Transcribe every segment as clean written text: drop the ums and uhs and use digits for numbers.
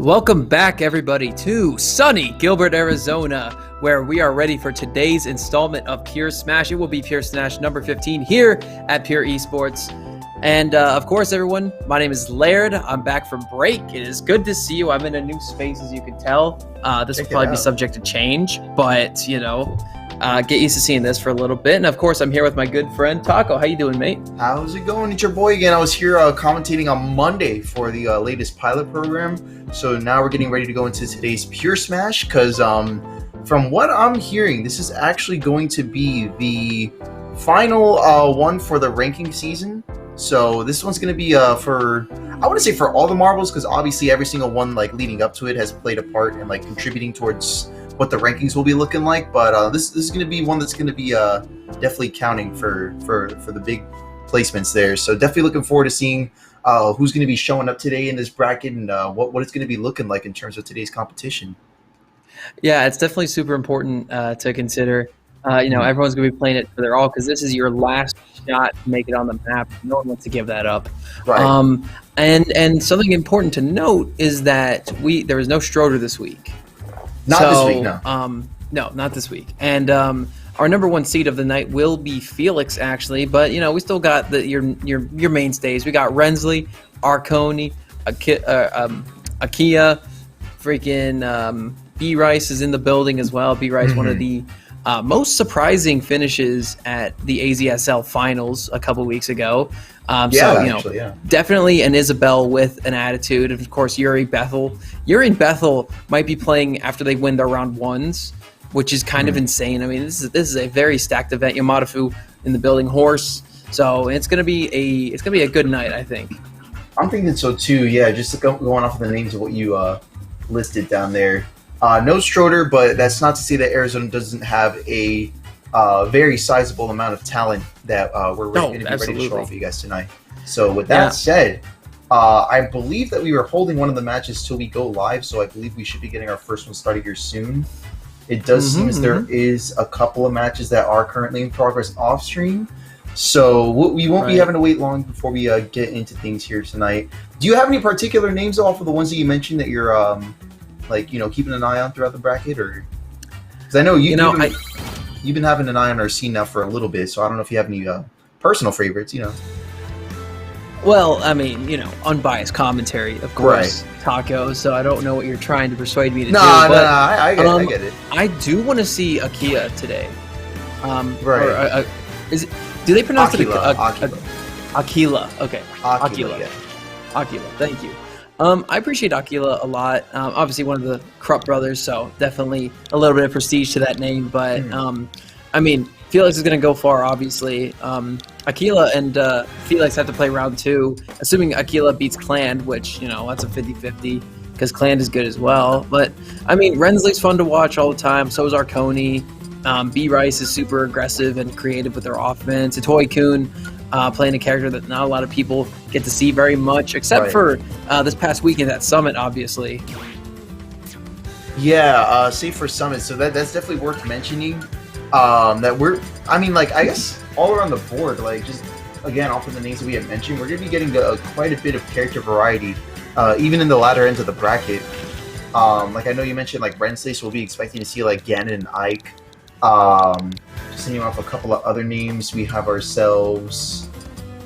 Welcome back, everybody, to sunny Gilbert, Arizona, where we are ready for today's installment of Pure Smash. It will be Pure Smash number 15 here at Pure Esports. And of course, everyone, my name is Laird. I'm back from break. It is good to see you. I'm in a new space, as you can tell. This will probably be subject to change, but, get used to seeing this for a little bit. And of course, I'm here with my good friend, Taco. How you doing, mate? How's it going? It's your boy again. I was here commentating on Monday for the latest pilot program. So now we're getting ready to go into today's Pure Smash because from what I'm hearing, this is actually going to be the final one for the ranking season. So this one's going to be I want to say for all the marbles, because obviously every single one leading up to it has played a part in contributing towards what the rankings will be looking like. But this is going to be one that's going to be definitely counting for the big placements there. So definitely looking forward to seeing who's going to be showing up today in this bracket and what it's going to be looking like in terms of today's competition. Yeah, it's definitely super important to consider. Everyone's going to be playing it for their all because this is your last shot to make it on the map. No one wants to give that up. Right. And something important to note is that there was no Stroder this week. This week, no. No, not this week. And our number one seed of the night will be Felix, actually. But we still got your mainstays. We got Rensley, Arconi, Akia, freaking B-Rice is in the building as well. B-Rice, one of the most surprising finishes at the AZSL finals a couple weeks ago. Definitely an Isabel with an attitude. And of course, Yuri Bethel. Yuri and Bethel might be playing after they win their round ones, which is kind of insane. I mean, this is a very stacked event. Yamadafu in the building, Horse. So it's gonna be a good night, I think. I'm thinking so too. Yeah, just going off of the names of what you listed down there. No Stroder, but that's not to say that Arizona doesn't have a very sizable amount of talent that we're going to be ready to show off for you guys tonight. So with that said, I believe that we were holding one of the matches till we go live, so I believe we should be getting our first one started here soon. It does seem as there is a couple of matches that are currently in progress off stream, so we won't be having to wait long before we get into things here tonight. Do you have any particular names off of the ones that you mentioned that you're keeping an eye on throughout the bracket, or because I know you've been having an eye on our scene now for a little bit, so I don't know if you have any personal favorites, Well, I mean, unbiased commentary, of course, Taco. So I don't know what you're trying to persuade me to do. I get it. I do want to see Akia today. Do they pronounce Aquila. it Aquila? Okay, Aquila. Yeah. Aquila. Thank you. I appreciate Aquila a lot. Obviously, one of the Krupp brothers, so definitely a little bit of prestige to that name. But I mean, Felix is going to go far, obviously. Aquila and Felix have to play round 2, assuming Aquila beats Clan, which that's a 50-50 because Clan is good as well. But I mean, Rensley's fun to watch all the time. So is Arconi. B-Rice is super aggressive and creative with their offense. Itoy-kun. Playing a character that not a lot of people get to see very much, except for this past weekend at Summit, obviously. Yeah, save for Summit. So that's definitely worth mentioning. I guess all around the board, just again off of the names that we have mentioned, we're going to be getting quite a bit of character variety, even in the latter ends of the bracket. I know you mentioned Rensley, so we'll be expecting to see Ganon and Ike. Just naming off a couple of other names, we have ourselves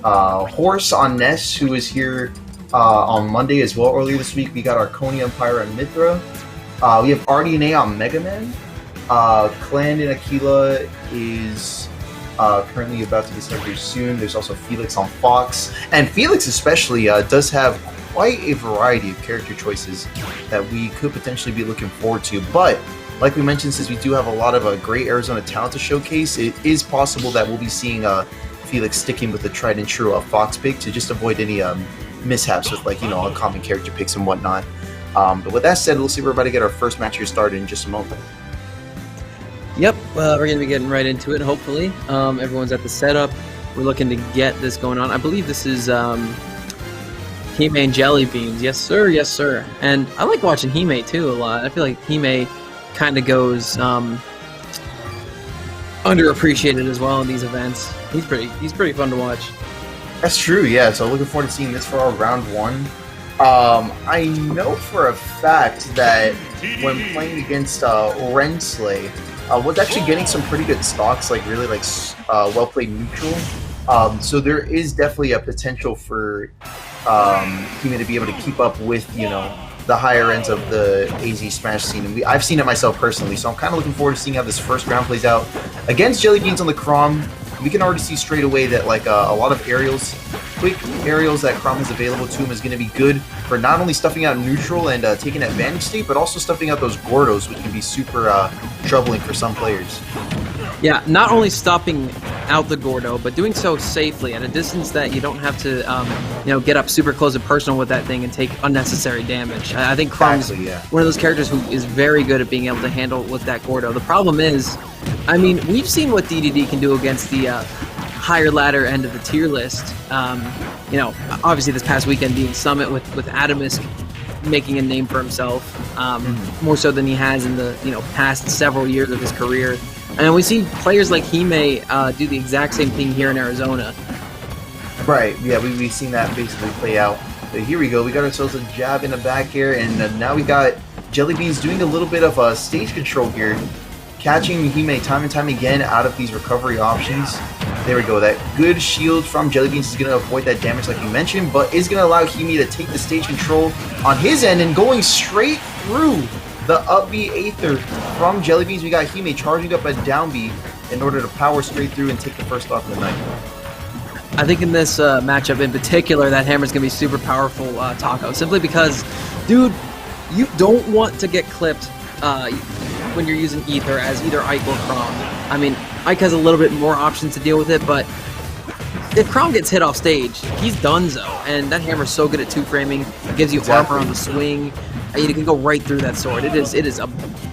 Horse on Ness, who was here on Monday as well earlier this week. We got Arconi, Empire, and Mithra. We have RDNA on Mega Man. Clan and Aquila is currently about to get started here soon. There's also Felix on Fox. And Felix especially does have quite a variety of character choices that we could potentially be looking forward to. But like we mentioned, since we do have a lot of great Arizona talent to showcase, it is possible that we'll be seeing Felix sticking with the tried and true Fox pick to just avoid any mishaps with uncommon character picks and whatnot. But with that said, we'll see if we're about to get our first match here started in just a moment. Yep, we're going to be getting right into it, hopefully. Everyone's at the setup. We're looking to get this going on. I believe this is Hime and Jelly Beans. Yes, sir. Yes, sir. And I like watching Hime, too, a lot. I feel like Hime kind of goes underappreciated as well in these events. He's pretty fun to watch. That's true, yeah. So looking forward to seeing this for our round 1. I know for a fact that when playing against Rensley, was actually getting some pretty good stocks, like really like well played neutral. So there is definitely a potential for Hime to be able to keep up with the higher ends of the AZ Smash scene, and I've seen it myself personally. So I'm kind of looking forward to seeing how this first round plays out against Jelly Beans on the Chrom. We can already see straight away that like a lot of aerials, quick aerials that Chrom has available to him is going to be good for not only stuffing out neutral and taking advantage state, but also stuffing out those Gordos, which can be super troubling for some players. Yeah, not only stopping out the Gordo, but doing so safely at a distance that you don't have to, get up super close and personal with that thing and take unnecessary damage. I think Chrom's one of those characters who is very good at being able to handle with that Gordo. The problem is, I mean, we've seen what DDD can do against the higher ladder end of the tier list. Obviously this past weekend being Summit with Atomisk making a name for himself, more so than he has in the past several years of his career. And we see players like Hime do the exact same thing here in Arizona. Right, yeah, we've seen that basically play out. But here we go, we got ourselves a jab in the back here, and now we got Jelly Beans doing a little bit of stage control here, catching Hime time and time again out of these recovery options. There we go, that good shield from Jelly Beans is going to avoid that damage like you mentioned, but is going to allow Hime to take the stage control on his end and going straight through the up B Aether from Jelly Beans. We got Hime charging up a down B in order to power straight through and take the first off of the night. I think in this matchup in particular, that hammer is going to be super powerful, Taco, simply because, dude, you don't want to get clipped when you're using Aether as either Ike or Chrom. I mean, Ike has a little bit more options to deal with it, but if Chrom gets hit off stage, he's donezo, and that hammer's so good at two-framing. It gives you armor on the swing. You can go right through that sword. It is a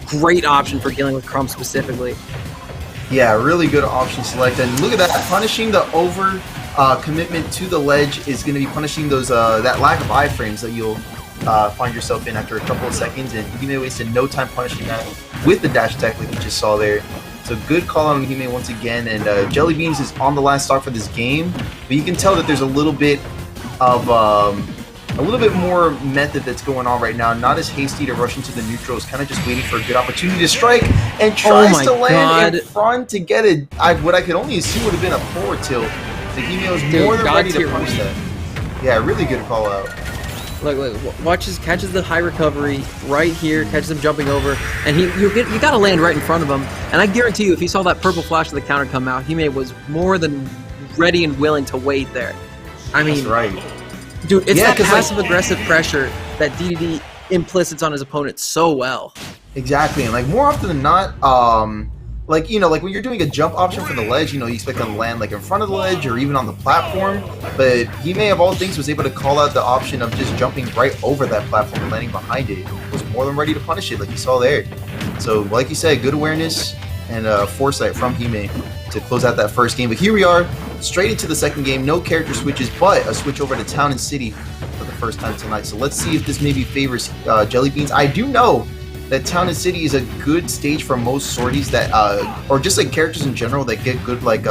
great option for dealing with Chrom specifically. Yeah, really good option select. And look at that, punishing the over commitment to the ledge is going to be punishing those that lack of iframes that you'll find yourself in after a couple of seconds. And Hime wasted no time punishing that with the dash attack like you just saw there. So good call on Hime once again. And Jelly Beans is on the last stock for this game, but you can tell that there's a little bit of more method that's going on right now. Not as hasty to rush into the neutrals, kind of just waiting for a good opportunity to strike, and tries to land in front to get it. What I could only assume would have been a forward tilt. So Hime was more than ready to punish that. Yeah, really good call out. Look, catches the high recovery right here, catches him jumping over, and you got to land right in front of him. And I guarantee you, if he saw that purple flash of the counter come out, Hime was more than ready and willing to wait there. I mean, that's right. Dude, it's that passive-aggressive pressure that DDD implicits on his opponent so well. Exactly, and like more often than not, like when you're doing a jump option for the ledge, you expect them to land like in front of the ledge or even on the platform. But Hime, of all things, was able to call out the option of just jumping right over that platform and landing behind it. Was more than ready to punish it, like you saw there. So, like you said, good awareness and foresight from Hime to close out that first game. But here we are, straight into the second game. No character switches, but a switch over to Town and City for the first time tonight. So let's see if this maybe favors Jelly Beans. I do know that Town and City is a good stage for most sorties that, or just like characters in general that get good like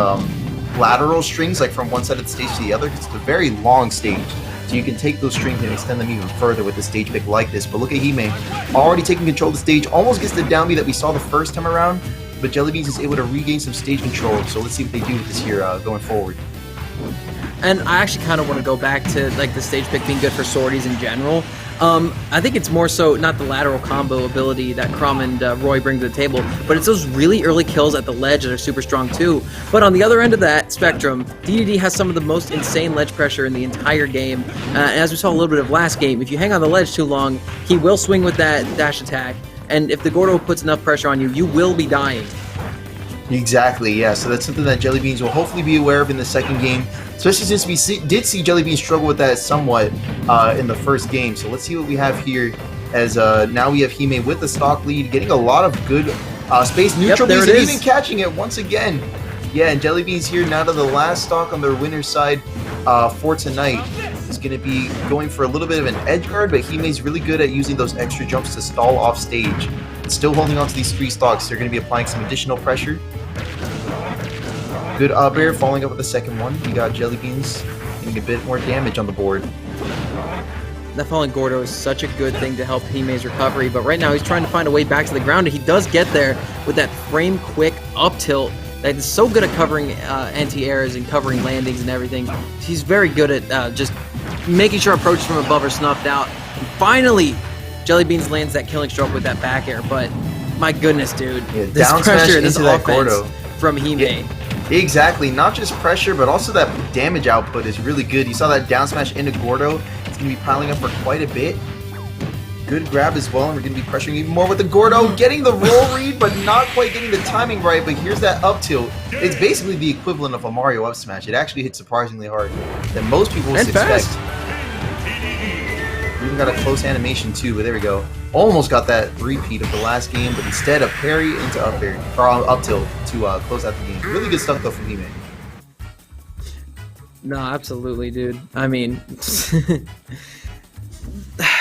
lateral strings, like from one side of the stage to the other. It's a very long stage, so you can take those strings and extend them even further with a stage pick like this. But look at Hime, already taking control of the stage, almost gets the down B that we saw the first time around. But Jelly Beans is able to regain some stage control, so let's see what they do with this here going forward. And I actually kind of want to go back to like the stage pick being good for sorties in general. I think it's more so not the lateral combo ability that Chrom and Roy bring to the table, but it's those really early kills at the ledge that are super strong too. But on the other end of that spectrum, DDD has some of the most insane ledge pressure in the entire game. And as we saw a little bit of last game, if you hang on the ledge too long, he will swing with that dash attack. And if the Gordo puts enough pressure on you, you will be dying. Exactly, yeah. So that's something that Jelly Beans will hopefully be aware of in the second game, especially since we did see Jelly Beans struggle with that somewhat in the first game. So let's see what we have here, as now we have Hime with the stock lead, getting a lot of good space neutral beats and even catching it once again. Yeah, and Jelly Beans here now to the last stock on their winner's side for tonight. Is going to be going for a little bit of an edge guard, but Hime's really good at using those extra jumps to stall off stage. Still holding on to these three stocks, they're going to be applying some additional pressure. Good up air, following up with the second one. You got Jelly Beans getting a bit more damage on the board. that falling Gordo is such a good thing to help Hime's recovery, but right now he's trying to find a way back to the ground, and he does get there with that frame quick up tilt that is so good at covering anti-airs and covering landings and everything. He's very good at just making sure approaches from above are snuffed out. And finally, Jelly Beans lands that killing stroke with that back air, but my goodness, dude. Yeah, this down pressure, smash this into that offense Gordo. from Hime. Yeah. Exactly, not just pressure, but also that damage output is really good. You saw that down smash into Gordo. It's going to be piling up for quite a bit. Good grab as well, and we're going to be pressuring even more with the Gordo. Getting the roll read, but not quite getting the timing right. But here's that up tilt. It's basically the equivalent of a Mario up smash. It actually hits surprisingly hard than most people would expect. We even got a close animation too, but there we go. Almost got that repeat of the last game, but instead a parry into up air, or up tilt to close out the game. Really good stuff though from Hime. No, absolutely, dude. I mean,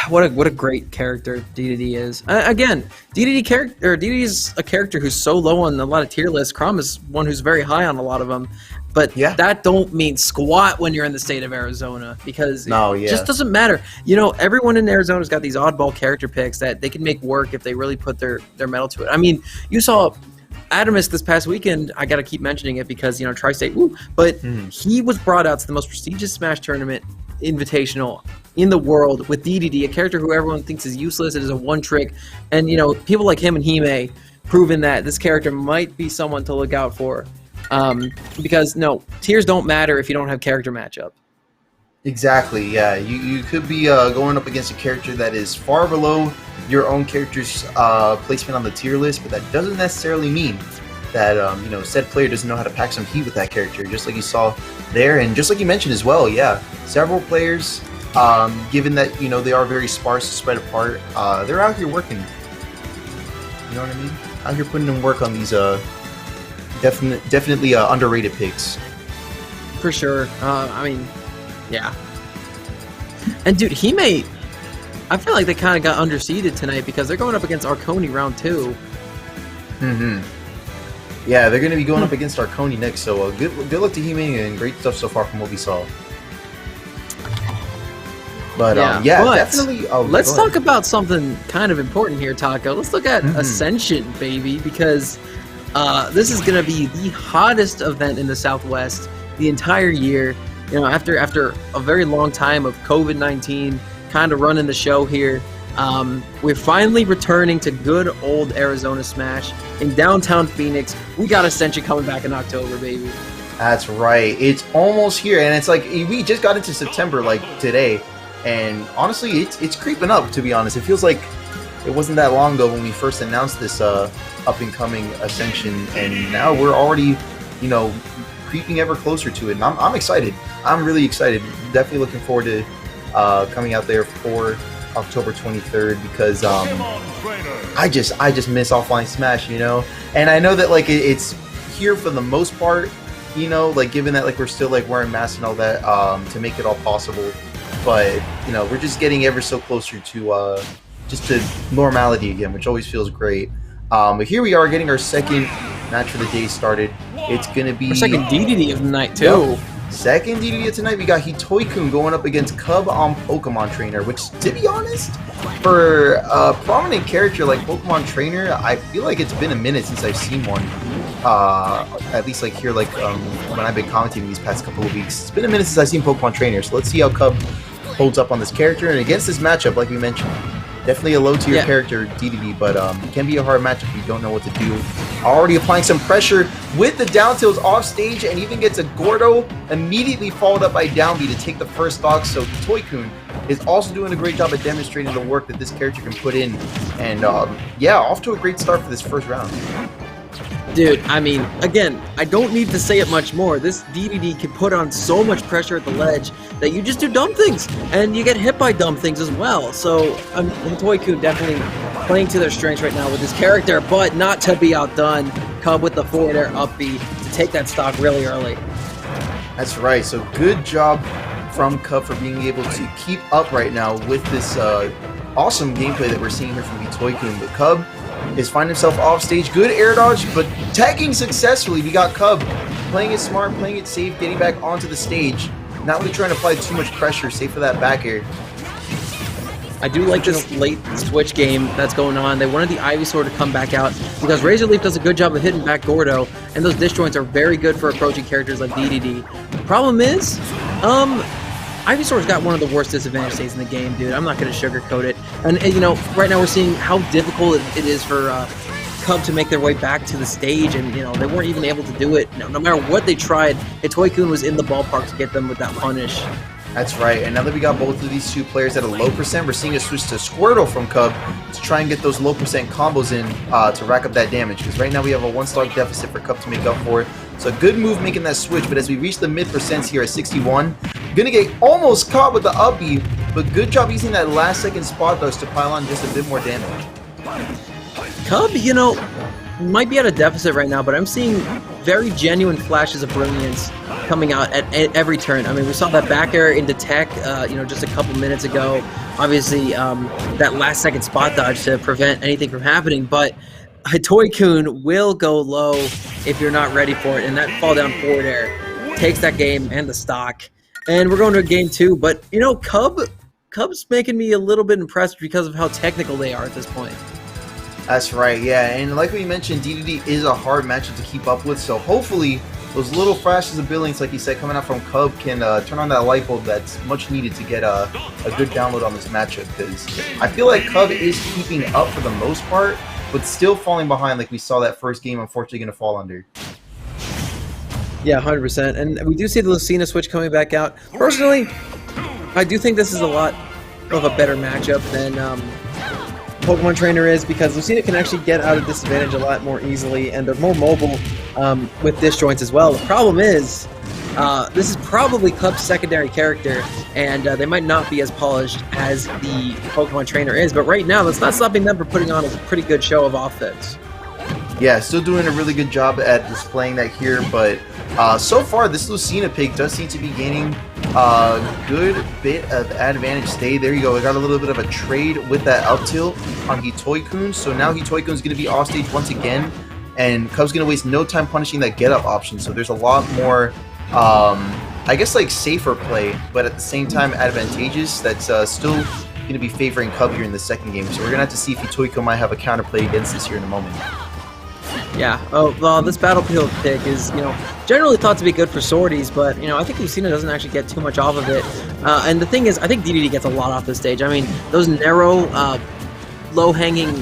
what a great character DDD is. Again, DDD is a character who's so low on a lot of tier lists. Chrom is one who's very high on a lot of them. But yeah, that don't mean squat when you're in the state of Arizona, because it just doesn't matter. You know, everyone in Arizona's got these oddball character picks that they can make work if they really put their metal to it. I mean, you saw Adamus this past weekend. I got to keep mentioning it because, you know, Tri-State, woo, but he was brought out to the most prestigious Smash tournament invitational in the world with DDD, a character who everyone thinks is useless. It is a one trick. And, you know, people like him and Hime proven that this character might be someone to look out for. Because no, tiers don't matter if you don't have character matchup. Exactly, yeah. You could be going up against a character that is far below your own character's placement on the tier list, but that doesn't necessarily mean that you know, said player doesn't know how to pack some heat with that character, just like you saw there, and just like you mentioned as well. Yeah, several players, given that, you know, they are very sparse, spread apart, they're out here working. You know what I mean? Out here putting in work on these definitely underrated picks. For sure. I mean, yeah. And dude, Hime, I feel like they kind of got underseeded tonight because they're going up against Arconi round 2. Yeah, they're going to be going up against Arconi next, so good luck to Hime, and great stuff so far from what we saw. But yeah, but definitely. Let's talk about something kind of important here, Taco. Let's look at Ascension, baby, because this is going to be the hottest event in the Southwest the entire year. You know, after a very long time of COVID-19 kind of running the show here, we're finally returning to good old Arizona Smash in downtown Phoenix. We got Ascension coming back in October, baby. That's right. It's almost here, and it's like we just got into September like today, and honestly, it's creeping up. To be honest, it feels like it wasn't that long ago when we first announced this up and coming Ascension, and now we're already, you know, creeping ever closer to it. And I'm excited. I'm really excited. Definitely looking forward to coming out there for October 23rd, because I just miss offline Smash, you know. And I know that like it's here for the most part, you know, like given that like we're still like wearing masks and all that to make it all possible. But you know, we're just getting ever so closer to just to normality again, which always feels great. But here we are getting our second match for the day started. It's gonna be our second DDD of the night too. Yep. Second DDD of tonight. We got Hitoi-kun going up against Cub on Pokemon Trainer, which, to be honest, for a prominent character like Pokemon Trainer, I feel like it's been a minute since I've seen one. At least like here, like when I've been commenting these past couple of weeks, it's been a minute since I've seen Pokemon Trainer. So let's see how Cub holds up on this character. And against this matchup, like we mentioned, definitely a low-tier character, DDD, but it can be a hard matchup if you don't know what to do. Already applying some pressure with the down tilts off stage, and even gets a Gordo immediately followed up by down B to take the first stock. So Hitoi-kun is also doing a great job at demonstrating the work that this character can put in. And yeah, off to a great start for this first round. Dude, I mean, again, I don't need to say it much more. This DDD can put on so much pressure at the ledge that you just do dumb things, and you get hit by dumb things as well. So, Hitoi-kun definitely playing to their strengths right now with this character, but not to be outdone. Cub with the forward air up B to take that stock really early. That's right. So good job from Cub for being able to keep up right now with this awesome gameplay that we're seeing here from Hitoi-kun. But Cub is finding himself off stage. Good air dodge, but tagging successfully. We got Cub playing it smart, playing it safe, getting back onto the stage. Not really trying to apply too much pressure, save for that back air. I do like this late switch game that's going on. They wanted the Ivysaur to come back out because Razor Leaf does a good job of hitting back Gordo, and those disjoints are very good for approaching characters like DDD. Problem is, Ivysaur's got one of the worst disadvantage states in the game, dude. I'm not going to sugarcoat it. And, you know, right now we're seeing how difficult it is for Cub to make their way back to the stage, and, you know, they weren't even able to do it. No matter what they tried, Hitoy-kun was in the ballpark to get them with that punish. That's right, and now that we got both of these two players at a low percent, we're seeing a switch to Squirtle from Cub to try and get those low percent combos in to rack up that damage, because right now we have a 1-stock deficit for Cub to make up for it. So a good move making that switch, but as we reach the mid percents here at 61, gonna get almost caught with the up B, but good job using that last second spot dodge to pile on just a bit more damage. Cub, you know, might be at a deficit right now, but I'm seeing very genuine flashes of brilliance coming out at every turn. I mean, we saw that back air into tech, you know, just a couple minutes ago. Obviously, that last second spot dodge to prevent anything from happening, but Hitoy-kun will go low if you're not ready for it, and that fall down forward air takes that game and the stock. And we're going to game 2, but, you know, Cub's making me a little bit impressed because of how technical they are at this point. That's right, yeah, and like we mentioned, DDD is a hard matchup to keep up with, so hopefully those little flashes of brilliance, like you said, coming out from Cub can turn on that light bulb that's much needed to get a good download on this matchup, because I feel like Cub is keeping up for the most part, but still falling behind like we saw that first game unfortunately going to fall under. Yeah, 100%, and we do see the Lucina switch coming back out. Personally, I do think this is a lot of a better matchup than Pokemon Trainer is, because Lucina can actually get out of disadvantage a lot more easily, and they're more mobile with disjoints as well. The problem is, this is probably Cub's secondary character, and they might not be as polished as the Pokemon Trainer is, but right now, that's not stopping them from putting on a pretty good show of offense. Yeah, still doing a really good job at displaying that here, but so far this Lucina pick does seem to be gaining a good bit of advantage state. There you go, we got a little bit of a trade with that up tilt on Hitoy-kun, so now Hitoy-kun's going to be off stage once again, and Cub's going to waste no time punishing that get up option, so there's a lot more, I guess, like safer play, but at the same time advantageous, that's still going to be favoring Cub here in the second game, so we're going to have to see if Hitoy-kun might have a counterplay against this here in a moment. Yeah, well, this Battlefield pick is, you know, generally thought to be good for sorties, but, you know, I think Lucina doesn't actually get too much off of it. And the thing is, I think DDD gets a lot off this stage. I mean, those narrow, low-hanging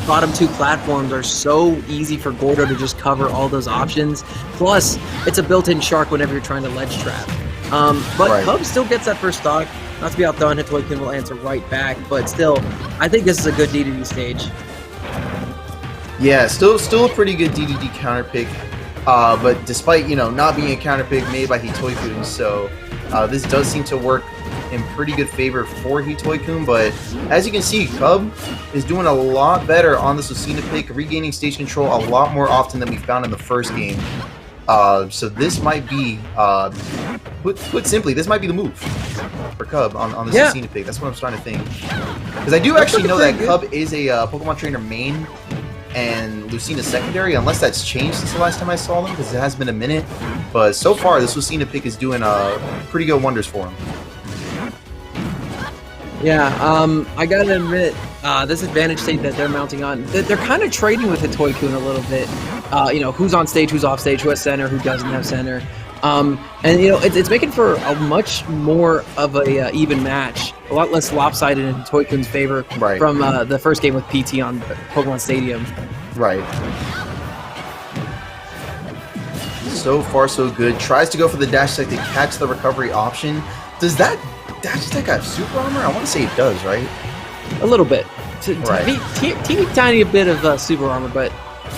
bottom 2 platforms are so easy for Gordo to just cover all those options. Plus, it's a built-in shark whenever you're trying to ledge trap. But right. Cub still gets that first stock. Not to be outdone, Hitoy-kun will answer right back, but still, I think this is a good DDD stage. Yeah, still a pretty good DDD counter pick, but despite, you know, not being a counter pick made by Hitoy-kun, so this does seem to work in pretty good favor for Hitoy-kun, but as you can see, Cub is doing a lot better on this Lucina pick, regaining stage control a lot more often than we found in the first game. So this might be, put simply, this might be the move for Cub on this Lucina pick. That's what I'm starting to think. Because I do actually know that Cub is a Pokemon Trainer main and Lucina secondary, unless that's changed since the last time I saw them, because it has been a minute. But so far, this Lucina pick is doing pretty good wonders for him. Yeah, I gotta admit, this advantage state that they're mounting on, they're kind of trading with Hitoy-kun a little bit. You know, who's on stage, who's off stage, who has center, who doesn't have center. And, you know, it's making for a much more of a even match, a lot less lopsided in Hitoy-kun's favor from the first game with PT on Pokemon Stadium. Right. So far, so good. Tries to go for the dash attack to catch the recovery option. Does that dash attack have super armor? I want to say it does, right? A little bit. Teeny tiny bit of super armor, but...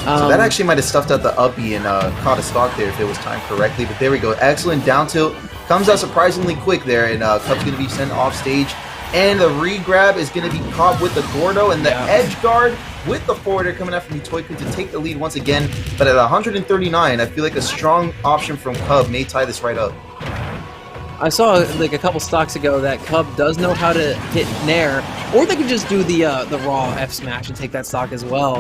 so that actually might have stuffed out the uppy and caught a stock there if it was timed correctly. But there we go. Excellent down tilt. Comes out surprisingly quick there, and Cub's going to be sent off stage. And the re-grab is going to be caught with the Gordo, and the edge guard with the forwarder coming out from Hitoy-kun to take the lead once again. But at 139, I feel like a strong option from Cub may tie this right up. I saw like a couple stocks ago that Cub does know how to hit Nair, or they could just do the raw F smash and take that stock as well.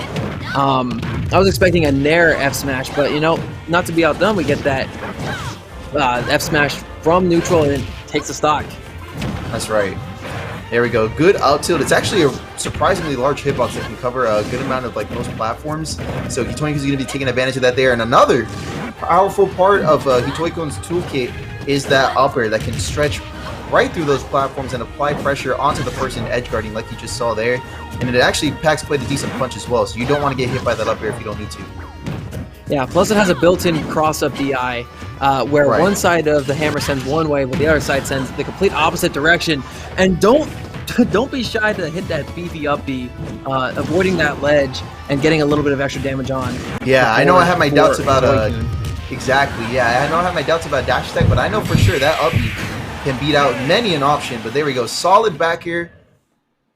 I was expecting a Nair F smash, but you know, not to be outdone, we get that F smash from neutral and it takes the stock. That's right. There we go. Good out tilt. It's actually a surprisingly large hitbox that can cover a good amount of like most platforms. So Hitoikun's going to be taking advantage of that there. And another powerful part of Hitoikun's toolkit is that up air that can stretch right through those platforms and apply pressure onto the person edge guarding like you just saw there. And it actually packs quite a decent punch as well. So you don't want to get hit by that up air if you don't need to. Yeah, plus it has a built-in cross-up DI, where one side of the hammer sends one way, but the other side sends the complete opposite direction. And don't be shy to hit that beefy up B, avoiding that ledge and getting a little bit of extra damage on. Yeah, I know I have my doubts about exactly. Yeah, I know I have my doubts about dash attack, but I know for sure that up B can beat out many an option. But there we go, solid back here.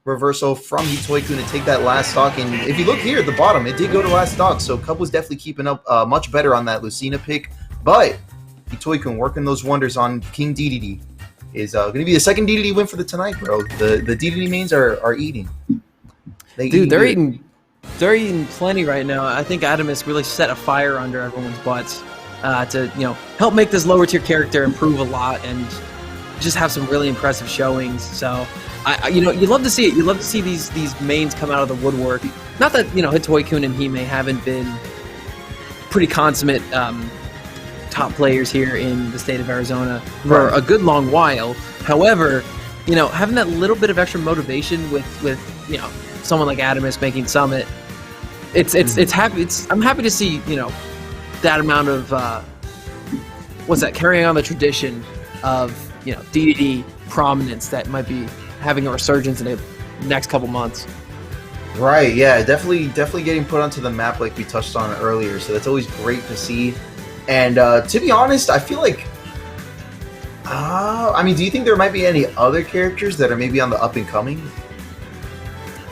Reversal from Hitoikun to take that last stock, and if you look here at the bottom, it did go to last stock, so Cub was definitely keeping up much better on that Lucina pick, but Hitoikun working those wonders on King DDD is going to be the second DDD win for the tonight, bro. The DDD mains are eating. They're eating plenty right now. I think Adamus really set a fire under everyone's butts to help make this lower tier character improve a lot and just have some really impressive showings. So you love to see it. You love to see these mains come out of the woodwork. Not that Hitoikun and Hime haven't been pretty consummate top players here in the state of Arizona for a good long while. However, having that little bit of extra motivation with someone like Adamus making Summit, I'm happy to see that amount of carrying on the tradition of DDD prominence that might be having a resurgence in the next couple months. Right, yeah, definitely getting put onto the map like we touched on earlier, so that's always great to see. And to be honest, I feel like do you think there might be any other characters that are maybe on the up and coming?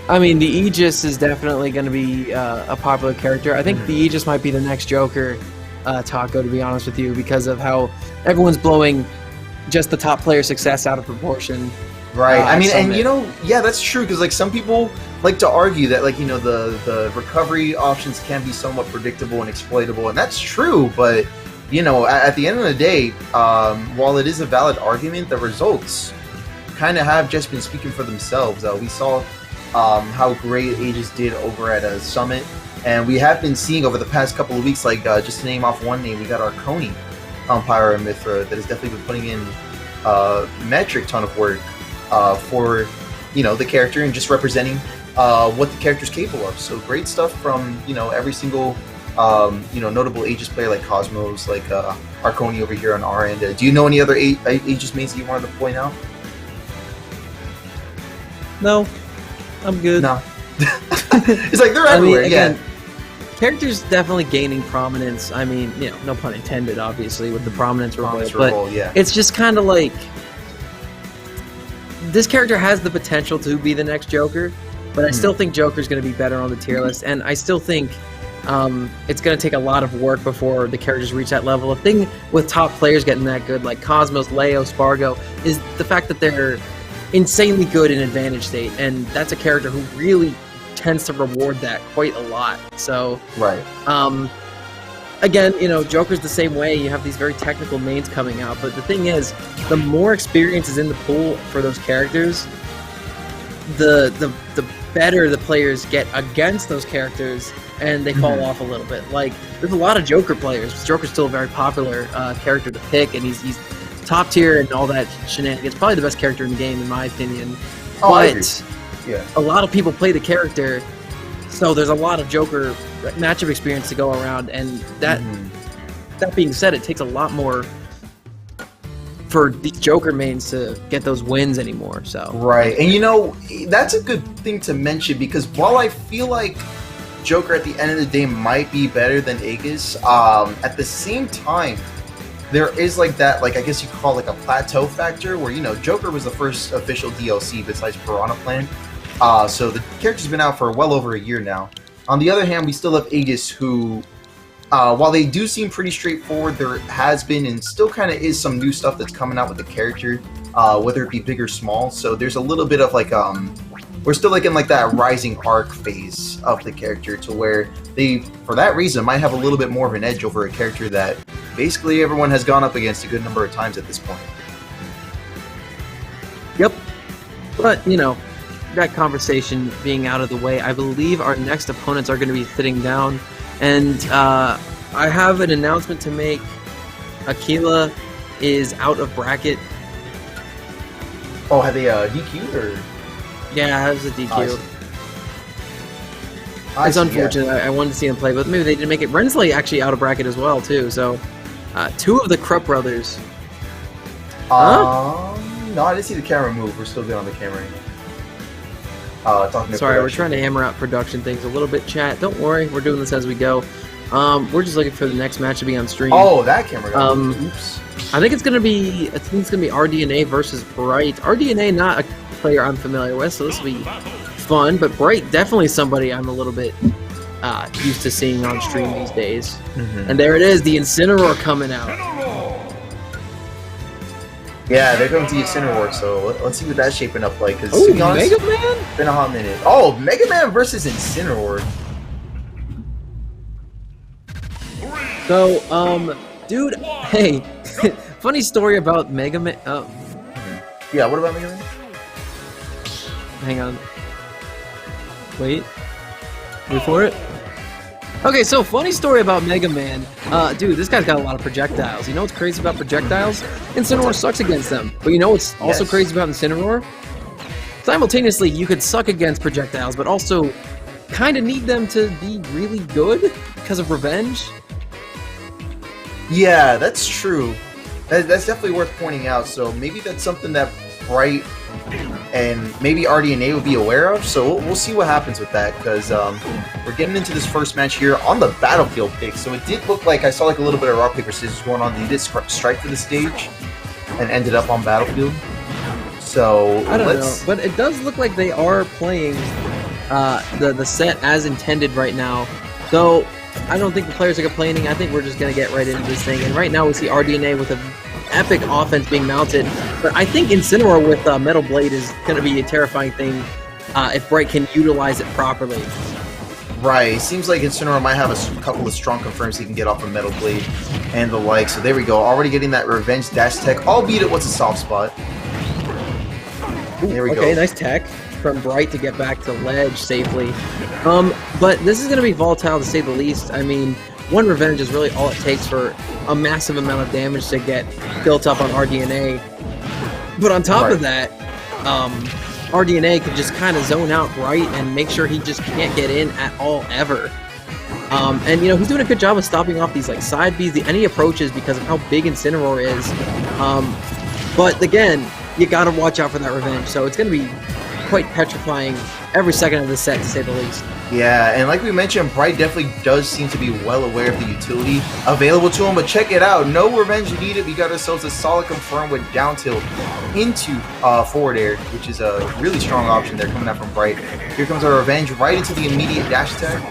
I mean, the Aegis is definitely going to be a popular character. I think the Aegis might be the next Joker, Taco, to be honest with you, because of how everyone's blowing just the top player success out of proportion. Right. I mean, and yeah, that's true, because like some people like to argue that like the recovery options can be somewhat predictable and exploitable, and that's true. But at the end of the day, while it is a valid argument, the results kind of have just been speaking for themselves. We saw how great Aegis did over at a Summit, and we have been seeing over the past couple of weeks, like just to name off one name, we got our Coney Pyro and Mithra that has definitely been putting in metric ton of work for the character and just representing what the character's capable of. So great stuff from every single notable Aegis player like Cosmos, like Arconi over here on our end. Do you know any other Aegis mains that you wanted to point out? No, I'm good. No. It's like they're everywhere. Again, characters definitely gaining prominence. I mean, no pun intended, obviously, with the prominence revolt, but yeah. It's just kind of like this character has the potential to be the next Joker, but I still think Joker's going to be better on the tier list, and I still think it's going to take a lot of work before the characters reach that level. The thing with top players getting that good, like Cosmos, Leo, Spargo, is the fact that they're insanely good in advantage state, and that's a character who really tends to reward that quite a lot. So again, Joker's the same way. You have these very technical mains coming out, but the thing is, the more experience is in the pool for those characters, the better the players get against those characters, and they fall off a little bit. Like, there's a lot of Joker players. Joker's still a very popular character to pick, and he's top tier and all that shenanigans. Probably the best character in the game, in my opinion. But a lot of people play the character, so there's a lot of Joker matchup experience to go around, and that being said, it takes a lot more for these Joker mains to get those wins anymore. So and that's a good thing to mention, because while I feel like Joker at the end of the day might be better than Aegis, at the same time there is like that, like I guess you could call it like a plateau factor, where Joker was the first official DLC besides Piranha Plant, so the character's been out for well over a year now. On the other hand, we still have Aegis, who while they do seem pretty straightforward, there has been and still kind of is some new stuff that's coming out with the character, whether it be big or small. So there's a little bit of like we're still like in like that rising arc phase of the character, to where they, for that reason, might have a little bit more of an edge over a character that basically everyone has gone up against a good number of times at this point. Yep. But, you know, that conversation being out of the way, I believe our next opponents are going to be sitting down. And I have an announcement to make. Aquila is out of bracket. Oh, have they DQ'd or? Yeah, it was a DQ. I It's see, unfortunate. yeah. I wanted to see him play, but maybe they didn't make it. Rensley actually out of bracket as well, too. So, two of the Krupp brothers. No, I didn't see the camera move. We're still good on the camera. Talking to Sorry, we're production. trying to hammer out production things a little bit, chat. Don't worry, we're doing this as we go. We're just looking for the next match to be on stream. Oh, that camera got moved. Oops. I think it's gonna be RDNA versus Bright. RDNA not a player I'm familiar with, so this will be fun. But Bright definitely somebody I'm a little bit used to seeing on stream these days. Mm-hmm. And there it is, the Incineroar coming out. Yeah, they're going to the Incineroar, so let's see what that's shaping up like. Because Oh, to be honest, Mega Man! it's been a hot minute. Oh, Mega Man versus Incineroar. So, dude, hey, funny story about Mega Man. Oh, Yeah, what about Mega Man? hang on. Wait for it. Okay, so funny story about Mega Man. Dude, this guy's got a lot of projectiles. You know what's crazy about projectiles? Incineroar sucks against them. But you know what's also Yes. crazy about Incineroar? Simultaneously, you could suck against projectiles, but also kind of need them to be really good because of revenge. Yeah, that's true. That's definitely worth pointing out. So maybe that's something that Bright and maybe RDNA will be aware of. So we'll see what happens with that, because we're getting into this first match here on the Battlefield pick. So it did look like I saw like a little bit of rock paper scissors going on. They did strike for the stage and ended up on Battlefield. So I don't know, but it does look like they are playing the set as intended right now. So I don't think the players are complaining. I think we're just gonna get right into this thing. And right now we see RDNA with an epic offense being mounted. But I think Incineroar with Metal Blade is gonna be a terrifying thing if Bright can utilize it properly. Right, it seems like Incineroar might have a couple of strong confirms he can get off of Metal Blade and the like. So there we go, already getting that revenge dash tech, albeit it was a soft spot. There we go. Okay, nice tech from Bright to get back to ledge safely. But this is going to be volatile to say the least. I mean, one revenge is really all it takes for a massive amount of damage to get built up on RDNA. But on top of that, RDNA can just kind of zone out Bright and make sure he just can't get in at all ever. And you know, he's doing a good job of stopping off these like side Bs, any approaches because of how big Incineroar is. But again, you gotta watch out for that revenge. So it's gonna be quite petrifying every second of the set, to say the least. Yeah, and like we mentioned, Bright definitely does seem to be well aware of the utility available to him, but check it out. No revenge needed. We got ourselves a solid confirm with down tilt into forward air, which is a really strong option there coming out from Bright. Here comes our revenge right into the immediate dash attack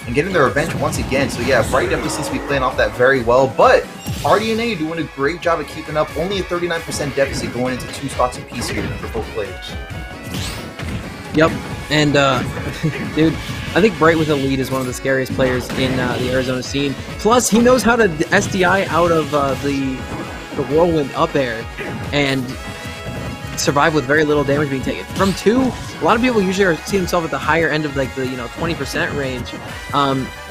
and getting the revenge once again. So yeah, Bright definitely seems to be playing off that very well, but RDNA doing a great job of keeping up. Only a 39% deficit going into 2 stocks apiece here for both players. Yep, and dude, I think Bright with a lead is one of the scariest players in the Arizona scene. Plus, he knows how to SDI out of the whirlwind up air and survive with very little damage being taken. From 2, a lot of people usually see themselves at the higher end of like the 20% range,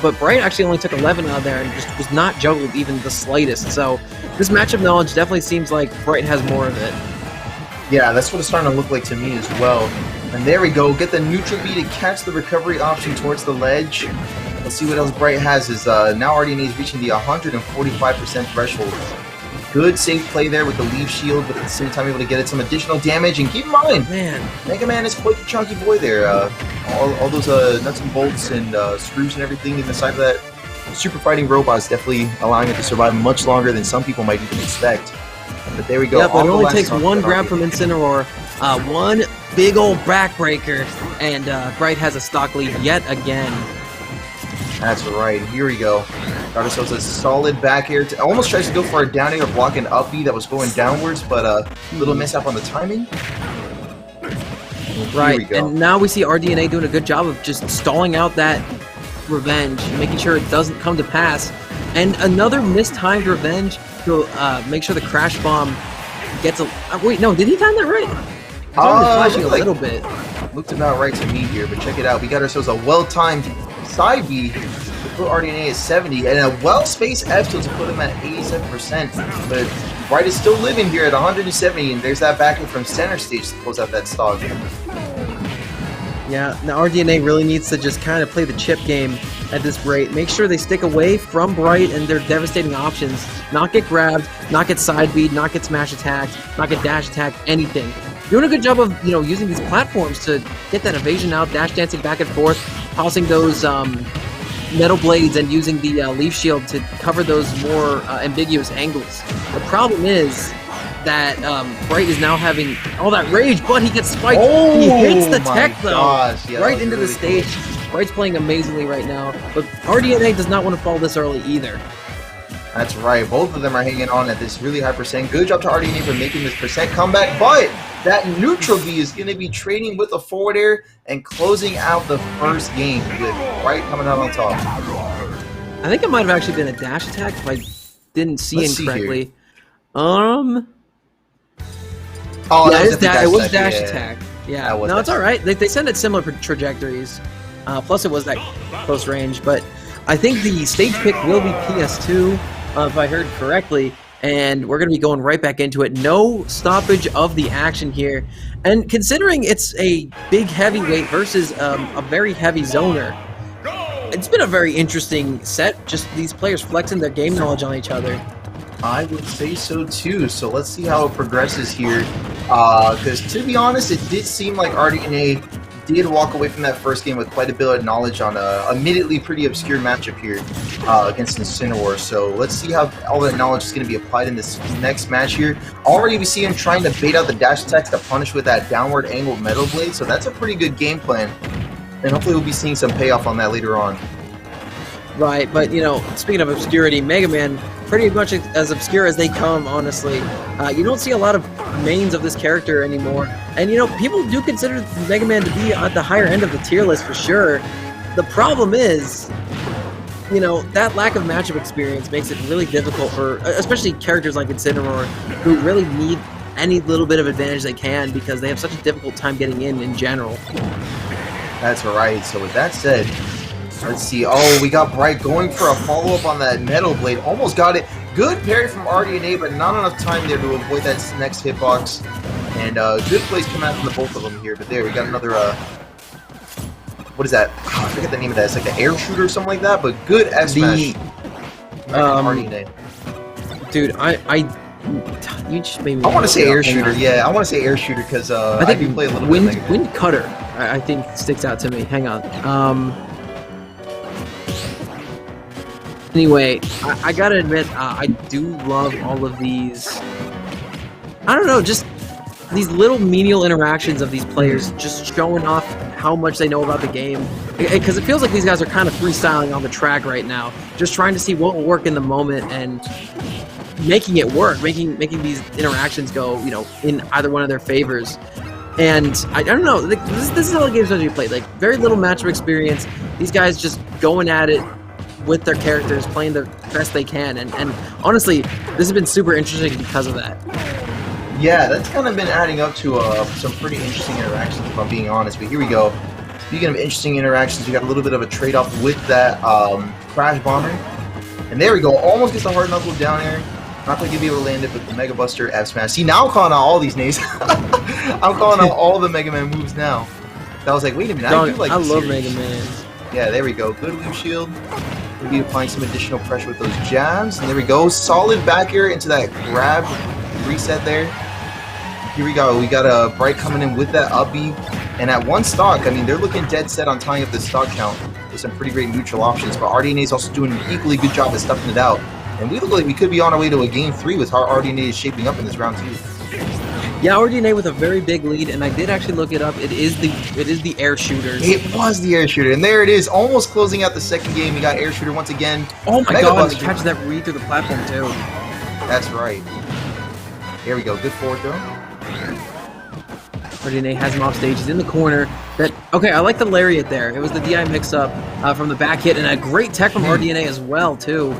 but Bright actually only took 11 out of there and just was not juggled even the slightest. So this matchup knowledge definitely seems like Bright has more of it. Yeah, that's what it's starting to look like to me as well. And there we go, get the neutral B to catch the recovery option towards the ledge. Let's see what else Bright has. Is now RDNA is reaching the 145% threshold. Good safe play there with the leaf shield, but at the same time able to get it some additional damage. And keep in mind, Man, Mega Man is quite the chunky boy there. All those nuts and bolts and screws and everything in the side of that super fighting robot is definitely allowing it to survive much longer than some people might even expect. But there we go. yeah, but it On the only last takes stock one that grab RDNA from Incineroar, one big old backbreaker, and Bright has a stock lead yet again. That's right. Here we go. Got ourselves a solid back air. Almost tries to go for a down air, block an up B that was going downwards, but a little mishap on the timing. Right, Here we go. and now we see RDNA doing a good job of just stalling out that revenge, making sure it doesn't come to pass. And another mistimed revenge to make sure the crash bomb gets a... wait, no, did he time that right? It's only flashing a looks like- little bit. Looked about right to me here, but check it out. We got ourselves a well-timed side B to put RDNA at 70, and a well-spaced F tilt to put him at 87%. But Bright is still living here at 170, and there's that backing from center stage to close out that stock. Yeah, now RDNA really needs to just kind of play the chip game at this rate. Make sure they stick away from Bright and their devastating options. Not get grabbed, not get side beat, not get smash attacked, not get dash attacked, anything. Doing a good job of, using these platforms to get that evasion out, dash dancing back and forth, tossing those metal blades and using the leaf shield to cover those more ambiguous angles. The problem is that Bright is now having all that rage, but he gets spiked. Oh, he hits the my tech, though, gosh. Yeah, that right was into the really stage. cool. Bright's playing amazingly right now, but RDNA does not want to fall this early either. That's right. Both of them are hanging on at this really high percent. Good job to RDNA for making this percent comeback, but that neutral B is going to be trading with the forward air and closing out the first game with Bright coming out on top. I think it might have actually been a dash attack if I didn't see Let's see incorrectly. Oh, Yeah, that it definitely was dash yeah. attack. Yeah, That was no, it's dash all right. They send at similar trajectories. Plus, it was that close range. But I think the stage pick will be PS2, if I heard correctly. And we're going to be going right back into it. No stoppage of the action here. And considering it's a big heavyweight versus a very heavy zoner, it's been a very interesting set. Just these players flexing their game knowledge on each other. I would say so too. So let's see how it progresses here. Because to be honest, it did seem like RDNA did walk away from that first game with quite a bit of knowledge on a admittedly pretty obscure matchup here against Incineroar. So let's see how all that knowledge is going to be applied in this next match here. Already we see him trying to bait out the dash attacks to punish with that downward angled metal blade. So that's a pretty good game plan. And hopefully we'll be seeing some payoff on that later on. Right, but speaking of obscurity, Mega Man, pretty much as obscure as they come, honestly. You don't see a lot of mains of this character anymore. And people do consider Mega Man to be at the higher end of the tier list for sure. The problem is, that lack of matchup experience makes it really difficult for, especially characters like Incineroar, who really need any little bit of advantage they can because they have such a difficult time getting in general. That's right. So with that said, let's see. Oh, we got Bright going for a follow-up on that metal blade. Almost got it. Good parry from RDNA, but not enough time there to avoid that next hitbox. And good plays come out from the both of them here. But there, we got another, what is that? I forget the name of that. It's like an air shooter or something like that, but good S-smash. RDNA. Dude, you just made me... I want to say Hang air on. shooter. Yeah, I want to say air shooter because I I think do play a little bit. Mega Man. Wind Cutter, I think, sticks out to me. Hang on. Anyway, I gotta admit, I do love all of these. I don't know, just these little menial interactions of these players just showing off how much they know about the game. Because it feels like these guys are kind of freestyling on the track right now, just trying to see what will work in the moment and making it work, making these interactions go, in either one of their favors. And I don't know, this is how the game's supposed to be played. Like, very little matchup experience. These guys just going at it with their characters, playing the best they can. And honestly, this has been super interesting because of that. Yeah, that's kind of been adding up to some pretty interesting interactions, if I'm being honest. But here we go. Speaking of interesting interactions, we got a little bit of a trade-off with that Crash Bomber. And there we go. Almost gets the hard knuckle down air. Not going to be able to land it, but the Mega Buster F Smash. See, now I'm calling out all these names. I'm calling out all the Mega Man moves now. I was like, wait a minute, I do like I this love series. Mega Man. Yeah, there we go. Good loop shield. We'll be applying some additional pressure with those jabs. And there we go. Solid back air into that grab reset there. Here we go. We got a Bright coming in with that up B. And at one stock, I mean, they're looking dead set on tying up the stock count with some pretty great neutral options. But RDNA is also doing an equally good job at stuffing it out. And we look like we could be on our way to a game 3 with how RDNA is shaping up in this round 2. Yeah, RDNA with a very big lead, and I did actually look it up. It is the air shooters. It was the air shooter, and there it is, almost closing out the second game. We got air shooter once again. Oh my Mega god, Buster. he catches that read through the platform too. That's right. There we go. Good forward throw. RDNA has him off stage. He's in the corner. Okay, I like the lariat there. It was the DI mix-up from the back hit, and a great tech from RDNA as well too.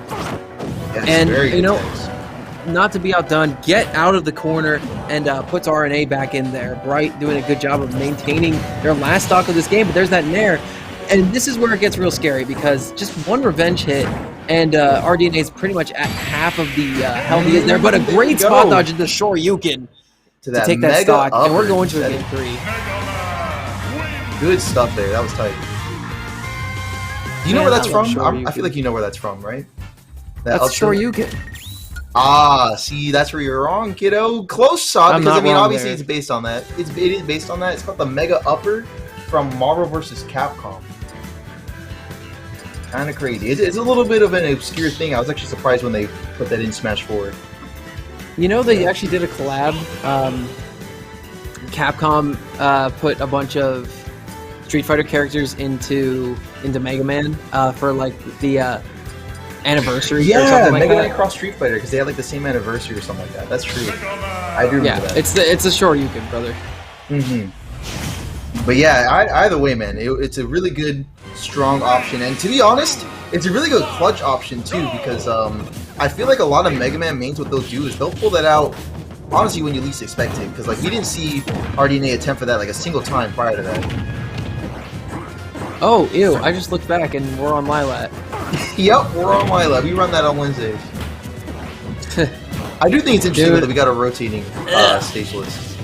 Yes, And, very good you know, text. not to be outdone, get out of the corner and puts RNA back in there. Bright doing a good job of maintaining their last stock of this game, but there's that Nair. And this is where it gets real scary because just one revenge hit and RDNA is pretty much at half of the health he is there. But a great spot dodge into Shoryuken to take that stock. And we're going to a game 3. Good stuff there. That was tight. Do you know where that's from? I feel like you know where that's from, right? That's Shoryuken. Ah, see, that's where you're wrong, kiddo. Close shot, because I mean, obviously it's based on that. It is based on that. It's called the Mega Upper from Marvel vs. Capcom. Kind of crazy. It's a little bit of an obscure thing. I was actually surprised when they put that in Smash 4. You know, they actually did a collab. Capcom put a bunch of Street Fighter characters into Mega Man for like the anniversary. Yeah, or something Mega like Man Cross Street Fighter because they had like the same anniversary or something like that. That's true. I do remember that. It's a Shoryuken, brother. But yeah, either way, man, it's a really good, strong option, and to be honest, it's a really good clutch option too because I feel like a lot of Mega Man mains, what they'll do is they'll pull that out. Honestly, when you least expect it, because like we didn't see RDNA attempt for that like a single time prior to that. Oh, ew! I just looked back and we're on Lylat. Yep, we're on Lylat. We run that on Wednesdays. I do think it's interesting that we got a rotating stage list.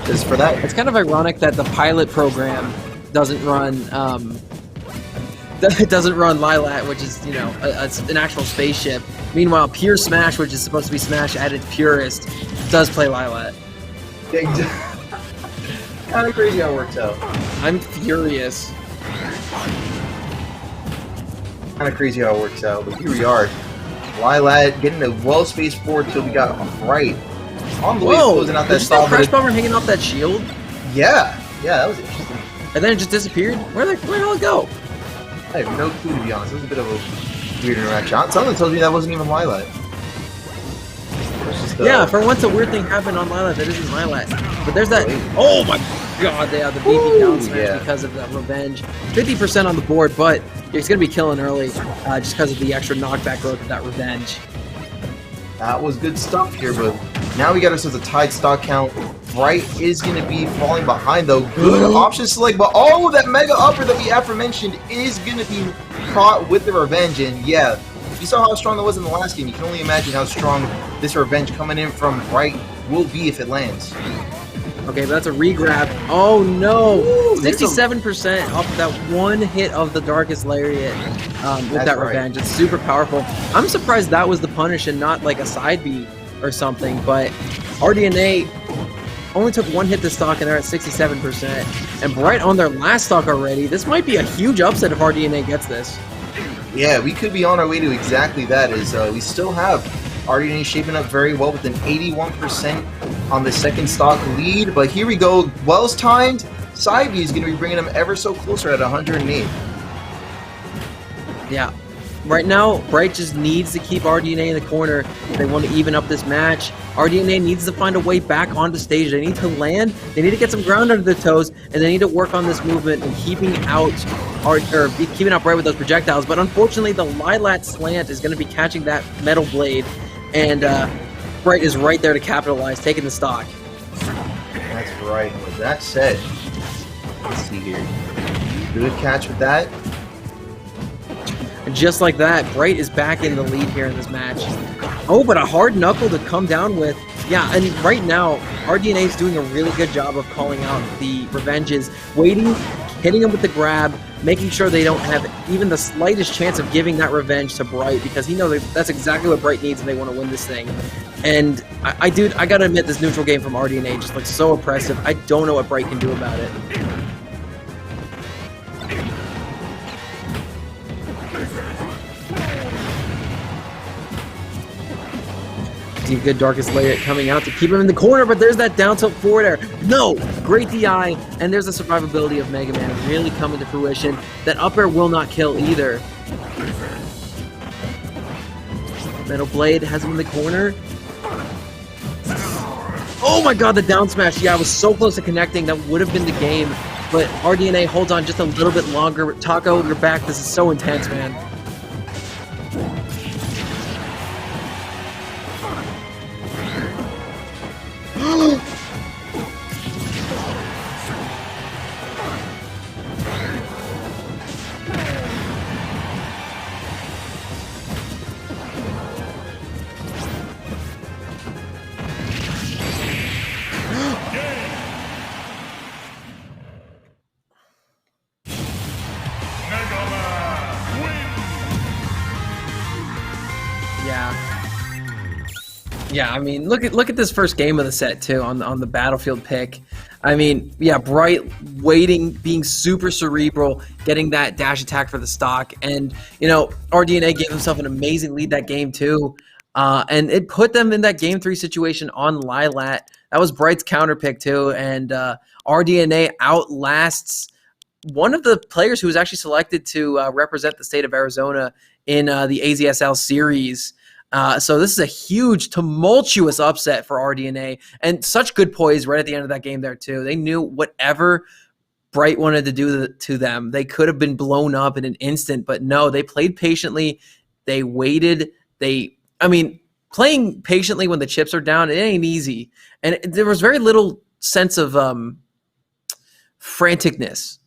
Just for that, it's kind of ironic that the pilot program doesn't run Lylat, which is an actual spaceship. Meanwhile, Pure Smash, which is supposed to be Smash at its purest, does play Lylat. Kind of crazy how it works out. I'm furious. Kind of crazy how it works out, but here we are. Lylat getting a well-spaced forward till we got Bright on the way closing out that stall. Crash Bomber hanging off that shield? Yeah, that was interesting. And then it just disappeared? Where the hell did it go? I have no clue, to be honest. It was a bit of a weird interaction. Something tells me that wasn't even Lylat. Yeah, for once a weird thing happened on Lylat that isn't Lylat. But there's that. Oh my god, they have the BP down smash because of that revenge. 50% on the board, but it's going to be killing early just because of the extra knockback growth of that revenge. That was good stuff here, but now we got ourselves a tied stock count. Bright is going to be falling behind, though. Good option select, but that Mega Upper that we aforementioned is going to be caught with the revenge. And yeah, you saw how strong that was in the last game. You can only imagine how strong this revenge coming in from Bright will be if it lands. Okay, but that's a re-grab. Oh no! 67% off that one hit of the Darkest Lariat with that revenge. It's super powerful. I'm surprised that was the punish and not like a side B or something, but RDNA only took one hit to stock and they're at 67%. And Bright on their last stock already. This might be a huge upset if RDNA gets this. Yeah, we could be on our way to exactly that. We still have RDNA shaping up very well with an 81% on the second stock lead. But here we go. Wells timed. Side B is going to be bringing them ever so closer at 108. Yeah. Right now, Bright just needs to keep RDNA in the corner if they want to even up this match. RDNA needs to find a way back onto stage. They need to land, they need to get some ground under their toes, and they need to work on this movement and keeping out Bright with those projectiles. But unfortunately, the Lylat slant is going to be catching that Metal Blade, and Bright is right there to capitalize, taking the stock. That's right. With that said, let's see here. Good catch with that. And just like that, Bright is back in the lead here in this match. Oh, but a hard knuckle to come down with. Yeah, and right now, RDNA is doing a really good job of calling out the revenges, waiting, hitting them with the grab, making sure they don't have even the slightest chance of giving that revenge to Bright, because he knows that's exactly what Bright needs and they want to win this thing. And I gotta admit, this neutral game from RDNA just looks so oppressive. I don't know what Bright can do about it. See a good Darkest Lariat coming out to keep him in the corner, but there's that down tilt forward air. No! Great DI, and there's the survivability of Mega Man really coming to fruition. That up air will not kill either. Metal Blade has him in the corner. Oh my god, the down smash. Yeah, I was so close to connecting. That would have been the game, but RDNA holds on just a little bit longer. Taco, you're back. This is so intense, man. Yeah, I mean, look at this first game of the set too on the battlefield pick. I mean, yeah, Bright waiting, being super cerebral, getting that dash attack for the stock, and RDNA gave himself an amazing lead that game too, and it put them in that game 3 situation on Lylat. That was Bright's counter pick too, and RDNA outlasts one of the players who was actually selected to represent the state of Arizona in the AZSL series. So this is a huge, tumultuous upset for RDNA, and such good poise right at the end of that game there too. They knew whatever Bright wanted to do to them, they could have been blown up in an instant, but no, they played patiently. They waited. Playing patiently when the chips are down, it ain't easy, and there was very little sense of franticness,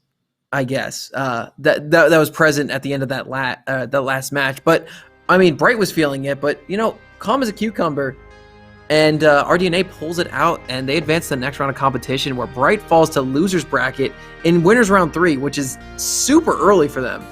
I guess, that was present at the end of that last match, but. I mean, Bright was feeling it, but, calm as a cucumber. And RDNA pulls it out, and they advance to the next round of competition where Bright falls to loser's bracket in winners round 3, which is super early for them.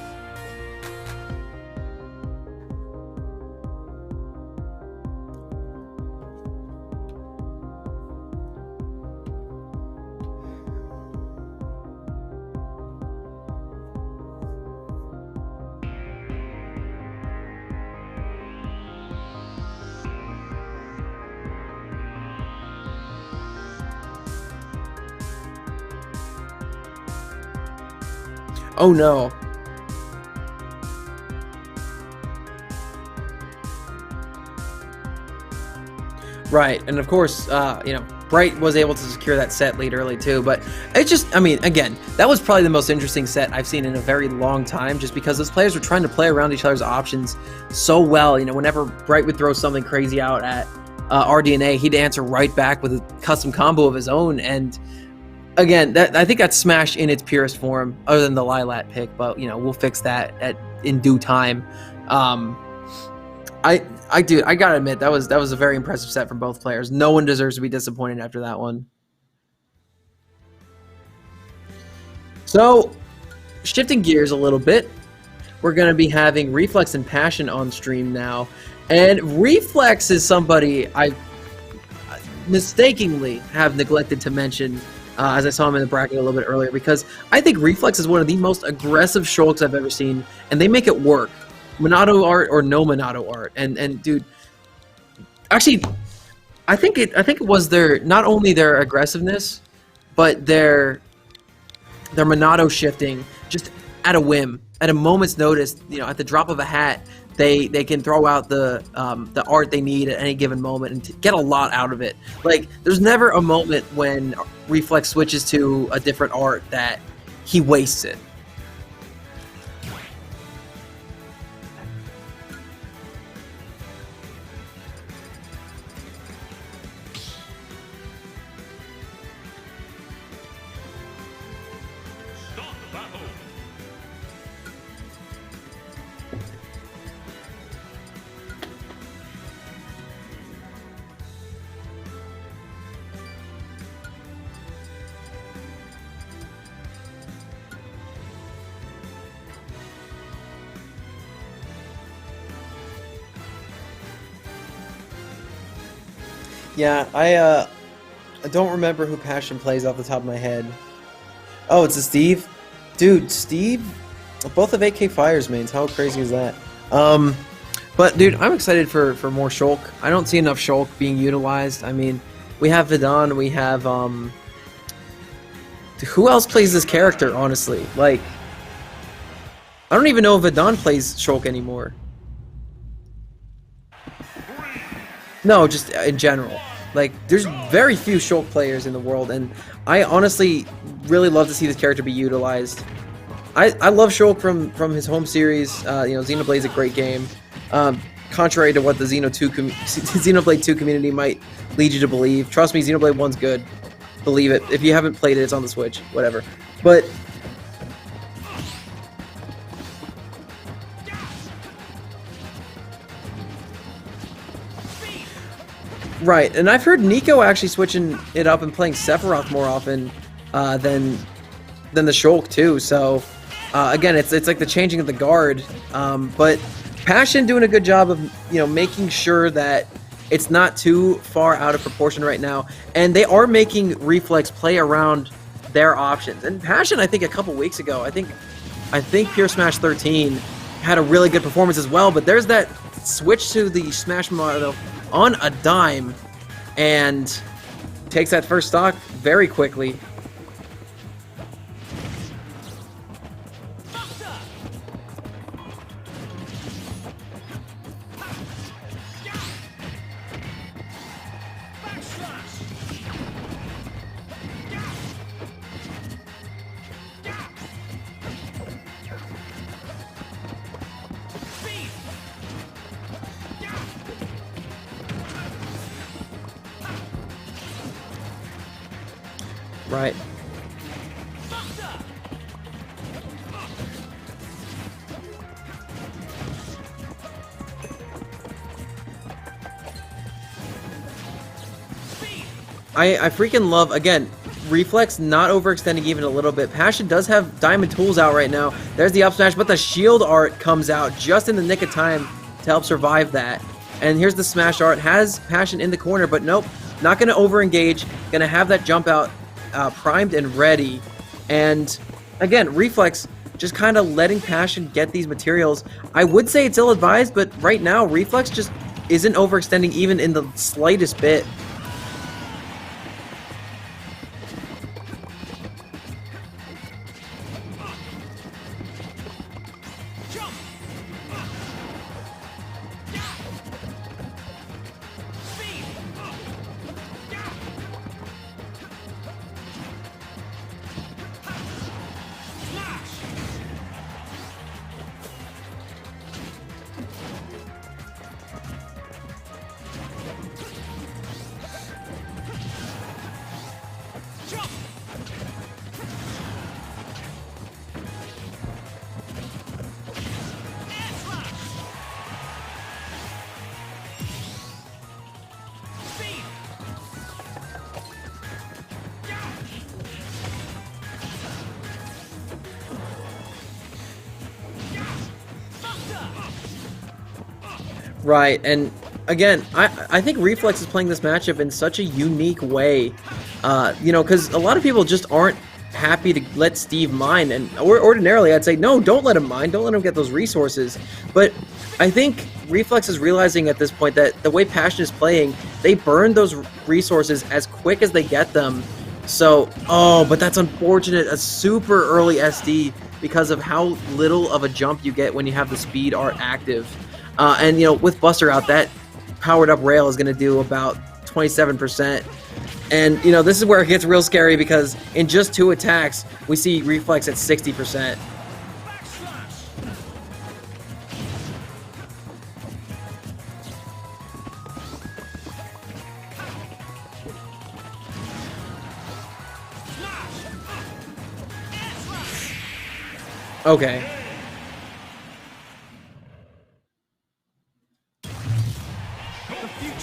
Oh no. Right, and of course, Bright was able to secure that set lead early too, but it's just, again, that was probably the most interesting set I've seen in a very long time, just because those players were trying to play around each other's options so well. Whenever Bright would throw something crazy out at RDNA, he'd answer right back with a custom combo of his own, and again, I think that's Smash in its purest form, other than the Lylat pick, but we'll fix that in due time. I gotta admit that was a very impressive set from both players. No one deserves to be disappointed after that one. So, shifting gears a little bit, we're gonna be having Reflex and Passion on stream now, and Reflex is somebody I mistakenly have neglected to mention. As I saw him in the bracket a little bit earlier, because I think Reflex is one of the most aggressive Shulks I've ever seen, and they make it work. Monado art or no Monado art, and dude, actually, I think it was not only their aggressiveness, but their Monado shifting just at a whim, at a moment's notice. At the drop of a hat, they can throw out the art they need at any given moment and get a lot out of it. Like, there's never a moment when Reflex switches to a different art that he wastes it. Yeah, I don't remember who Passion plays off the top of my head. Oh, it's a Steve? Dude, Steve? Both of AK Fire's mains. How crazy is that? But, dude, I'm excited for more Shulk. I don't see enough Shulk being utilized. We have Vidon, we have, who else plays this character, honestly? Like, I don't even know if Vidon plays Shulk anymore. No, just in general. Like, there's very few Shulk players in the world, and I honestly really love to see this character be utilized. I love Shulk from his home series. Xenoblade's a great game. Contrary to what the Xenoblade 2 community might lead you to believe. Trust me, Xenoblade 1's good. Believe it. If you haven't played it, it's on the Switch. Whatever. But right, and I've heard Nico actually switching it up and playing Sephiroth more often than the Shulk too. So again, it's like the changing of the guard. But Passion doing a good job of making sure that it's not too far out of proportion right now, and they are making Reflex play around their options. And Passion, I think a couple weeks ago, I think Pure Smash 13 had a really good performance as well, but there's that switch to the Smash model on a dime and takes that first stock very quickly. Right. I freaking love, again, Reflex not overextending even a little bit. Passion does have Diamond Tools out right now. There's the up smash, but the shield art comes out just in the nick of time to help survive that. And here's the smash art. Has Passion in the corner, but nope. Not going to over-engage. Going to have that jump out primed and ready. And again, Reflex just kind of letting Passion get these materials. I would say it's ill-advised, but right now, Reflex just isn't overextending even in the slightest bit. Right, and again, I think Reflex is playing this matchup in such a unique way, you know, because a lot of people just aren't happy to let Steve mine, and ordinarily I'd say, no, don't let him mine, don't let him get those resources, but I think Reflex is realizing at this point that the way Passion is playing, they burn those resources as quick as they get them, so, oh, but that's unfortunate, a super early SD because of how little of a jump you get when you have the speed art active. And, you know, with Buster out, that powered up rail is going to do about 27%. And, you know, this is where it gets real scary because in just 2 attacks, we see Reflex at 60%. Okay.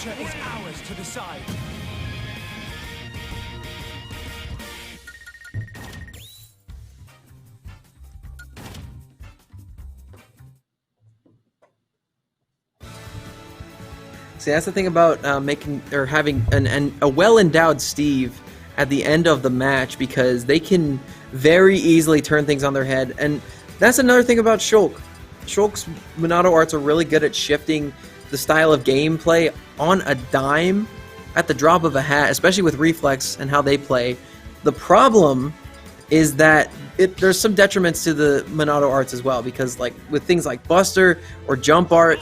Is ours to decide. See, that's the thing about making or having a well-endowed Steve at the end of the match, because they can very easily turn things on their head. And that's another thing about Shulk. Shulk's Monado arts are really good at shifting the style of gameplay on a dime at the drop of a hat, especially with Reflex and how they play. The problem is that there's some detriments to the Monado arts as well, because like with things like Buster or Jump Art,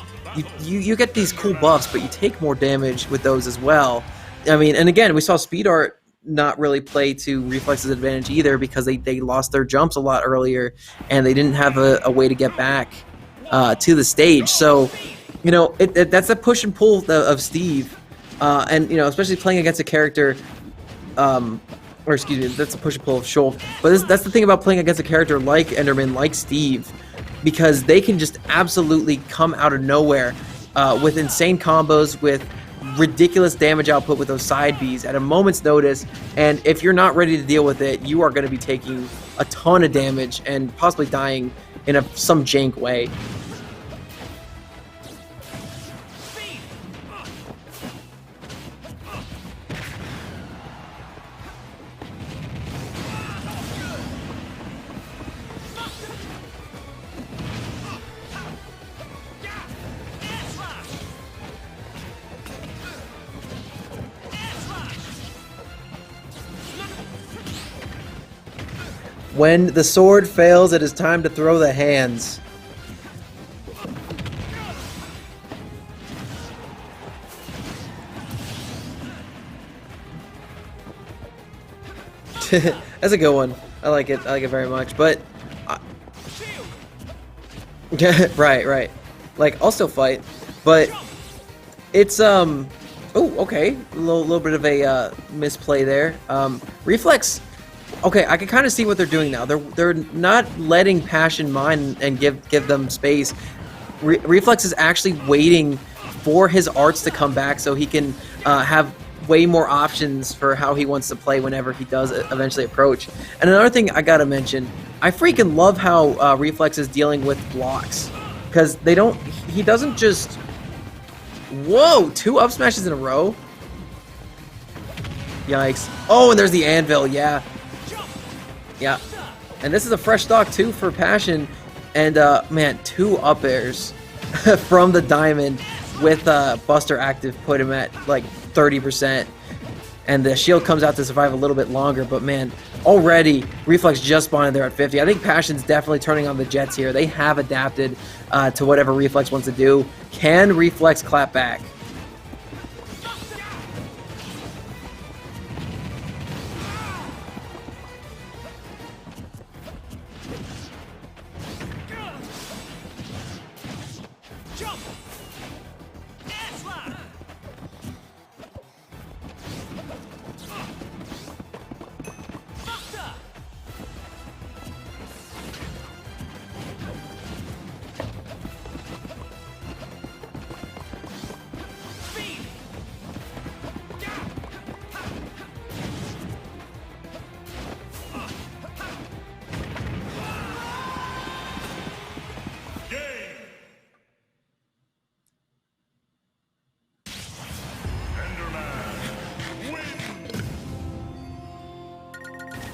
you get these cool buffs, but you take more damage with those as well. I mean, and again, we saw Speed Art not really play to Reflex's advantage either, because they lost their jumps a lot earlier and they didn't have a way to get back to the stage. So, you know, that's a push and pull of Steve, and, you know, especially playing against a character, or excuse me, that's a push and pull of Shulk. But that's the thing about playing against a character like Enderman, like Steve, because they can just absolutely come out of nowhere with insane combos, with ridiculous damage output with those side Bs at a moment's notice, and if you're not ready to deal with it, you are going to be taking a ton of damage and possibly dying in some jank way. When the sword fails, it is time to throw the hands. That's a good one. I like it. I like it very much. But right. Like, I'll still fight, but it's oh, okay, a little bit of a misplay there. Reflex. Okay, I can kind of see what they're doing now. They're not letting Passion mine and give them space. Reflex is actually waiting for his arts to come back so he can have way more options for how he wants to play whenever he does eventually approach. And another thing I gotta mention, I freaking love how Reflex is dealing with blocks, because he doesn't just, whoa, 2 up smashes in a row. Yikes. Oh, and there's the anvil. Yeah, and this is a fresh stock too for Passion, and man, 2 up airs from the diamond with Buster active put him at like 30%, and the shield comes out to survive a little bit longer. But man, already Reflex just spawned there at 50. I think Passion's definitely turning on the jets here. They have adapted to whatever Reflex wants to do. Can Reflex clap back?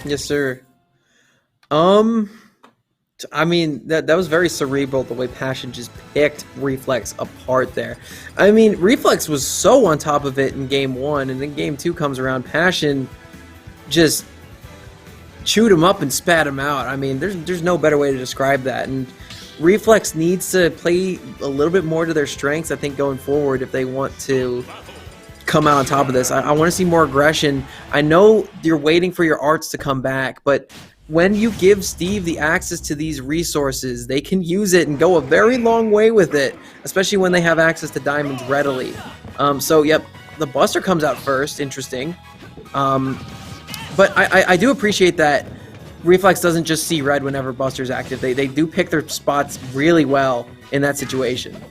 Yes, sir. I mean, that was very cerebral, the way Passion just picked Reflex apart there. I mean, Reflex was so on top of it in game 1, and then game 2 comes around, Passion just chewed him up and spat him out. I mean, there's no better way to describe that. And Reflex needs to play a little bit more to their strengths, I think, going forward if they want to come out on top of this. I want to see more aggression. I know you're waiting for your arts to come back, but when you give Steve the access to these resources, they can use it and go a very long way with it, especially when they have access to diamonds readily. So, yep, the Buster comes out first. Interesting. But I do appreciate that Reflex doesn't just see red whenever Buster's active. They do pick their spots really well in that situation.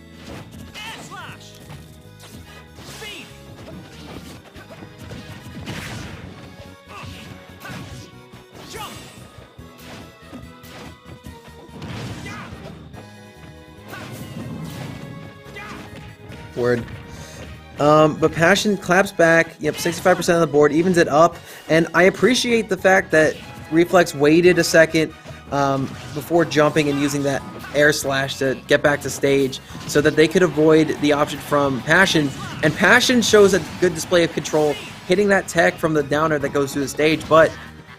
Word. But Passion claps back. Yep, 65% of the board, evens it up. And I appreciate the fact that Reflex waited a second before jumping and using that air slash to get back to stage so that they could avoid the option from Passion. And Passion shows a good display of control, hitting that tech from the downer that goes through the stage. But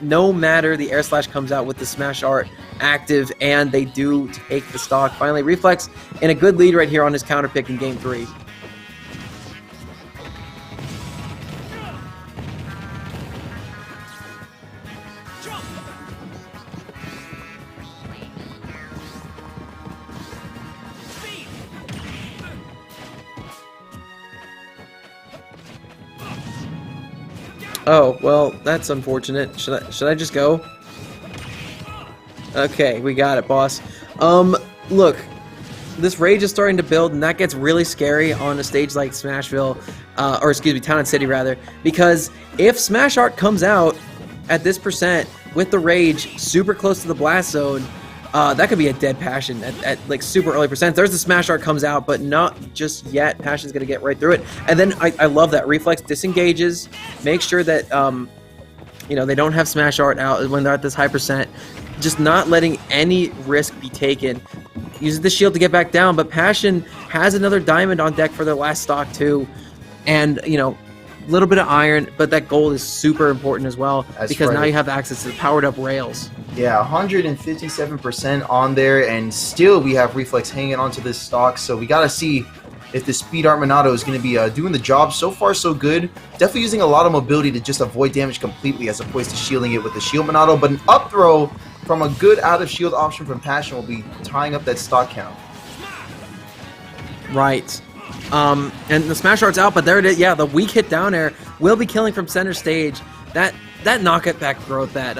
no matter, the air slash comes out with the smash art active, and they do take the stock. Finally, Reflex in a good lead right here on his counter pick in game 3. Oh, well, that's unfortunate. Should I just go? Okay, we got it, boss. Look, this rage is starting to build, and that gets really scary on a stage like Smashville, or excuse me, Town and City rather, because if Smash Art comes out at this percent with the rage super close to the blast zone, that could be a dead Passion at like super early percent. There's the Smash Art comes out, but not just yet. Passion's gonna get right through it. And then I love that Reflex disengages, make sure that you know, they don't have Smash Art out when they're at this high percent, just not letting any risk be taken. Uses the shield to get back down, but Passion has another diamond on deck for their last stock too. And you know, little bit of iron, but that gold is super important as well That's because now right. you have access to the powered up rails. Yeah, 157% on there, and still we have Reflex hanging onto this stock. So we gotta see if the Speed Art Monado is going to be doing the job. So far, so good. Definitely using a lot of mobility to just avoid damage completely as opposed to shielding it with the Shield Monado. But an up throw from a good out of shield option from Passion will be tying up that stock count. Right. And the smash art's out, but there it is. Yeah, the weak hit down air will be killing from center stage. That knockout back growth that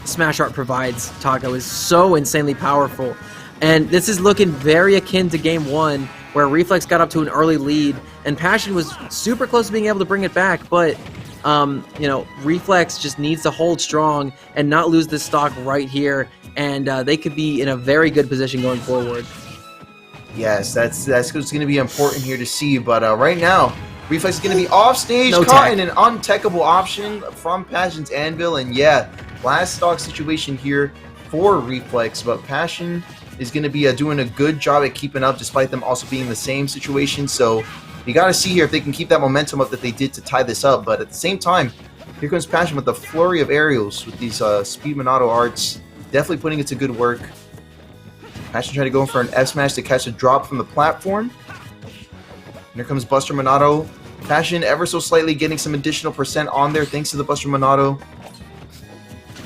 smash art provides Taco is so insanely powerful. And this is looking very akin to game 1, where Reflex got up to an early lead, and Passion was super close to being able to bring it back, but you know, Reflex just needs to hold strong and not lose this stock right here, and they could be in a very good position going forward. Yes, that's what's going to be important here to see. But right now, Reflex is going to be off stage, No caught tech. in an untechable option from Passion's Anvil, and yeah, last stock situation here for Reflex, but Passion is going to be doing a good job at keeping up despite them also being in the same situation. So you got to see here if they can keep that momentum up that they did to tie this up. But at the same time, here comes Passion with the flurry of aerials with these Speed Monado arts. Definitely putting it to good work. Passion trying to go in for an F smash to catch a drop from the platform. And here comes Buster Monado. Passion ever so slightly getting some additional percent on there thanks to the Buster Monado.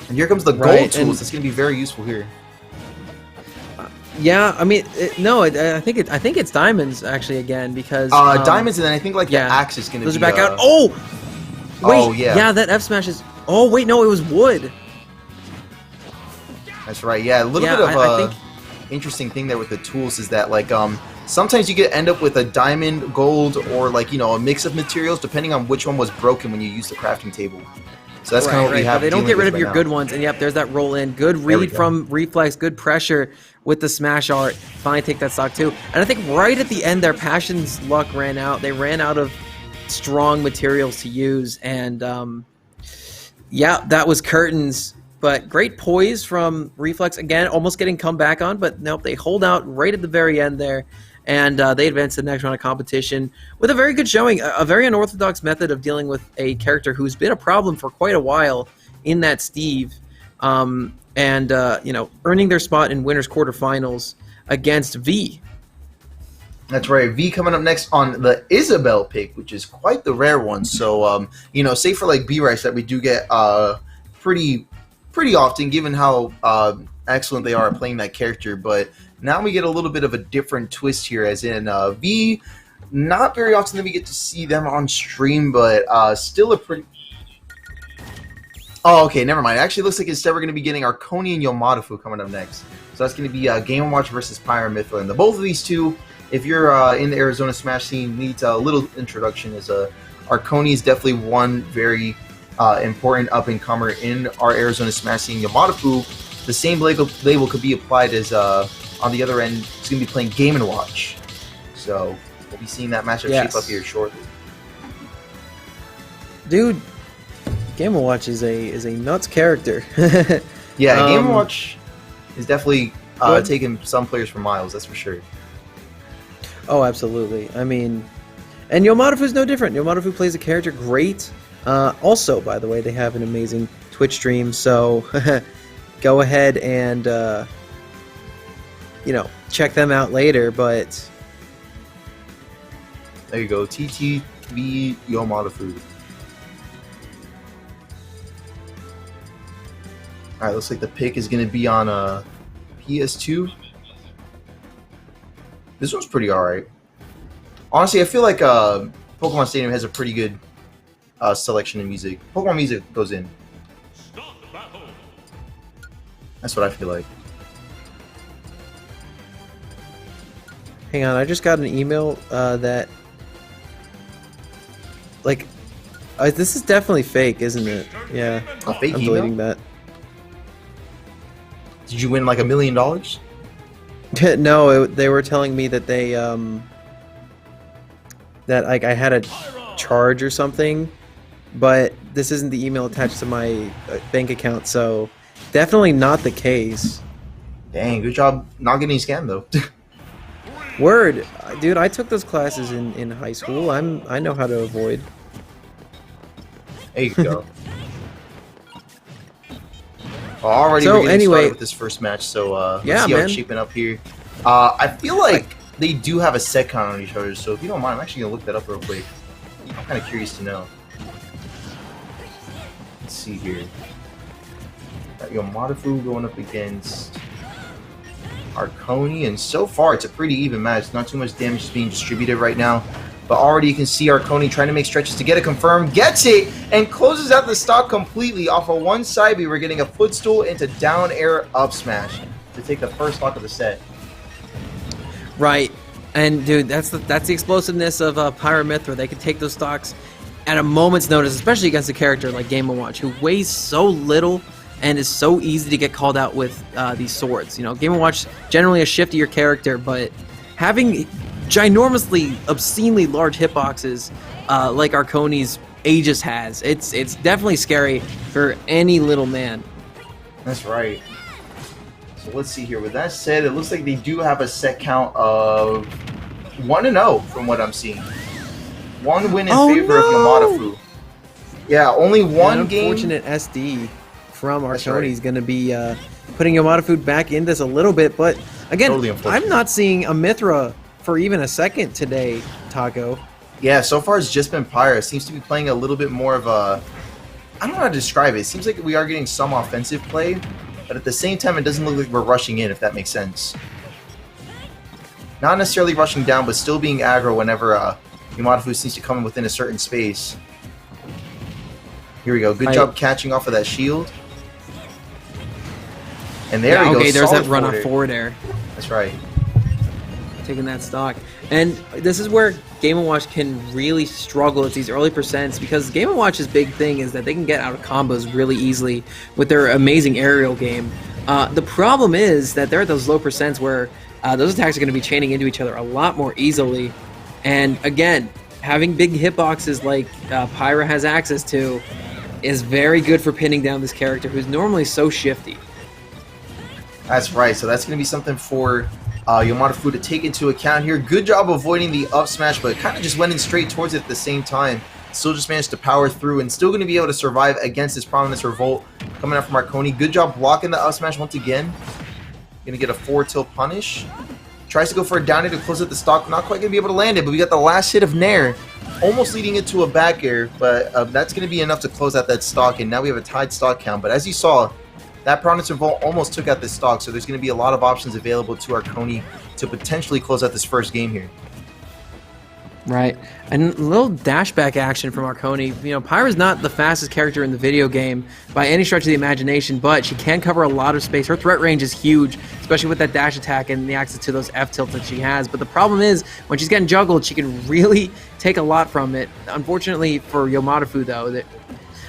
And here comes the gold Right, tools. and- That's going to be very useful here. Yeah, I mean, I think it's diamonds actually again because Diamonds, and then I think like yeah. the axe is going to Those be are back out. Oh, wait, Oh, yeah. that F smash is. Oh wait, no, it was wood. That's right. Yeah, a little Yeah, bit of I think- interesting thing there with the tools is that like sometimes you could end up with a diamond, gold, or like a mix of materials depending on which one was broken when you use the crafting table. So that's kind of what we Right, have. but they don't dealing get rid with of your right good now. ones, and yep, there's that roll in. Good we read go. from Reflex, good pressure with the smash art. Finally take that stock too. And I think right at the end, their Passion's luck ran out. They ran out of strong materials to use, and yeah, that was curtains. But great poise from Reflex again, almost getting come back on, but nope, they hold out right at the very end there. And they advance to the next round of competition with a very good showing, a very unorthodox method of dealing with a character who's been a problem for quite a while in that Steve, and you know, earning their spot in winners quarterfinals against V. That's right. V coming up next on the Isabel pick, which is quite the rare one. So say for like B-Rice that we do get pretty often, given how excellent they are at playing that character, but now we get a little bit of a different twist here, as in V, not very often that we get to see them on stream, but still a pretty... Oh, okay, never mind. It actually looks like instead we're going to be getting Arconi and Yomadafu coming up next. So that's going to be Game & Watch versus Pyramithra. And both of these two, if you're in the Arizona Smash scene, needs a little introduction. As Arconi is definitely one very important up-and-comer in our Arizona Smash scene. Yomadafu, the same label could be applied as... on the other end, it's going to be playing Game & Watch. So, we'll be seeing that matchup Yes. shape up here shortly. Dude, Game & Watch is a nuts character. Yeah, Game & Um, Watch is definitely Good. taking some players for miles, that's for sure. Oh, absolutely. I mean, and Yomadafu's no different. Yomadafu plays a character great. Also, by the way, they have an amazing Twitch stream, so go ahead and check them out later. But There you go, TTV Yomadafu. Alright, looks like the pick is going to be on PS2. This one's pretty alright. Honestly, I feel like Pokemon Stadium has a pretty good selection of music. Pokemon music goes in. That's what I feel like. hang on, I just got an email that this is definitely fake, isn't it? Yeah, A fake I'm email? deleting that. Did you win like $1 million? No, they were telling me that they that like I had a charge or something, but this isn't the email attached to my bank account, so definitely not the case. Dang, good job not getting scammed though. Word, dude, I took those classes in high school. I know how to avoid. There you go. Well, already So, we're getting anyway- started with this first match, so let's Yeah, see how man. it's shaping up here. I feel like they do have a set count on each other, so if you don't mind, I'm actually gonna look that up real quick. I'm kind of curious to know. Let's see here. Got Yomadafu going up against Arconi, and so far it's a pretty even match. Not too much damage is being distributed right now, but already you can see Arconi trying to make stretches to get it confirmed, gets it, and closes out the stock completely. Off of one side, we were getting a footstool into down air up smash to take the first stock of the set. Right, and dude, that's the explosiveness of Pyramithra. They can take those stocks at a moment's notice, especially against a character like Game & Watch, who weighs so little and is so easy to get called out with these swords. You know, Game & Watch generally a shiftier character, but having ginormously, obscenely large hitboxes like Arconi's Aegis has, it's definitely scary for any little man. That's right. So let's see here. With that said, it looks like they do have a set count of 1-0 from what I'm seeing. One win in favor of Yomadafu. Yeah, only one game. Unfortunate SD from That's Arconi right. is going to be putting Yomadafu back in this a little bit, but again, Totally unfortunate. I'm not seeing a Mithra for even a second today, Taco. Yeah, so far it's just been Pyra. Seems to be playing a little bit more of a... I don't know how to describe it. It seems like we are getting some offensive play, but at the same time, it doesn't look like we're rushing in, if that makes sense. Not necessarily rushing down, but still being aggro whenever Yomadafu seems to come in within a certain space. Here we go. Good job catching off of that shield. And there we go. Okay, there's Solid that run forward off air. forward air. That's right. Taking that stock. And this is where Game & Watch can really struggle at these early percents, because Game & Watch's big thing is that they can get out of combos really easily with their amazing aerial game. The problem is that they're at those low percents where those attacks are going to be chaining into each other a lot more easily. And again, having big hitboxes like Pyra has access to is very good for pinning down this character who's normally so shifty. That's right. So that's going to be something for Yomadafu to take into account here. Good job avoiding the up smash, but kind of just went in straight towards it at the same time. Still just managed to power through and still going to be able to survive against this Prominence Revolt coming out from Arconi. Good job blocking the up smash once again. Going to get a forward tilt punish. Tries to go for a down air to close out the stock. Not quite going to be able to land it, but we got the last hit of Nair. Almost leading it to a back air, but that's going to be enough to close out that stock, and now we have a tied stock count. But as you saw, that Prominence Revolt almost took out this stock, so there's going to be a lot of options available to Arconi to potentially close out this first game here. Right, and a little dashback action from Arconi. You know, Pyra's not the fastest character in the video game by any stretch of the imagination, but she can cover a lot of space. Her threat range is huge, especially with that dash attack and the access to those F tilts that she has. But the problem is, when she's getting juggled, she can really take a lot from it. Unfortunately for Yomadafu, though, that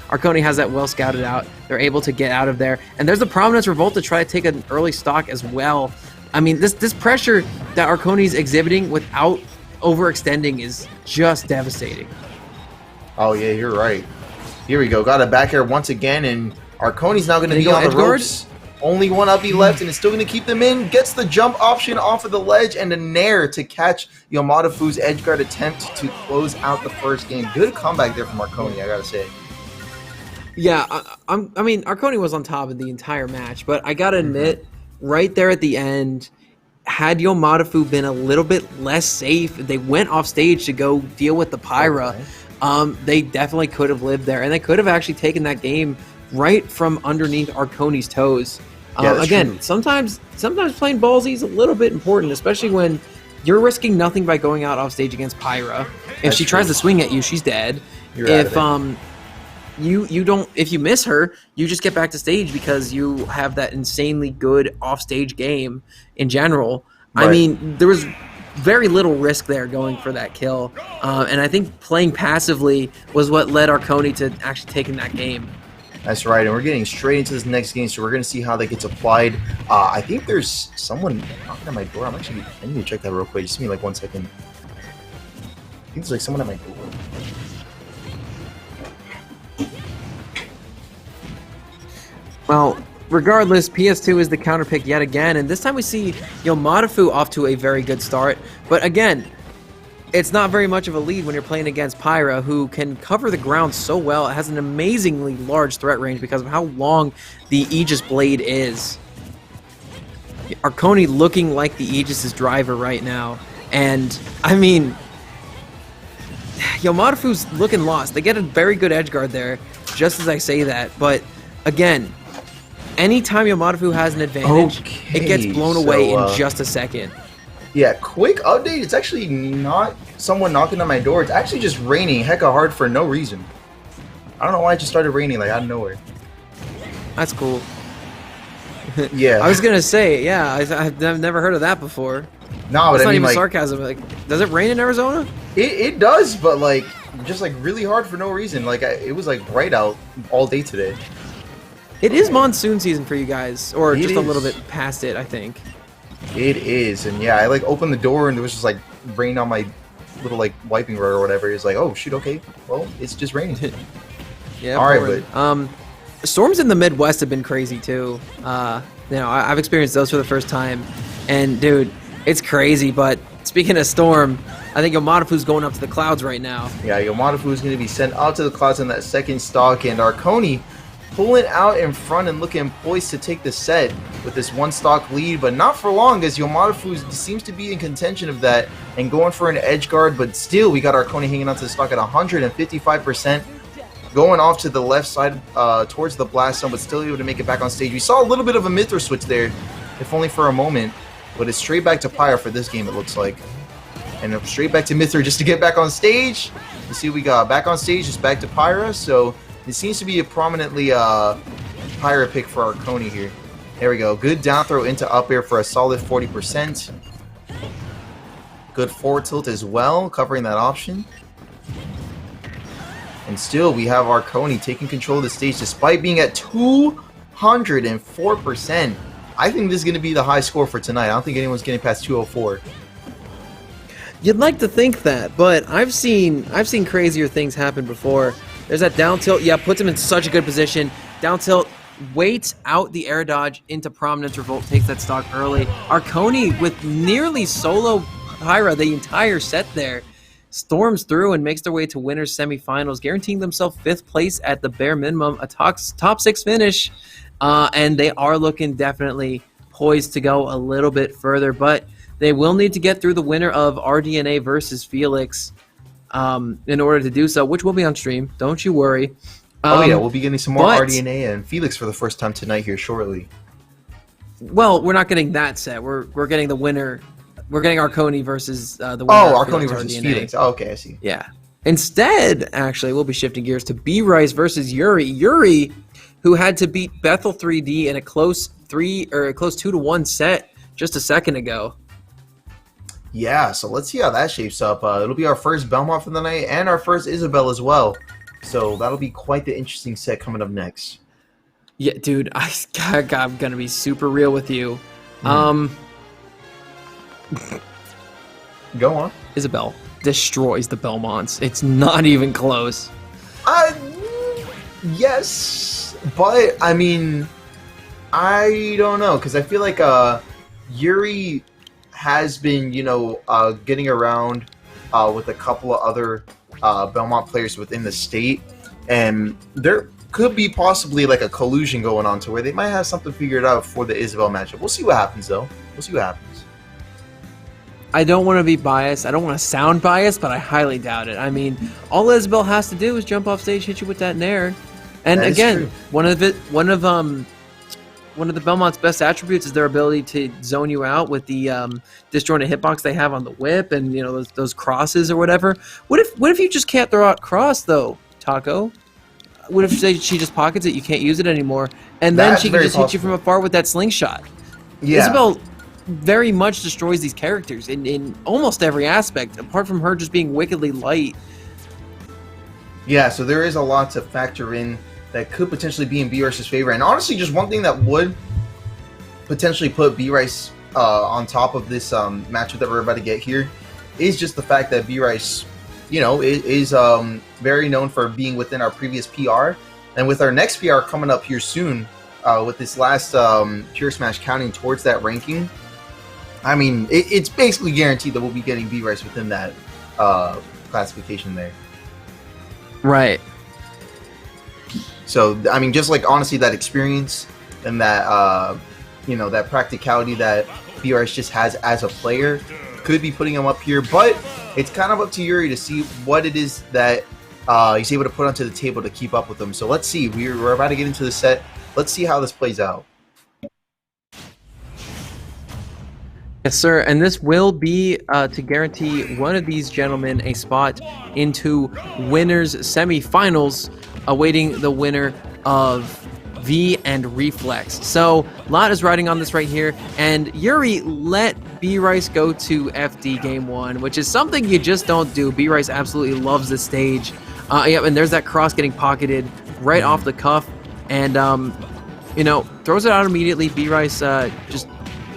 Arconi has that well scouted out. They're able to get out of there, and there's the Prominence Revolt to try to take an early stock as well. I mean, this pressure that Arconi's exhibiting without overextending is just devastating. Oh yeah, you're right. Here we go. Got a back air once again, and Arconi's now going to There you be go, on the edge guard. ropes. Only one uppy left, and it's still going to keep them in. Gets the jump option off of the ledge, and a Nair to catch Yomadafu's edge guard attempt to close out the first game. Good comeback there from Arconi, I gotta say. Yeah, I mean, Arconi was on top of the entire match, but I gotta admit, right there at the end, had Yomadafu been a little bit less safe, they went off stage to go deal with the Pyra, they definitely could have lived there, and they could have actually taken that game right from underneath Arconi's toes. Yeah, that's again, true. sometimes playing ballsy is a little bit important, especially when you're risking nothing by going out off stage against Pyra. If That's she tries true. to swing at you, she's dead. You're out of If it. you don't, if you miss her, you just get back to stage because you have that insanely good offstage game in general. I Right. mean, there was very little risk there going for that kill, and I think playing passively was what led Arconi to actually taking that game. That's right, and we're getting straight into this next game, so we're going to see how that gets applied. I think there's someone knocking at my door. I need to check that real quick. Just give me like 1 second. I think there's like someone at my door. Well, regardless, PS2 is the counter pick yet again, and this time we see Yomadafu off to a very good start. But again, it's not very much of a lead when you're playing against Pyra, who can cover the ground so well. It has an amazingly large threat range because of how long the Aegis blade is. Arconi looking like the Aegis' driver right now. And, I mean, Yomadafu's looking lost. They get a very good edge guard there, just as I say that. But, again, anytime Yomadafu has an advantage, it gets blown away in just a second. Yeah, quick update. It's actually not someone knocking on my door. It's actually just raining hecka hard for no reason. I don't know why it just started raining like out of nowhere. That's cool. Yeah. I was gonna say, yeah, I've never heard of that before. No, but it's I not mean, even like, sarcasm. Like, does it rain in Arizona? It does, but like just like really hard for no reason. Like it was like bright out all day today. It is monsoon season for you guys, or It just a is. little bit past it, I think. It is, and yeah, I like opened the door and there was just like rain on my little like wiping rod or whatever. It's like, oh shoot, okay, well it's just raining. Yeah. All right, boring. Storms in the Midwest have been crazy too. I've experienced those for the first time, and dude, it's crazy. But speaking of storm, I think Yomadafu's going up to the clouds right now. Yeah, Yomadafu is going to be sent out to the clouds on that second stock, and Arconi pulling out in front and looking poised to take the set with this one stock lead, but not for long as Yomadafu seems to be in contention of that and going for an edge guard, but still we got Arconi hanging on to the stock at 155%, going off to the left side towards the blast zone, but still able to make it back on stage. We saw a little bit of a Mithra switch there, if only for a moment, but it's straight back to Pyre for this game, it looks like. And straight back to Mithra just to get back on stage. You see we got back on stage, just back to Pyra, so it seems to be a prominently Pyra pick for Arconi here. There we go. Good down throw into up air for a solid 40%. Good forward tilt as well, covering that option. And still, we have Arconi taking control of the stage despite being at 204%. I think this is going to be the high score for tonight. I don't think anyone's getting past 204. You'd like to think that, but I've seen crazier things happen before. There's that down tilt. Yeah, puts him in such a good position. Down tilt, waits out the air dodge into prominence. Revolt takes that stock early. Arconi with nearly solo Pyra the entire set there. Storms through and makes their way to winners semifinals, guaranteeing themselves 5th place at the bare minimum, a top 6 finish. And they are looking definitely poised to go a little bit further, but they will need to get through the winner of RDNA versus Felix in order to do so, which will be on stream. Don't you worry. Oh yeah, we'll be getting some more RDNA and Felix for the first time tonight here shortly. Well, we're not getting that set. We're getting the winner. We're getting Arconi versus the winner. Oh, of Arconi Felix versus RDNA. Felix. Oh, okay, I see. Yeah. Instead, actually, we'll be shifting gears to B-Rice versus Yuri. Yuri, who had to beat Bethel 3D in a close 2-1 set just a second ago. Yeah, so let's see how that shapes up. It'll be our first Belmont for the night and our first Isabel as well. So that'll be quite the interesting set coming up next. Yeah, dude, I'm gonna be super real with you. Go on. Isabel destroys the Belmonts. It's not even close. Yes, but I mean, I don't know, because I feel like Yuri has been, getting around with a couple of other Belmont players within the state, and there could be possibly like a collusion going on to where they might have something figured out for the Isabel matchup. We'll see what happens, though. We'll see what happens. I don't want to be biased. I don't want to sound biased, but I highly doubt it. I mean, all Isabel has to do is jump off stage, hit you with that nair. And That is again, true. one of the Belmont's best attributes is their ability to zone you out with the disjointed hitbox they have on the whip, and those crosses or whatever. What if you just can't throw out cross though, Taco? What if she just pockets it, you can't use it anymore, and then That's she can very just hit you possible. from afar with that slingshot? Yeah. Isabel very much destroys these characters in almost every aspect, apart from her just being wickedly light. Yeah, so there is a lot to factor in that could potentially be in B-Rice's favor. And honestly, just one thing that would potentially put B-Rice on top of this matchup that we're about to get here is just the fact that B-Rice, is very known for being within our previous PR. And with our next PR coming up here soon, with this last Pure Smash counting towards that ranking, I mean, it's basically guaranteed that we'll be getting B-Rice within that classification there. Right. So I mean, just like honestly, that experience and that that practicality that BRS just has as a player could be putting him up here, but it's kind of up to Yuri to see what it is that he's able to put onto the table to keep up with them. So let's see. We're about to get into the set. Let's see how this plays out. Yes, sir. And this will be to guarantee one of these gentlemen a spot into winners semifinals, awaiting the winner of V and Reflex. So lot is riding on this right here, and Yuri let B-Rice go to FD game 1, which is something you just don't do. B-Rice absolutely loves this stage. Yeah, and there's that cross getting pocketed right off the cuff, and throws it out immediately. B-Rice just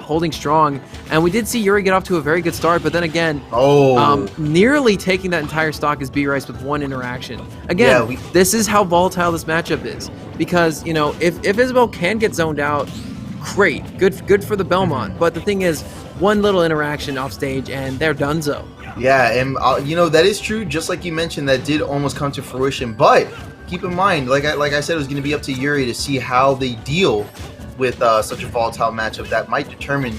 holding strong, and we did see Yuri get off to a very good start, but then again, nearly taking that entire stock is B-Rice with one interaction. Again, this is how volatile this matchup is, because if Isabel can get zoned out, great, good for the Belmont, but the thing is, one little interaction off stage and they're donezo. Yeah, and that is true, just like you mentioned, that did almost come to fruition, but keep in mind, like I said, it was going to be up to Yuri to see how they deal with such a volatile matchup that might determine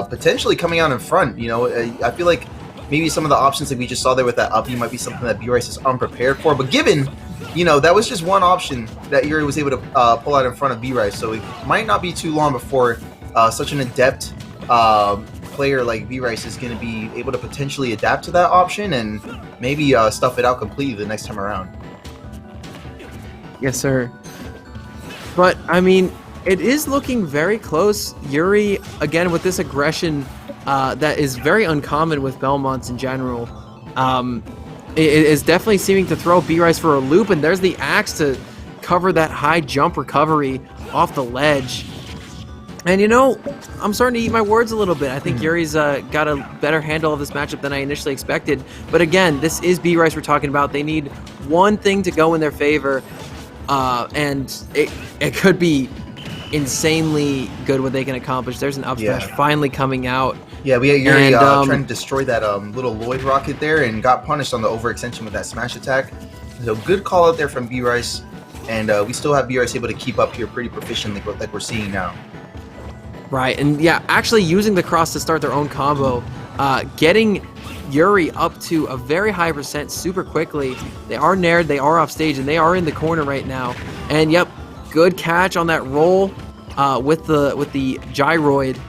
potentially coming out in front. I feel like maybe some of the options that we just saw there with that up might be something that B-Rice is unprepared for, but given that was just one option that Yuri was able to pull out in front of B-Rice, so it might not be too long before such an adept player like B-Rice is going to be able to potentially adapt to that option and maybe stuff it out completely the next time around. Yes, sir. But I mean, it is looking very close. Yuri, again, with this aggression that is very uncommon with Belmonts in general, it is definitely seeming to throw B-Rice for a loop, and there's the axe to cover that high jump recovery off the ledge. And I'm starting to eat my words a little bit. I think Yuri's got a better handle of this matchup than I initially expected. But again, this is B-Rice we're talking about. They need one thing to go in their favor, and it could be insanely good what they can accomplish. There's an up smash finally coming out. Yeah, we had Yuri trying to destroy that little Lloyd rocket there and got punished on the overextension with that smash attack. So good call out there from B-Rice, and we still have B-Rice able to keep up here pretty proficiently like we're seeing now. Right, and yeah, actually using the cross to start their own combo, getting Yuri up to a very high percent super quickly. They are nared, they are off stage, and they are in the corner right now. And yep, good catch on that roll with the gyroid.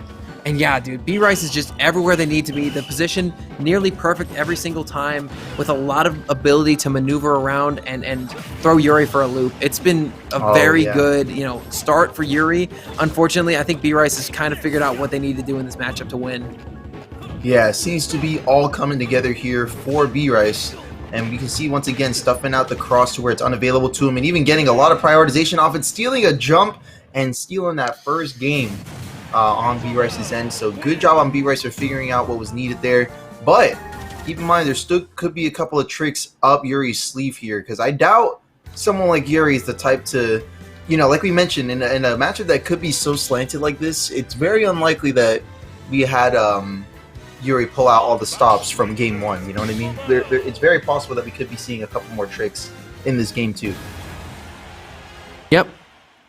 And yeah, dude, B-Rice is just everywhere they need to be. The position nearly perfect every single time, with a lot of ability to maneuver around and throw Yuri for a loop. It's been a very good, start for Yuri. Unfortunately, I think B-Rice has kind of figured out what they need to do in this matchup to win. Yeah, it seems to be all coming together here for B-Rice. And we can see once again stuffing out the cross to where it's unavailable to him, and even getting a lot of prioritization off it, stealing a jump and stealing that first game on B-Rice's end. So good job on B-Rice for figuring out what was needed there. But keep in mind, there still could be a couple of tricks up Yuri's sleeve here, because I doubt someone like Yuri is the type to, like we mentioned, in a matchup that could be so slanted like this, it's very unlikely that we had Yuri pull out all the stops from game 1. You know what I mean? It's very possible that we could be seeing a couple more tricks in this game too. Yep.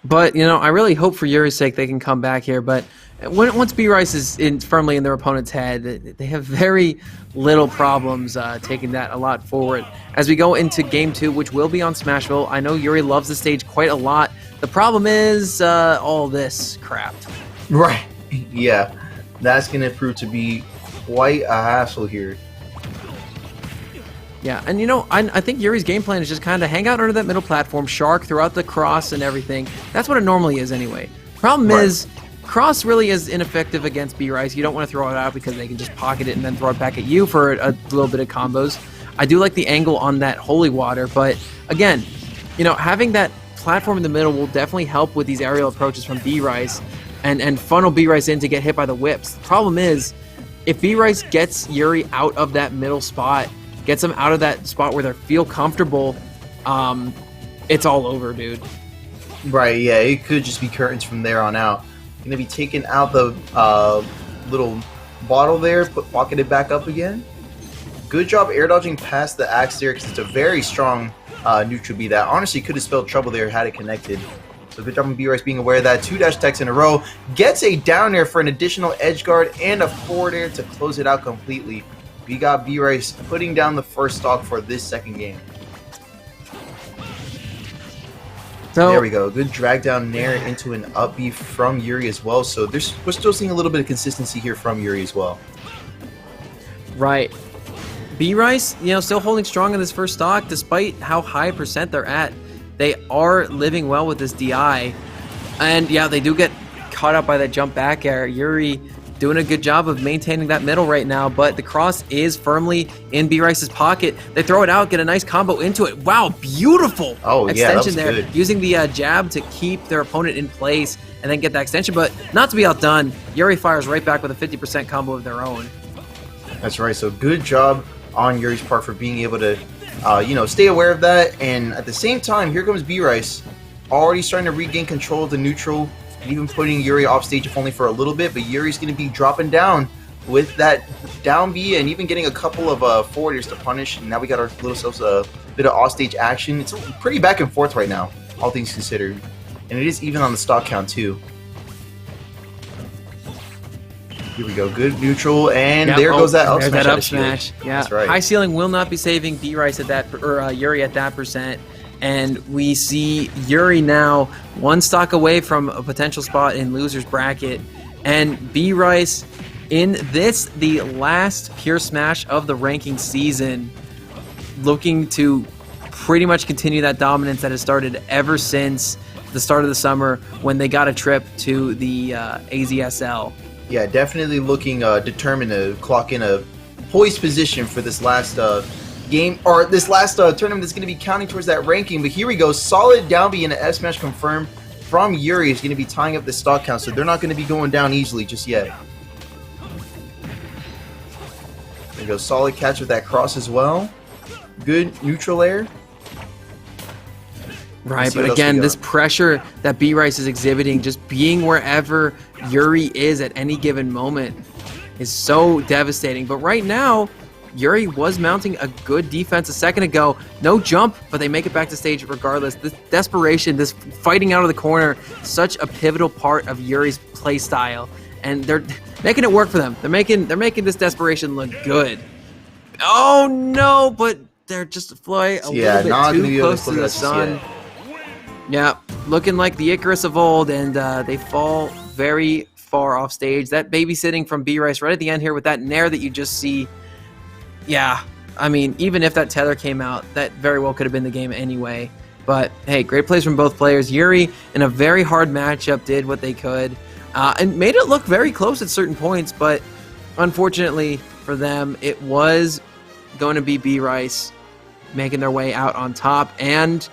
But, I really hope for Yuri's sake they can come back here. But once B-Rice is firmly in their opponent's head, they have very little problems taking that a lot forward. As we go into Game 2, which will be on Smashville, I know Yuri loves the stage quite a lot. The problem is all this crap. Right. Yeah. That's going to prove to be quite a hassle here. Yeah, and I think Yuri's game plan is just kind of hang out under that middle platform, shark throughout the cross and everything. That's what it normally is anyway. Problem is, cross really is ineffective against B-Rice. You don't want to throw it out because they can just pocket it and then throw it back at you for a little bit of combos. I do like the angle on that holy water, but again, having that platform in the middle will definitely help with these aerial approaches from B-Rice and funnel B-Rice in to get hit by the whips. The problem is, if B-Rice gets Yuri out of that middle spot, gets them out of that spot where they feel comfortable, it's all over, dude. Right, yeah, it could just be curtains from there on out. Gonna be taking out the little bottle there, pocket it back up again. Good job air dodging past the axe there, because it's a very strong neutral B that honestly could have spelled trouble there had it connected. So good job on B-Rice being aware of that. 2-dash techs in a row. Gets a down air for an additional edge guard and a forward air to close it out completely. We got B-Rice putting down the first stock for this second game. So, there we go. Good drag down nair into an up B from Yuri as well. So we're still seeing a little bit of consistency here from Yuri as well. right. B-Rice, still holding strong in this first stock despite how high a percent they're at. They are living well with this DI. And yeah, they do get caught up by that jump back air. Yuri doing a good job of maintaining that middle right now, but the cross is firmly in B-Rice's pocket. They throw it out, get a nice combo into it. Wow, beautiful extension there. Good. Using the jab to keep their opponent in place and then get that extension, but not to be outdone. Yuri fires right back with a 50% combo of their own. That's right. So good job on Yuri's part for being able to stay aware of that. And at the same time, here comes B-Rice, already starting to regain control of the neutral, and even putting Yuri off stage if only for a little bit. But Yuri's going to be dropping down with that down B and even getting a couple of forwarders to punish. And now we got our little selves a bit of off stage action. It's pretty back and forth right now, all things considered. And it is even on the stock count too. Here we go, good neutral, and there goes that up smash. That up smash. Yeah, that's right. High ceiling will not be saving B-Rice at that, or Yuri at that percent. And we see Yuri now one stock away from a potential spot in loser's bracket. And B-Rice in this, the last pure smash of the ranking season, looking to pretty much continue that dominance that has started ever since the start of the summer when they got a trip to the AZSL. Yeah, definitely looking determined to clock in a poised position for this last game, or this last tournament that's going to be counting towards that ranking. But here we go, solid down B and an S smash confirmed from Yuri is going to be tying up the stock count, so they're not going to be going down easily just yet. There we go, solid catch with that cross as well. Good neutral air. Right, but again, this pressure that B-Rice is exhibiting, just being wherever Yuri is at any given moment, is so devastating. But right now, Yuri was mounting a good defense a second ago. No jump, but they make it back to stage regardless. This desperation, this fighting out of the corner, such a pivotal part of Yuri's play style. And they're making it work for them. They're making this desperation look good. Oh no, but they're just flying a little bit too close to the sun. Yeah, looking like the Icarus of old, and they fall very far off stage. That babysitting from B-Rice right at the end here with that nair that you just see. Yeah, I mean, even if that tether came out, that very well could have been the game anyway. But hey, great plays from both players. Yuri, in a very hard matchup, did what they could and made it look very close at certain points. But unfortunately for them, it was going to be B-Rice making their way out on top. And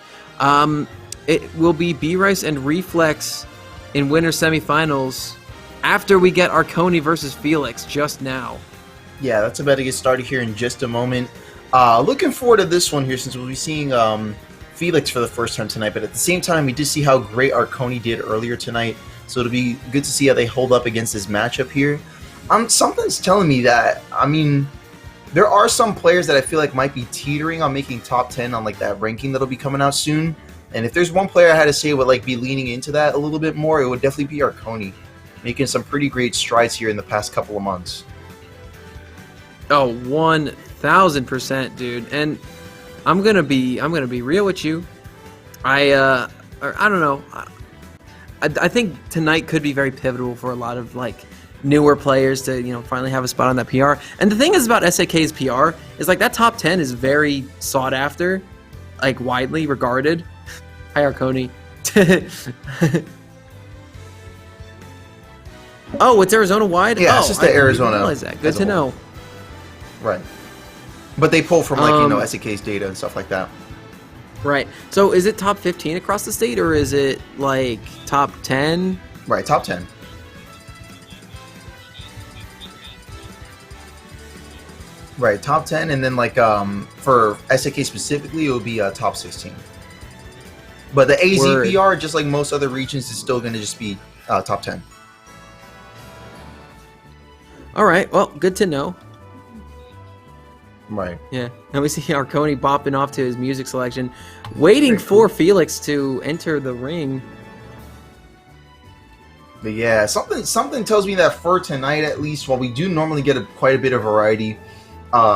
it will be B-Rice and Reflex in winter semifinals after we get Arconi versus Felix just now. Yeah, that's about to get started here in just a moment. Looking forward to this one here since we'll be seeing Felix for the first time tonight. But at the same time, we did see how great Arconi did earlier tonight. So it'll be good to see how they hold up against this matchup here. Something's telling me that, I mean, there are some players that I feel like might be teetering on making top 10 on like that ranking that'll be coming out soon. And if there's one player I had to say would like be leaning into that a little bit more, it would definitely be Arconi, making some pretty great strides here in the past couple of months. Oh, 1000%, dude. And I'm gonna be real with you. I don't know. I think tonight could be very pivotal for a lot of like newer players to finally have a spot on that PR. And the thing is about SAK's PR is like that top 10 is very sought after, like widely regarded. Hi, Arconi. Oh, it's Arizona wide? Yeah, it's just the Arizona. I realize that. Good to know. Right. But they pull from like, SAK's data and stuff like that. Right. So is it top 15 across the state or is it like top 10? Right, top 10. Right, top 10, and then like for SAK specifically, it would be top 16. But the AZPR, just like most other regions, is still going to just be top 10. All right, well, good to know. Right. Yeah, and we see Arconi bopping off to his music selection, waiting Very cool. for Felix to enter the ring. But yeah, something tells me that for tonight, at least, while we do normally get quite a bit of variety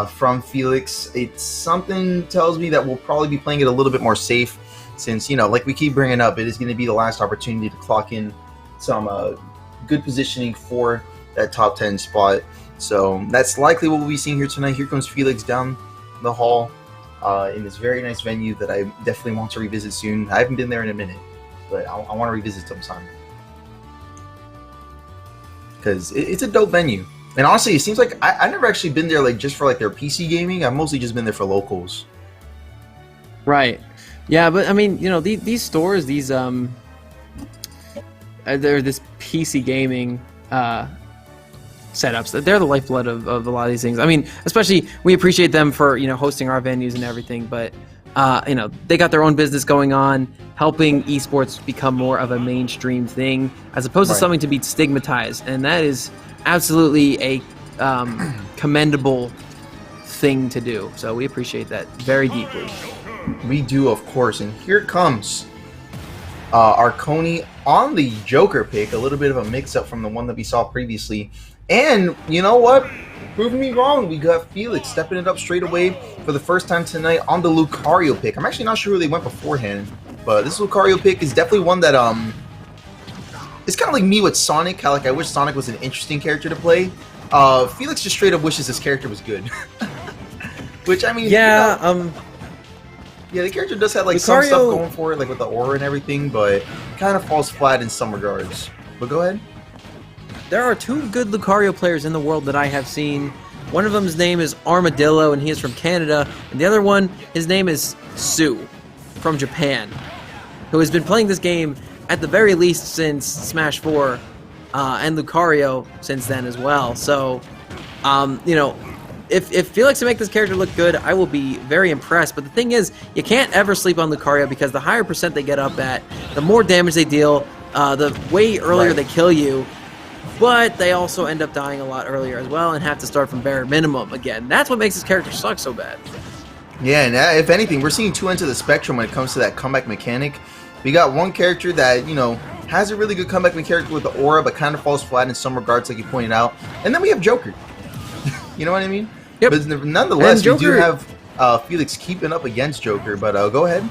from Felix, it's something tells me that we'll probably be playing it a little bit more safe, since, you know, like we keep bringing up, it is going to be the last opportunity to clock in some good positioning for that top 10 spot. So that's likely what we'll be seeing here tonight. Here comes Felix down the hall in this very nice venue that I definitely want to revisit soon. I haven't been there in a minute, but I want to revisit sometime. Because it's a dope venue. And honestly, it seems like I've never actually been there like just for like their PC gaming. I've mostly just been there for locals. Right. Yeah, but I mean, you know, these stores, these they're this PC gaming setups. They're the lifeblood of a lot of these things. I mean, especially we appreciate them for, you know, hosting our venues and everything, but you know, they got their own business going on, helping esports become more of a mainstream thing as opposed to Right. something to be stigmatized, and that is absolutely a commendable thing to do. So we appreciate that very deeply. We do, of course. And here comes Arconi on the Joker pick. A little bit of a mix-up from the one that we saw previously. And you know what? Proving me wrong. We got Felix stepping it up straight away for the first time tonight on the Lucario pick. I'm actually not sure who they went beforehand, but this Lucario pick is definitely one that it's kind of like me with Sonic. How like I wish Sonic was an interesting character to play. Felix just straight up wishes his character was good. Which I mean, Yeah, you know, yeah, the character does have like some Lucario- stuff going for it, like with the aura and everything, but kind of falls flat in some regards. But go ahead. there are two good Lucario players in the world that I have seen. One of them's name is Armadillo, and he is from Canada. And the other one, his name is Sue, from Japan, who has been playing this game at the very least since Smash 4, and Lucario since then as well. So, you know, if Felix can make this character look good, I will be very impressed. But the thing is, you can't ever sleep on Lucario, because the higher percent they get up at, the more damage they deal, the way earlier Right. they kill you. But they also end up dying a lot earlier as well and have to start from bare minimum again. That's what makes this character suck so bad. Yeah, and if anything, we're seeing two ends of the spectrum when it comes to that comeback mechanic. We got one character that, you know, has a really good comeback mechanic with the aura, but kind of falls flat in some regards, like you pointed out. And then we have Joker. You know what I mean? Yep. But nonetheless, And Joker- we do have Felix keeping up against Joker, but go ahead.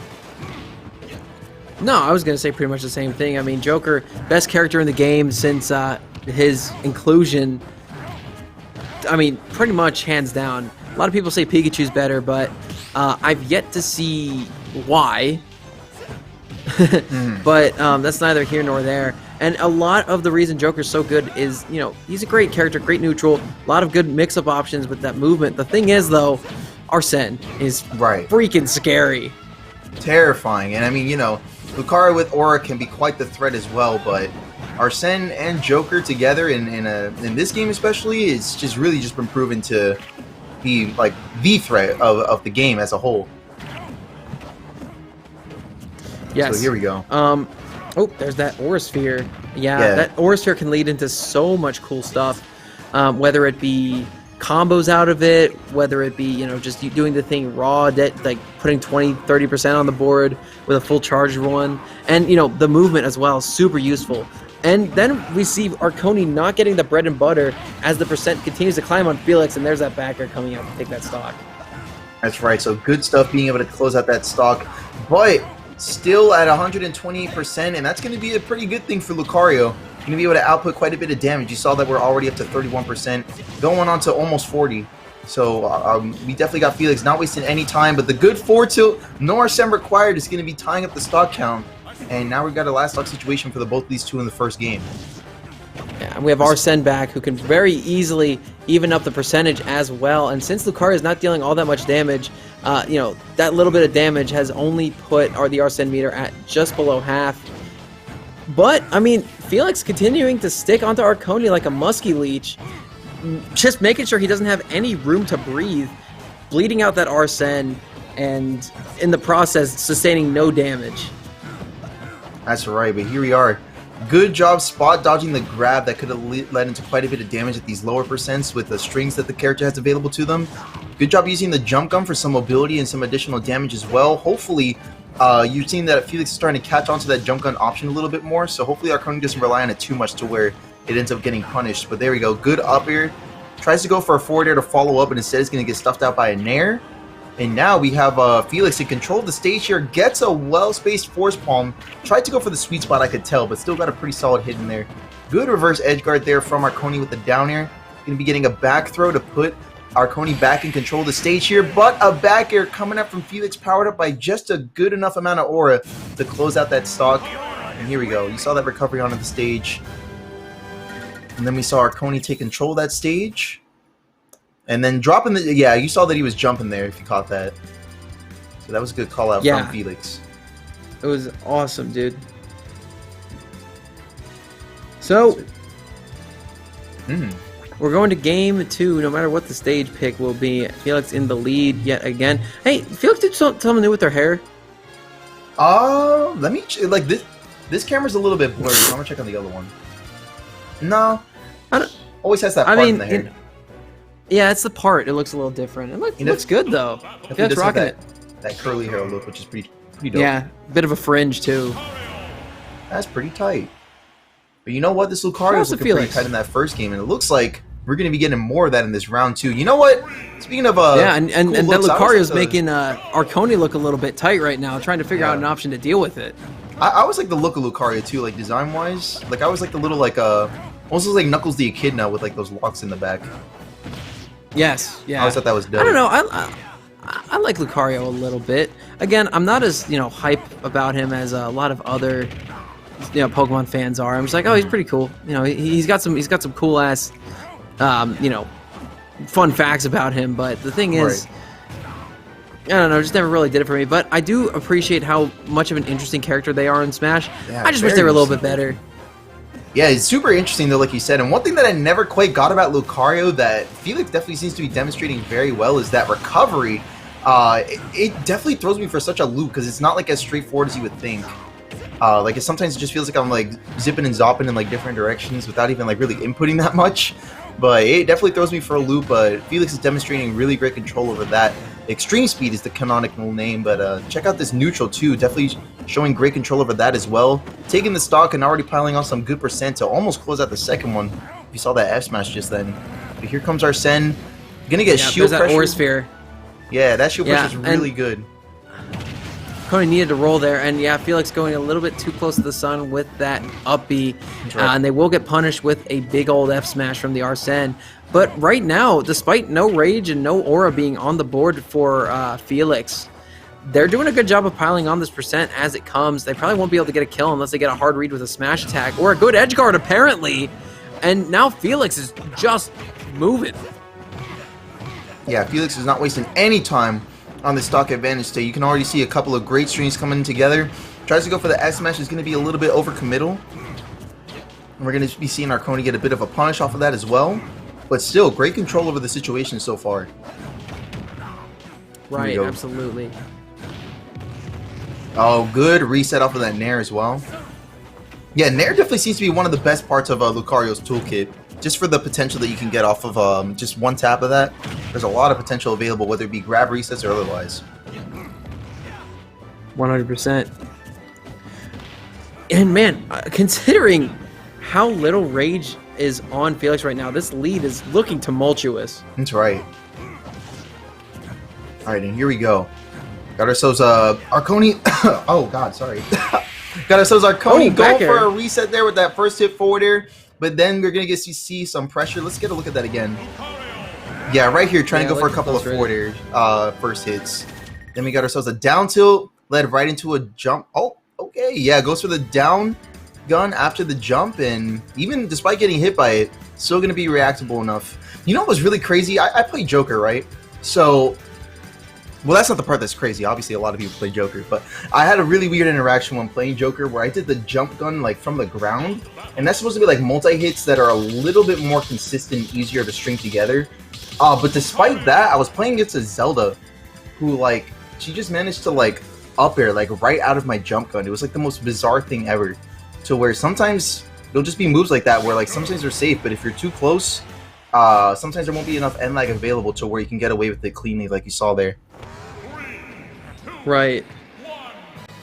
No, I was going to say pretty much the same thing. I mean, Joker, best character in the game since his inclusion. I mean, pretty much hands down. A lot of people say Pikachu's better, but I've yet to see why. But that's neither here nor there. And a lot of the reason Joker's so good is, you know, he's a great character, great neutral, a lot of good mix-up options with that movement. The thing is, though, Arsene is Right. freaking scary. Terrifying. And I mean, you know, Lucario with aura can be quite the threat as well, but Arsene and Joker together in this game especially, it's just really just been proven to be like the threat of the game as a whole. Yes. So here we go. Oh, there's that Aura Sphere. Yeah, Yeah. that Aura Sphere can lead into so much cool stuff. Whether it be combos out of it, whether it be, you know, just you doing the thing raw, like putting 20-30% on the board with a full charged one. And, you know, the movement as well, super useful. And then we see Arconi not getting the bread and butter as the percent continues to climb on Felix, and there's that backer coming out to take that stock. That's right. So good stuff being able to close out that stock, but still at 128%, and that's going to be a pretty good thing for Lucario. Going to be able to output quite a bit of damage. You saw that we're already up to 31%, going on to almost 40. So we definitely got Felix not wasting any time, but the good 4-tilt, no Arsene required, is going to be tying up the stock count. And now we've got a last stock situation for both these two in the first game. Yeah, and we have Arsene back, who can very easily even up the percentage as well. And since Lucario is not dealing all that much damage, you know, that little bit of damage has only put the Arsene meter at just below half. But, I mean, Felix continuing to stick onto Arconi like a musky leech, just making sure he doesn't have any room to breathe, bleeding out that Arsene, and in the process, sustaining no damage. That's right, but here we are. Good job spot dodging the grab that could have led into quite a bit of damage at these lower percents with the strings that the character has available to them. Good job using the jump gun for some mobility and some additional damage as well. Hopefully, you've seen that Felix is starting to catch on to that jump gun option a little bit more, so hopefully Arconi doesn't rely on it too much to where it ends up getting punished. But there we go. Good up air. Tries to go for a forward air to follow up, and instead is going to get stuffed out by a nair. And now we have Felix in control of the stage here, gets a well-spaced force palm. Tried to go for the sweet spot, I could tell, but still got a pretty solid hit in there. Good reverse edge guard there from Arconi with the down air. Going to be getting a back throw to put Arconi back in control of the stage here, but a back air coming up from Felix, powered up by just a good enough amount of aura to close out that stock. And here we go. You saw that recovery onto the stage. And then we saw Arconi take control of that stage. And then dropping the... Yeah, you saw that he was jumping there, if you caught that. So that was a good call out from Felix. It was awesome, dude. So, we're going to game 2, no matter what the stage pick will be. Felix in the lead yet again. Hey, Felix did something new with their hair. Let me... Like, this camera's a little bit blurry, so I'm gonna check on the other one. No. Always has that part in the hair. Yeah, it's the part. It looks a little different. It looks good though. That's rocking it. That curly hair look, which is pretty dope. Yeah, bit of a fringe too. That's pretty tight. But you know what? This Lucario was looking pretty tight in that first game, and it looks like we're going to be getting more of that in this round 2. You know what? Speaking of and that Lucario's making Arconi look a little bit tight right now, trying to figure out an option to deal with it. I always like the look of Lucario too, like design wise. Like I always like the little almost looks like Knuckles the Echidna with like those locks in the back. Yes, yeah. I always thought that was dope. I don't know. I like Lucario a little bit. Again, I'm not as hype about him as a lot of other Pokemon fans are. I'm just like, oh, he's pretty cool. He's got some cool ass fun facts about him. But the thing is, I don't know, just never really did it for me. But I do appreciate how much of an interesting character they are in Smash. Yeah, I just wish they were a little bit better. Yeah, it's super interesting though, like you said. And one thing that I never quite got about Lucario that Felix definitely seems to be demonstrating very well is that recovery. It definitely throws me for such a loop because it's not like as straightforward as you would think. Like sometimes it just feels like I'm like zipping and zopping in like different directions without even like really inputting that much. But it definitely throws me for a loop. But Felix is demonstrating really great control over that. Extreme Speed is the canonical name, but check out this neutral too. Definitely showing great control over that as well. Taking the stock and already piling off some good percent to almost close out the second one. You saw that F smash just then. But here comes Arsene. Gonna get shield pressure. Aura Sphere. Yeah, that shield pressure is really good. Arconi needed to roll there, and yeah, Felix going a little bit too close to the sun with that up B, and they will get punished with a big old F smash from the Arsene. But right now, despite no rage and no aura being on the board for Felix, they're doing a good job of piling on this percent as it comes. They probably won't be able to get a kill unless they get a hard read with a smash attack or a good edge guard apparently. And now Felix is just moving. Yeah, Felix is not wasting any time on the stock advantage state. You can already see a couple of great strings coming together. Tries to go for the S smash, is going to be a little bit overcommittal. And we're going to be seeing Arconi get a bit of a punish off of that as well. But still, great control over the situation so far. Right, absolutely. Oh, good reset off of that Nair as well. Yeah, Nair definitely seems to be one of the best parts of Lucario's toolkit. Just for the potential that you can get off of just one tap of that. There's a lot of potential available, whether it be grab resets or otherwise. 100%. And man, considering how little rage is on Felix right now, this lead is looking tumultuous. That's right. Alright, and here we go. Got ourselves Arconi. Oh god, sorry. Got ourselves Arconi going for a reset there with that first hit forward air. But then we're going to see some pressure. Let's get a look at that again. Yeah, right here, trying to go for a couple of forward air first hits. Then we got ourselves a down tilt, led right into a jump. Oh, okay. Yeah, goes for the down gun after the jump. And even despite getting hit by it, still going to be reactable enough. You know what was really crazy? I play Joker, right? So... Well, that's not the part that's crazy. Obviously, a lot of people play Joker, but I had a really weird interaction when playing Joker where I did the jump gun like from the ground, and that's supposed to be like multi-hits that are a little bit more consistent, easier to string together. But despite that, I was playing against a Zelda who she just managed to up air right out of my jump gun. It was like the most bizarre thing ever. to where sometimes there'll just be moves like that where like sometimes they're safe, but if you're too close, sometimes there won't be enough end lag available to where you can get away with it cleanly, like you saw there. Right.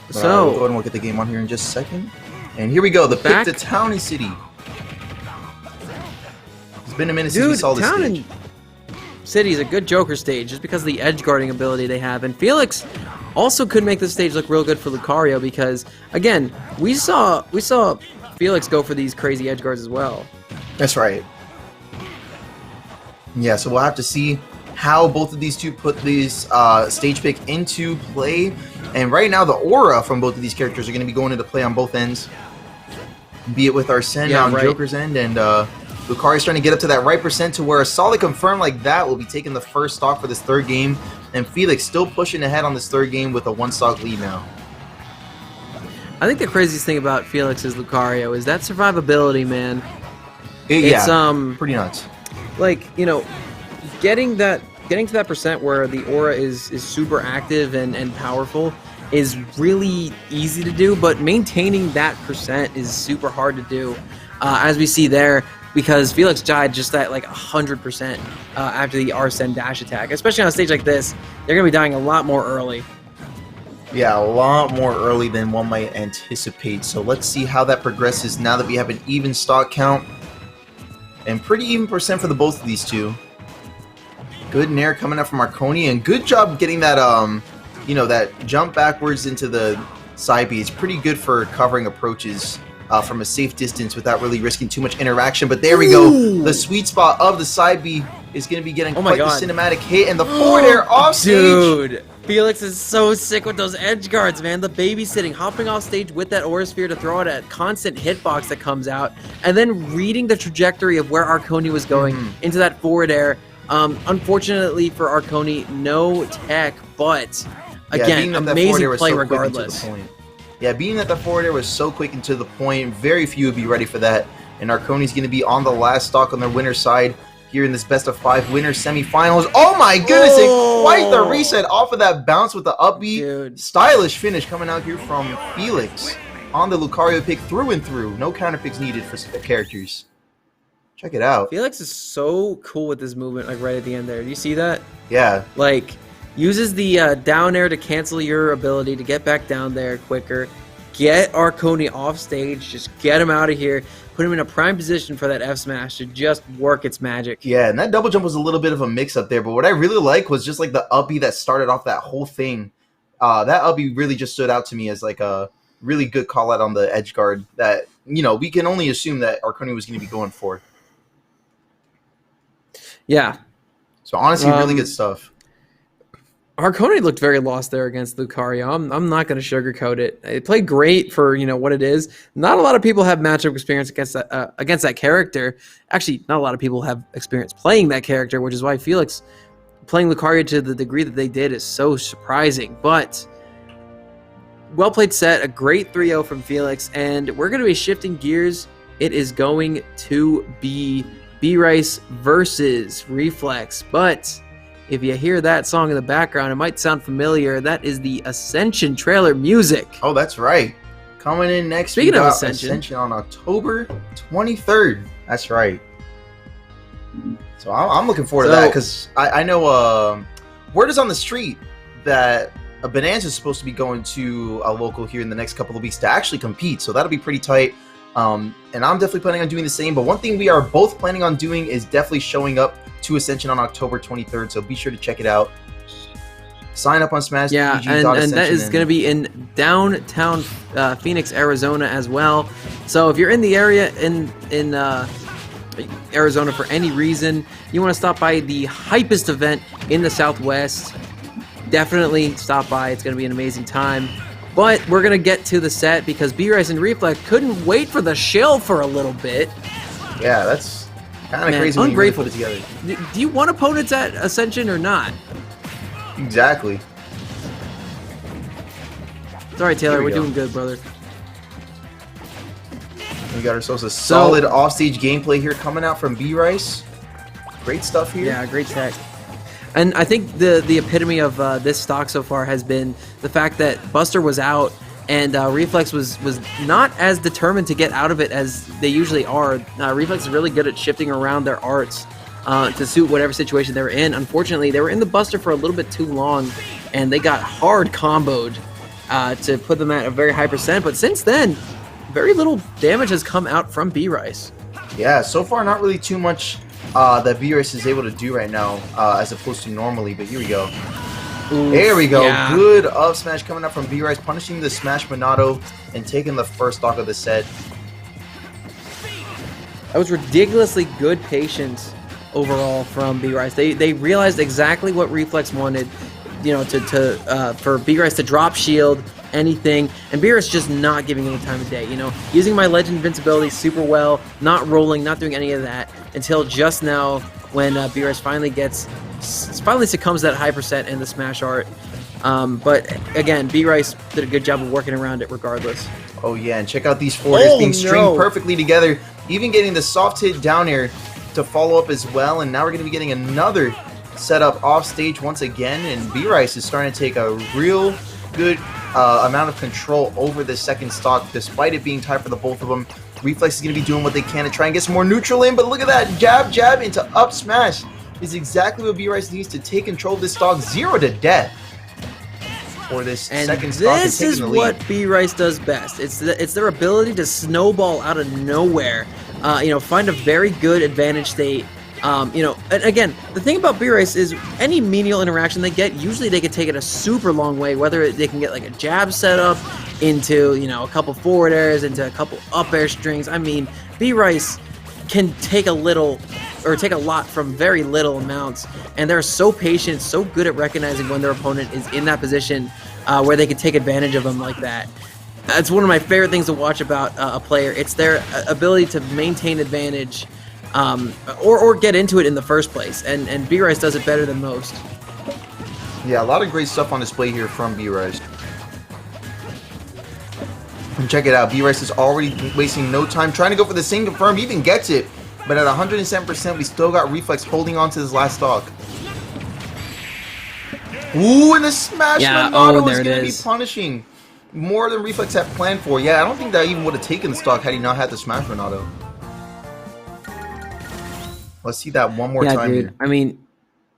But, we'll go ahead and we'll get the game on here in just a second. And here we go, the pick to Townie City. It's been a minute since we saw this stage. City is a good Joker stage just because of the edge guarding ability they have, and Felix also could make this stage look real good for Lucario because again we saw Felix go for these crazy edge guards as well. That's right. Yeah, so we'll have to see how both of these two put these stage pick into play, and right now the aura from both of these characters are going to be going into play on both ends, be it with Arsene on Joker's end and Lucario's trying to get up to that right percent to where a solid confirm like that will be taking the first stock for this third game, and Felix still pushing ahead on this third game with a 1-stock lead now. I think the craziest thing about Felix's Lucario is that survivability, man. It's pretty nuts. Like, you know, getting to that percent where the aura is super active and powerful is really easy to do, but maintaining that percent is super hard to do, as we see there. Because Felix died just at like 100% after the Arsene dash attack. Especially on a stage like this, they're going to be dying a lot more early. Yeah, a lot more early than one might anticipate. So let's see how that progresses now that we have an even stock count. And pretty even percent for the both of these two. Good nair coming up from Arconi, and good job getting that, you know, that jump backwards into the side B. It's pretty good for covering approaches from a safe distance without really risking too much interaction. But there we go. The sweet spot of the side B is going to be getting quite the cinematic hit, and the forward air off stage. Dude, Felix is so sick with those edge guards, man. The babysitting, hopping off stage with that aura sphere to throw out a constant hitbox that comes out, and then reading the trajectory of where Arconi was going into that forward air. Unfortunately for Arconi, no tech, but again, amazing play regardless. Yeah, being that the forward air was so quick and to the point, very few would be ready for that. And Arconi's going to be on the last stock on their winner's side here in this best of 5 winners semifinals. Oh my goodness, quite the reset off of that bounce with the upbeat. Dude. Stylish finish coming out here from Felix on the Lucario pick through and through. No counter picks needed for characters. Check it out. Felix is so cool with this movement, like right at the end there. Do you see that? Yeah. Like, uses the down air to cancel your ability to get back down there quicker. Get Arconi off stage. Just get him out of here. Put him in a prime position for that F smash to just work its magic. Yeah, and that double jump was a little bit of a mix-up there. But what I really like was just like the up B that started off that whole thing. That up B really just stood out to me as like a really good call-out on the edge guard that, you know, we can only assume that Arconi was going to be going for. Yeah. So honestly, really good stuff. Arconi looked very lost there against Lucario. I'm not going to sugarcoat it. It played great for, you know, what it is. Not a lot of people have matchup experience against that character. Actually, not a lot of people have experience playing that character, which is why Felix playing Lucario to the degree that they did is so surprising. But well played set, a great 3-0 from Felix, and we're going to be shifting gears. It is going to be B-Rice versus Reflex, but if you hear that song in the background, it might sound familiar. That is the Ascension trailer music. Oh, that's right. Coming in next, Speaking of Ascension on October 23rd. That's right. So I'm looking forward to that because I know word is on the street that a Bonanza is supposed to be going to a local here in the next couple of weeks to actually compete. So that'll be pretty tight. And I'm definitely planning on doing the same. But one thing we are both planning on doing is definitely showing up to Ascension on October 23rd. So be sure to check it out. Sign up on Smash. Yeah, and that is going to be in downtown Phoenix, Arizona as well. So if you're in the area in Arizona for any reason, you want to stop by the hypest event in the Southwest, definitely stop by. It's going to be an amazing time. But we're going to get to the set because B-Rice and Reflex couldn't wait for the shill for a little bit. Yeah, that's kind of crazy when you really put it together. Do you want opponents at Ascension or not? Exactly. It's all right, Taylor. We're doing good, brother. We got ourselves a solid offstage gameplay here coming out from B-Rice. Great stuff here. Yeah, great tech. And I think the epitome of this stock so far has been the fact that Buster was out and Reflex was not as determined to get out of it as they usually are. Reflex is really good at shifting around their arts to suit whatever situation they were in. Unfortunately, they were in the Buster for a little bit too long, and they got hard comboed to put them at a very high percent. But since then, very little damage has come out from B-Rice. Yeah, so far not really too much that B-Rice is able to do right now as opposed to normally, but here we go. Oof, there we go. yeah. Good up smash coming up from B-Rice, punishing the Smash Monado and taking the first stock of the set. That was ridiculously good patience overall from B-Rice. They realized exactly what Reflex wanted, you know, for B-Rice to drop shield, anything, and B-Rice just not giving him the time of day, you know, using my Legend Invincibility super well, not rolling, not doing any of that, until just now when B-Rice finally succumbs to that high percent in the Smash Art. But again, B-Rice did a good job of working around it regardless. Oh yeah, and check out these forwards being stringed perfectly together, even getting the soft hit down air to follow up as well, and now we're going to be getting another setup off stage once again, and B-Rice is starting to take a real good amount of control over this second stock, despite it being tied for the both of them. Reflex is going to be doing what they can to try and get some more neutral in, but look at that, jab into up smash is exactly what B-Rice needs to take control of this stock 0 to death for this and second stock. This is what B-Rice does best. It's their ability to snowball out of nowhere, you know, find a very good advantage state. You know, and again, the thing about B-Rice is any menial interaction they get, usually they can take it a super long way, whether they can get like a jab set up into, you know, a couple forward airs, into a couple up air strings. I mean, B-Rice can take a lot from very little amounts, and they're so patient, so good at recognizing when their opponent is in that position where they can take advantage of them like that. It's one of my favorite things to watch about a player. It's their ability to maintain advantage or get into it in the first place, and B-Rice does it better than most. Yeah, a lot of great stuff on display here from B-Rice. And check it out, B-Rice is already wasting no time trying to go for the same confirm, even gets it, but at 107%, we still got Reflex holding on to this last stock. Ooh, and the Smash Monado is going to be punishing more than Reflex had planned for. Yeah, I don't think that even would have taken the stock had he not had the Smash Monado. Let's see that one more time. Dude. Here. I mean,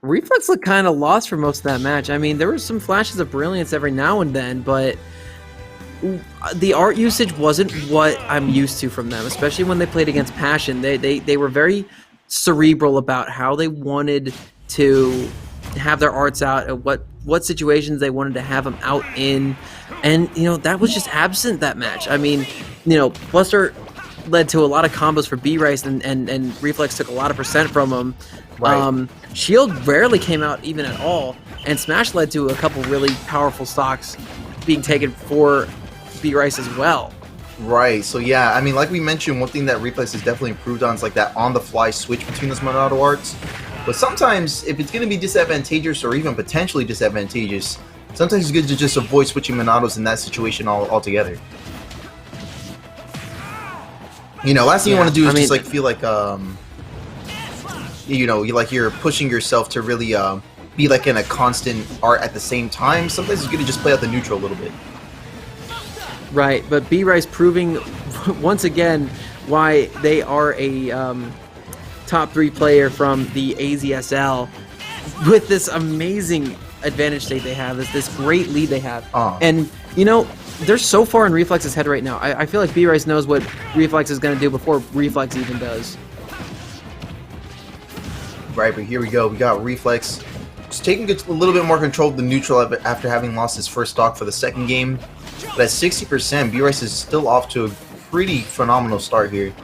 Reflex looked kind of lost for most of that match. I mean, there were some flashes of brilliance every now and then, but the art usage wasn't what I'm used to from them, especially when they played against Passion. They were very cerebral about how they wanted to have their arts out, what situations they wanted to have them out in, and you know that was just absent that match. I mean, you know, Buster led to a lot of combos for B-Rice, and Reflex took a lot of percent from him. Right. Shield rarely came out even at all, and Smash led to a couple really powerful stocks being taken for B-Rice as well. Right, so yeah, I mean, like we mentioned, one thing that Reflex has definitely improved on is like that on-the-fly switch between those Monado arts. But sometimes, if it's going to be disadvantageous or even potentially disadvantageous, sometimes it's good to just avoid switching Monados in that situation altogether. You know, last thing you want to do is just like feel like, you know, you're pushing yourself to really be like in a constant art at the same time. Sometimes it's good to just play out the neutral a little bit. Right, but B-Rice proving once again why they are a top 3 player from the AZSL with this amazing advantage state they have, this great lead they have. And, you know, they're so far in Reflex's head right now. I feel like B-Rice knows what Reflex is going to do before Reflex even does. Right, but here we go. We got Reflex just taking a little bit more control of the neutral after having lost his first stock for the second game. But at 60%, B-Rice is still off to a pretty phenomenal start here.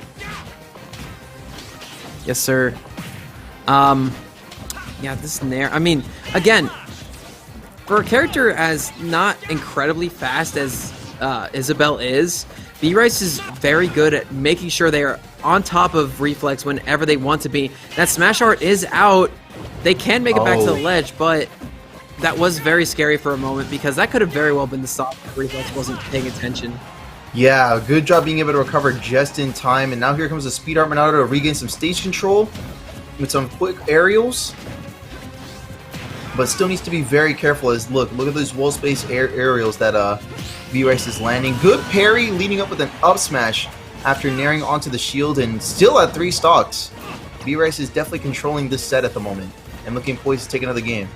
Yes, sir. Yeah, this Nair. I mean, again, for a character as not incredibly fast as Isabelle is, B-Rice is very good at making sure they are on top of Reflex whenever they want to be. That Smash Art is out. They can make it back to the ledge, but that was very scary for a moment because that could have very well been the stop if Reflex wasn't paying attention. Yeah, good job being able to recover just in time. And now here comes the Speed Art Monado to regain some stage control with some quick aerials. But still needs to be very careful as look at those wall space aerials that B-Rice is landing. Good parry, leading up with an up smash after naring onto the shield and still at 3 stocks. B-Rice is definitely controlling this set at the moment and looking poised to take another game.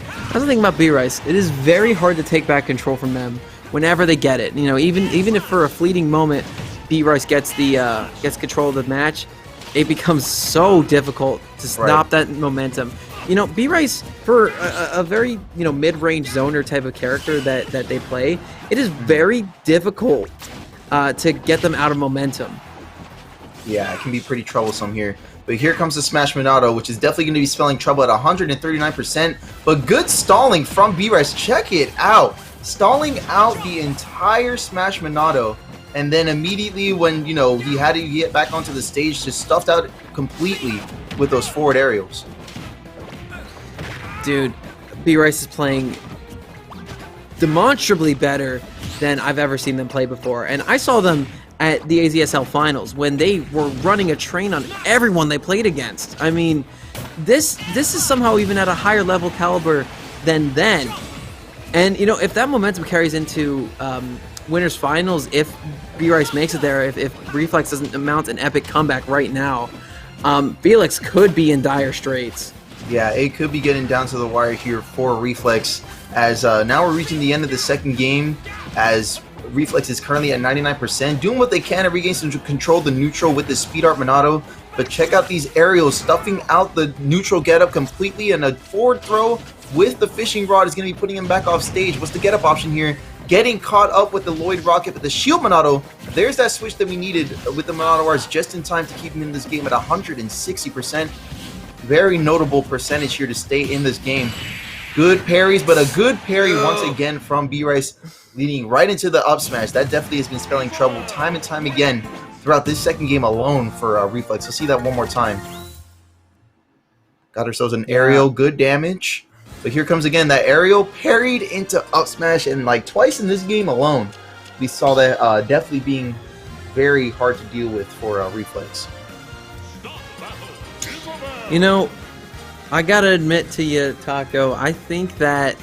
That's the thing about B-Rice. It is very hard to take back control from them whenever they get it. You know, even if for a fleeting moment B-Rice gets control of the match, it becomes so difficult to stop that momentum. You know, B-Rice, for a very, mid-range zoner type of character that they play, it is very difficult to get them out of momentum. Yeah, it can be pretty troublesome here. But here comes the Smash Monado, which is definitely going to be spelling trouble at 139%. But good stalling from B-Rice. Check it out. Stalling out the entire Smash Monado. And then immediately when, he had to get back onto the stage, just stuffed out completely with those forward aerials. Dude, B-Rice is playing demonstrably better than I've ever seen them play before. And I saw them at the AZSL finals when they were running a train on everyone they played against. I mean, this is somehow even at a higher level caliber than then. And, if that momentum carries into winners finals, if B-Rice makes it there, if Reflex doesn't mount an epic comeback right now, Felix could be in dire straits. Yeah, it could be getting down to the wire here for Reflex, as now we're reaching the end of the second game, as Reflex is currently at 99%, doing what they can to regain some control the neutral with the Speed Art Monado. But check out these aerials, stuffing out the neutral getup completely, and a forward throw with the fishing rod is going to be putting him back off stage. What's the getup option here? Getting caught up with the Lloyd Rocket, but the Shield Monado, there's that switch that we needed with the Monado Arts just in time to keep him in this game at 160%. Very notable percentage here to stay in this game. Good parries, but a good parry once again from B-Rice, leading right into the up smash. That definitely has been spelling trouble time and time again throughout this second game alone for Reflex. Let's see that one more time. Got ourselves an aerial, good damage. But here comes again that aerial, parried into up smash, and like twice in this game alone, we saw that definitely being very hard to deal with for Reflex. I gotta admit to you, Taco, I think that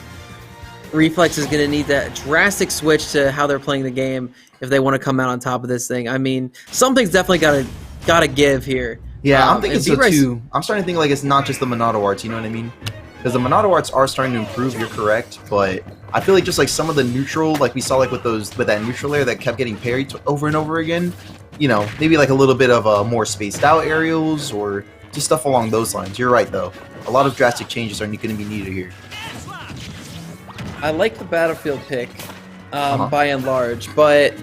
Reflex is gonna need that drastic switch to how they're playing the game if they want to come out on top of this thing. I mean, something's definitely gotta give here. Yeah, I'm thinking so too. I'm starting to think like it's not just the Monado Arts, you know what I mean? Because the Monado Arts are starting to improve, you're correct, but I feel like just like some of the neutral, like we saw like with that neutral layer that kept getting parried over and over again, maybe like a little bit of more spaced out aerials or just stuff along those lines. You're right though. A lot of drastic changes are going to be needed here. I like the Battlefield pick by and large, but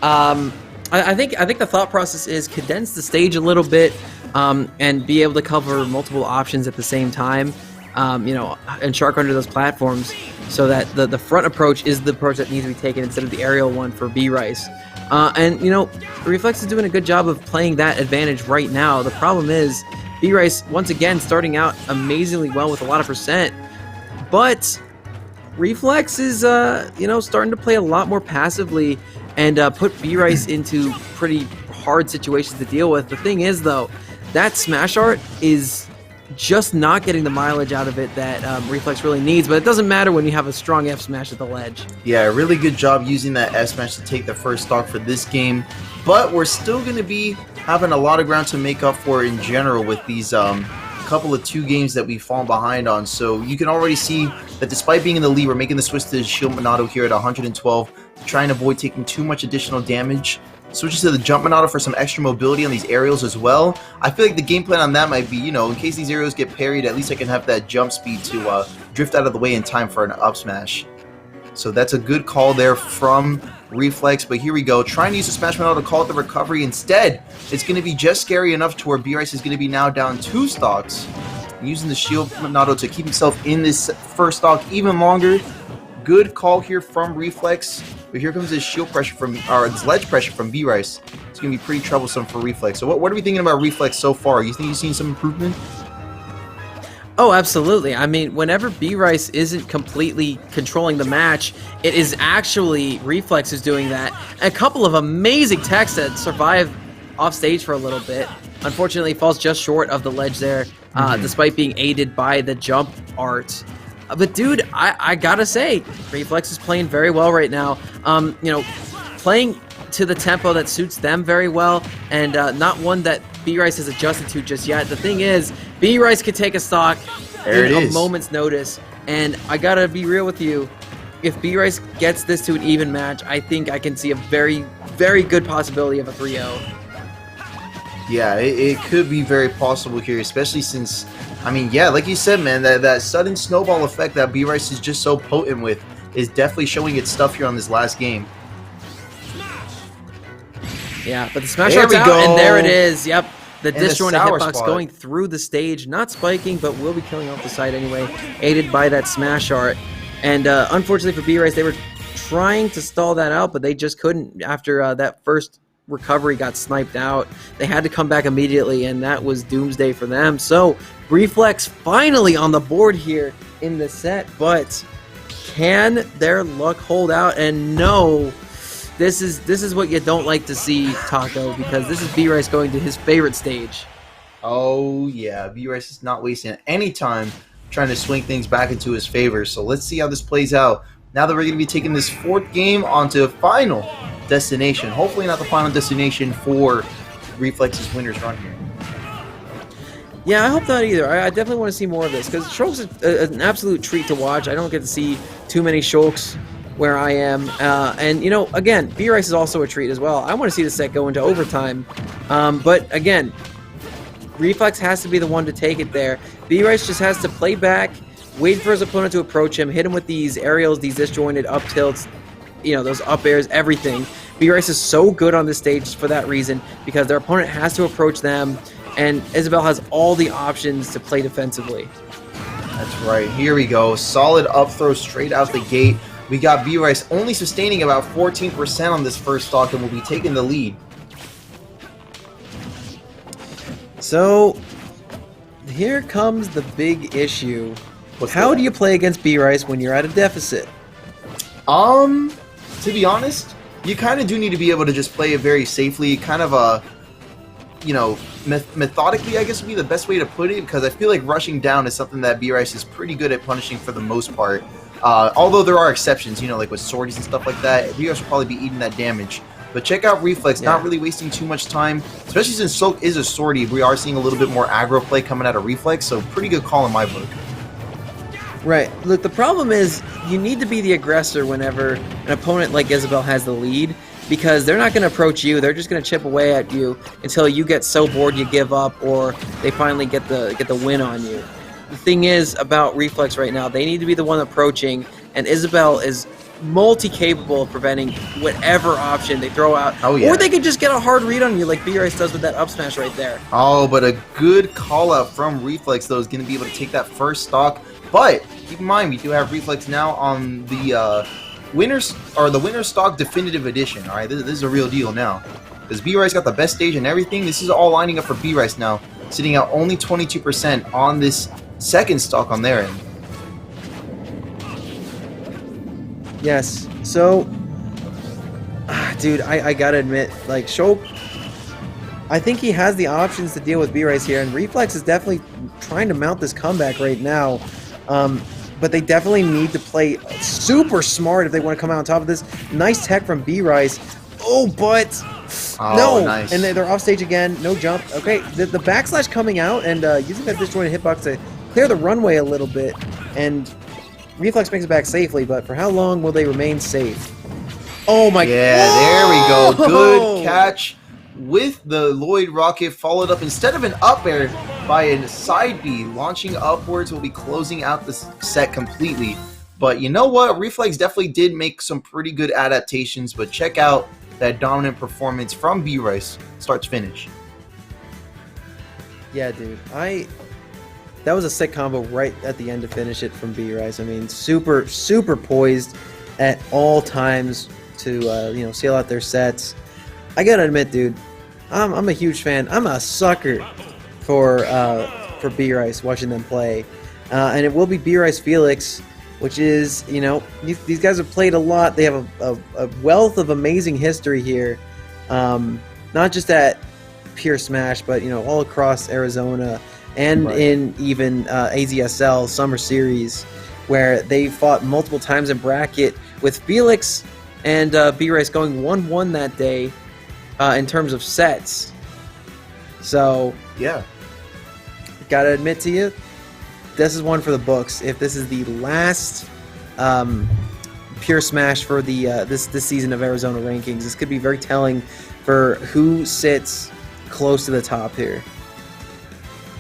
I think the thought process is condense the stage a little bit and be able to cover multiple options at the same time, and shark under those platforms so that the front approach is the approach that needs to be taken instead of the aerial one for B-Rice. And Reflex is doing a good job of playing that advantage right now. The problem is B-Rice, once again, starting out amazingly well with a lot of percent, but Reflex is, starting to play a lot more passively and put B-Rice into pretty hard situations to deal with. The thing is, though, that Smash Art is just not getting the mileage out of it that Reflex really needs, but it doesn't matter when you have a strong F smash at the ledge. Yeah, really good job using that F smash to take the first stock for this game, but we're still going to be having a lot of ground to make up for in general with these couple of 2 games that we've fallen behind on. So you can already see that despite being in the lead, we're making the switch to the Shield Monado here at 112, trying to avoid taking too much additional damage. Switches to the Jump Monado for some extra mobility on these aerials as well. I feel like the game plan on that might be, in case these aerials get parried, at least I can have that jump speed to drift out of the way in time for an up smash. So that's a good call there from Reflex, but here we go. Trying to use the Smash Monado to call it the recovery. Instead, it's going to be just scary enough to where B-Rice is going to be now down 2 stocks. Using the Shield Monado to keep himself in this first stock even longer. Good call here from Reflex, but here comes his shield pressure his ledge pressure from B-Rice. It's going to be pretty troublesome for Reflex. So what are we thinking about Reflex so far? You think you've seen some improvement? Oh, absolutely. I mean, whenever B-Rice isn't completely controlling the match, it is actually Reflex who's doing that. A couple of amazing techs that survive off stage for a little bit. Unfortunately, falls just short of the ledge there, despite being aided by the jump art. But dude, I gotta say, Reflex is playing very well right now. You know, playing to the tempo that suits them very well, and not one that B-Rice has adjusted to just yet. The thing is, B-Rice could take a stock in a moment's notice, and I gotta be real with you. If B-Rice gets this to an even match, I think I can see a very, very good possibility of a 3-0. Yeah, it could be very possible here, especially since, I mean, yeah, like you said, man, that sudden snowball effect that B-Rice is just so potent with is definitely showing its stuff here on this last game. Yeah, but the smash art's out, and there it is. Yep, the disjointed hitbox going through the stage, not spiking, but will be killing off the side anyway, aided by that smash art. And unfortunately for B-Rice, they were trying to stall that out, but they just couldn't after that first recovery got sniped out. They had to come back immediately, and that was doomsday for them. So Reflex finally on the board here in the set, but can their luck hold out? And no, this is what you don't like to see, Taco, because this is B-Rice going to his favorite stage. Oh yeah, B-Rice is not wasting any time trying to swing things back into his favor. So let's see how this plays out. Now that we're going to be taking this fourth game onto a final destination. Hopefully not the final destination for Reflex's winner's run here. Yeah, I hope not either. I definitely want to see more of this, because Shulk's an absolute treat to watch. I don't get to see too many Shulks where I am. And, you know, again, B-Rice is also a treat as well. I want to see the set go into overtime. But, again, Reflex has to be the one to take it there. B-Rice just has to play back, wait for his opponent to approach him, hit him with these aerials, these disjointed up tilts, you know, those up airs, everything. B-Rice is so good on this stage for that reason, because their opponent has to approach them, and Isabel has all the options to play defensively. That's right. Here we go. Solid up throw straight out the gate. We got B-Rice only sustaining about 14% on this first stock and will be taking the lead. So, here comes the big issue. How do you play against B-Rice when you're at a deficit? To be honest, you kind of do need to be able to just play it very safely, kind of you know, methodically, I guess would be the best way to put it, because I feel like rushing down is something that B-Rice is pretty good at punishing for the most part. Although there are exceptions, you know, like with sorties and stuff like that, B-Rice will probably be eating that damage. But check out Reflex, not really wasting too much time, especially since Soak is a sortie. We are seeing a little bit more aggro play coming out of Reflex, so pretty good call in my book. Right. Look, the problem is you need to be the aggressor whenever an opponent like Isabel has the lead, because they're not going to approach you. They're just going to chip away at you until you get so bored you give up, or they finally get the win on you. The thing is about Reflex right now, they need to be the one approaching, and Isabel is multi-capable of preventing whatever option they throw out. Oh, yeah. Or they could just get a hard read on you like B-Rice does with that up smash right there. Oh, but a good call out from Reflex, though, is going to be able to take that first stock. But keep in mind, we do have Reflex now on the winner's stock definitive edition. All right, this is a real deal now, because B-Rice got the best stage and everything. This is all lining up for B-Rice now, sitting at only 22% on this second stock on their end. Yes. So, dude, I gotta admit, like, Shulk, I think he has the options to deal with B-Rice here, and Reflex is definitely trying to mount this comeback right now. But they definitely need to play super smart if they want to come out on top of this. Nice tech from B-Rice. Oh, but no. Nice. And they're off stage again. No jump. Okay, the backslash coming out and using that disjointed hitbox to clear the runway a little bit. And Reflex makes it back safely, but for how long will they remain safe? Oh my god. Yeah, there we go. Good catch with the Lloyd Rocket, followed up instead of an up air by a side B. Launching upwards will be closing out this set completely. But you know what? Reflex definitely did make some pretty good adaptations, but check out that dominant performance from B-Rice, start to finish. Yeah, dude. That was a sick combo right at the end to finish it from B-Rice. I mean, super, super poised at all times to, seal out their sets. I gotta admit, dude, I'm a huge fan. I'm a sucker for B-Rice, watching them play. And it will be B-Rice Felix, which is, these guys have played a lot. They have a wealth of amazing history here. Not just at Pure Smash, but, all across Arizona and in even AZSL Summer Series. where they fought multiple times in bracket with Felix and B-Rice going 1-1 that day in terms of sets. So, Yeah. gotta admit to you, this is one for the books. If this is the last pure smash for the this season of Arizona rankings, this could be very telling for who sits close to the top here.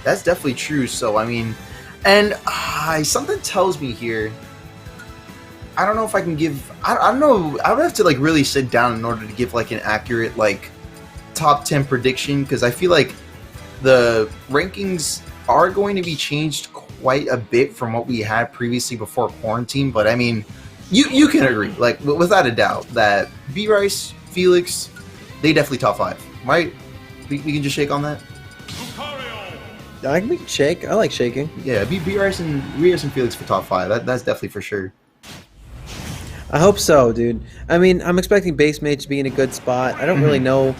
That's definitely true. So, I mean, and something tells me here, I don't know if I can give, I don't know, I would have to like really sit down in order to give like an accurate like top 10 prediction, because I feel like the rankings are going to be changed quite a bit from what we had previously before quarantine. But I mean, you can agree, like without a doubt, that B-Rice, Felix, they definitely top 5, right? We can just shake on that. I can shake. I like shaking. Yeah, B-Rice and Felix for top 5. That's definitely for sure. I hope so, dude. I mean, I'm expecting Base Mage to be in a good spot. I don't really know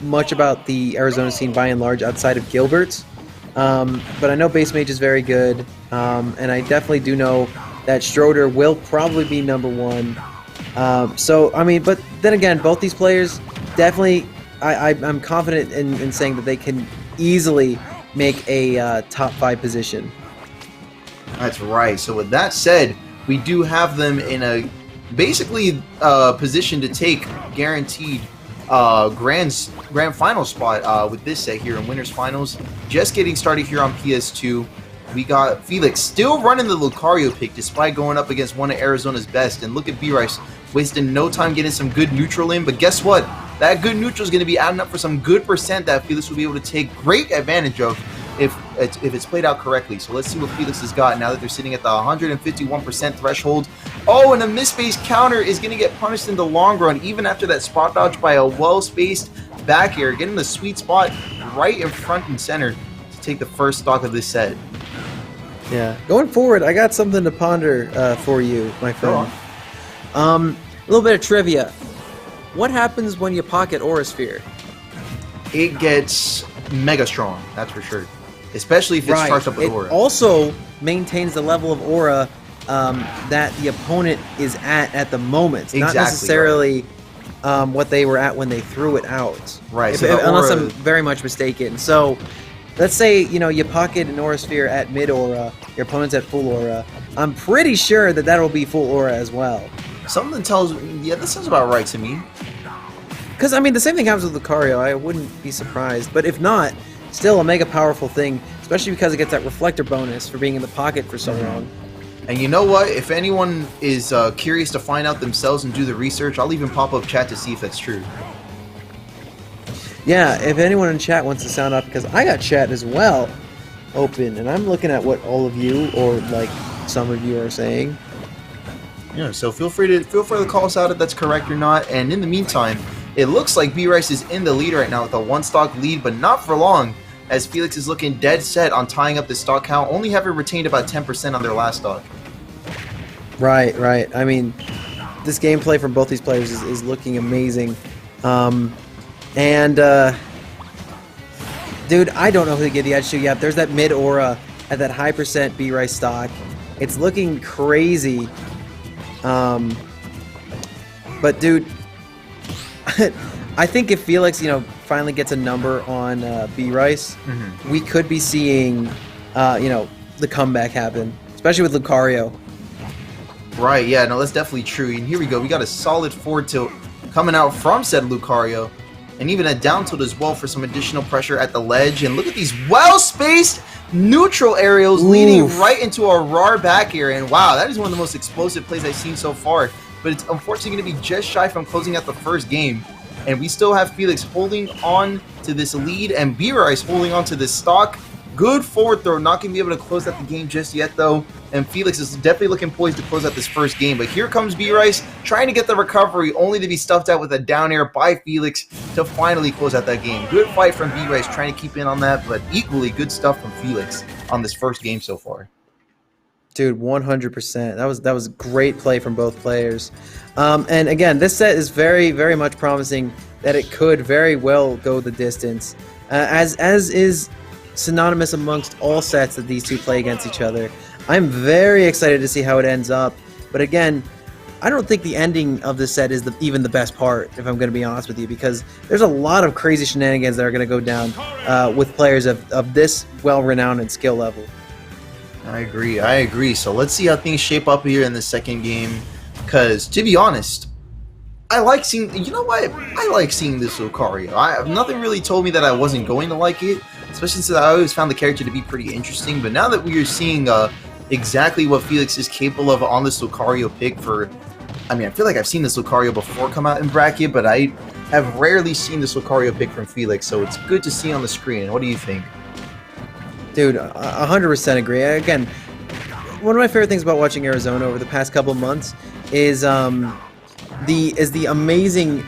much about the Arizona scene by and large outside of Gilbert's, but I know Base Mage is very good, and I definitely do know that Schroeder will probably be number 1. So, I mean, but then again, both these players definitely, I'm confident in saying that they can easily make a top 5 position. That's right. So with that said, we do have them in a basically position to take guaranteed grand final spot with this set here in winners finals. Just getting started here on PS2. We got Felix still running the Lucario pick despite going up against one of Arizona's best. And look at B-Rice wasting no time getting some good neutral in. But guess what? That good neutral is going to be adding up for some good percent that Felix will be able to take great advantage of if it's played out correctly. So let's see what Felix has got now that they're sitting at the 151% threshold. Oh, and a misspaced counter is going to get punished in the long run, even after that spot dodge by a well-spaced back air, getting the sweet spot right in front and center to take the first stock of this set. Yeah. Going forward, I got something to ponder for you, my friend. A little bit of trivia. What happens when you pocket Aura Sphere? It gets mega strong, that's for sure. Especially if it's charged up with Aura. It also maintains the level of Aura that the opponent is at the moment. Not necessarily what they were at when they threw it out. Right. Unless I'm very much mistaken. So let's say, you pocket an Aura Sphere at mid Aura, your opponent's at full Aura. I'm pretty sure that that'll be full Aura as well. Something tells me, yeah, that sounds about right to me. Because, I mean, the same thing happens with Lucario. I wouldn't be surprised. But if not, still a mega powerful thing, especially because it gets that reflector bonus for being in the pocket for so long. And you know what? If anyone is curious to find out themselves and do the research, I'll even pop up chat to see if that's true. Yeah, if anyone in chat wants to sound off, because I got chat as well open, and I'm looking at what all of you, or like some of you, are saying. Yeah, so feel free to call us out if that's correct or not. And in the meantime, it looks like B-Rice is in the lead right now with a 1-stock lead, but not for long, as Felix is looking dead set on tying up the stock count, only having retained about 10% on their last stock. Right. I mean, this gameplay from both these players is looking amazing. Dude, I don't know who to get the edge to yet. There's that mid aura at that high percent B-Rice stock. It's looking crazy. But dude, I think if Felix, finally gets a number on B-Rice, we could be seeing, the comeback happen, especially with Lucario. Right, yeah, no, that's definitely true. And here we go. We got a solid forward tilt coming out from said Lucario, and even a down tilt as well for some additional pressure at the ledge. And look at these well-spaced neutral aerials leading right into a raw back air. And wow, that is one of the most explosive plays I've seen so far. But it's unfortunately going to be just shy from closing out the first game. And we still have Felix holding on to this lead and B-Rice holding on to this stock. Good forward throw, not going to be able to close out the game just yet though. And Felix is definitely looking poised to close out this first game. But here comes B-Rice trying to get the recovery, only to be stuffed out with a down air by Felix to finally close out that game. Good fight from B-Rice trying to keep in on that, but equally good stuff from Felix on this first game so far. Dude, 100%. That was great play from both players. And again, this set is very, very much promising that it could very well go the distance, as is synonymous amongst all sets that these two play against each other. I'm very excited to see how it ends up. But again, I don't think the ending of this set is even the best part, if I'm going to be honest with you, because there's a lot of crazy shenanigans that are going to go down with players of this well-renowned and skill level. I agree. So let's see how things shape up here in the second game. Because, to be honest, I like seeing... You know what? I like seeing this Lucario. Nothing really told me that I wasn't going to like it, especially since I always found the character to be pretty interesting. But now that we are seeing exactly what Felix is capable of on this Lucario pick for... I mean, I feel like I've seen this Lucario before come out in bracket, but I have rarely seen this Lucario pick from Felix, so it's good to see on the screen. What do you think? Dude, 100% agree. Again, one of my favorite things about watching Arizona over the past couple months is the amazing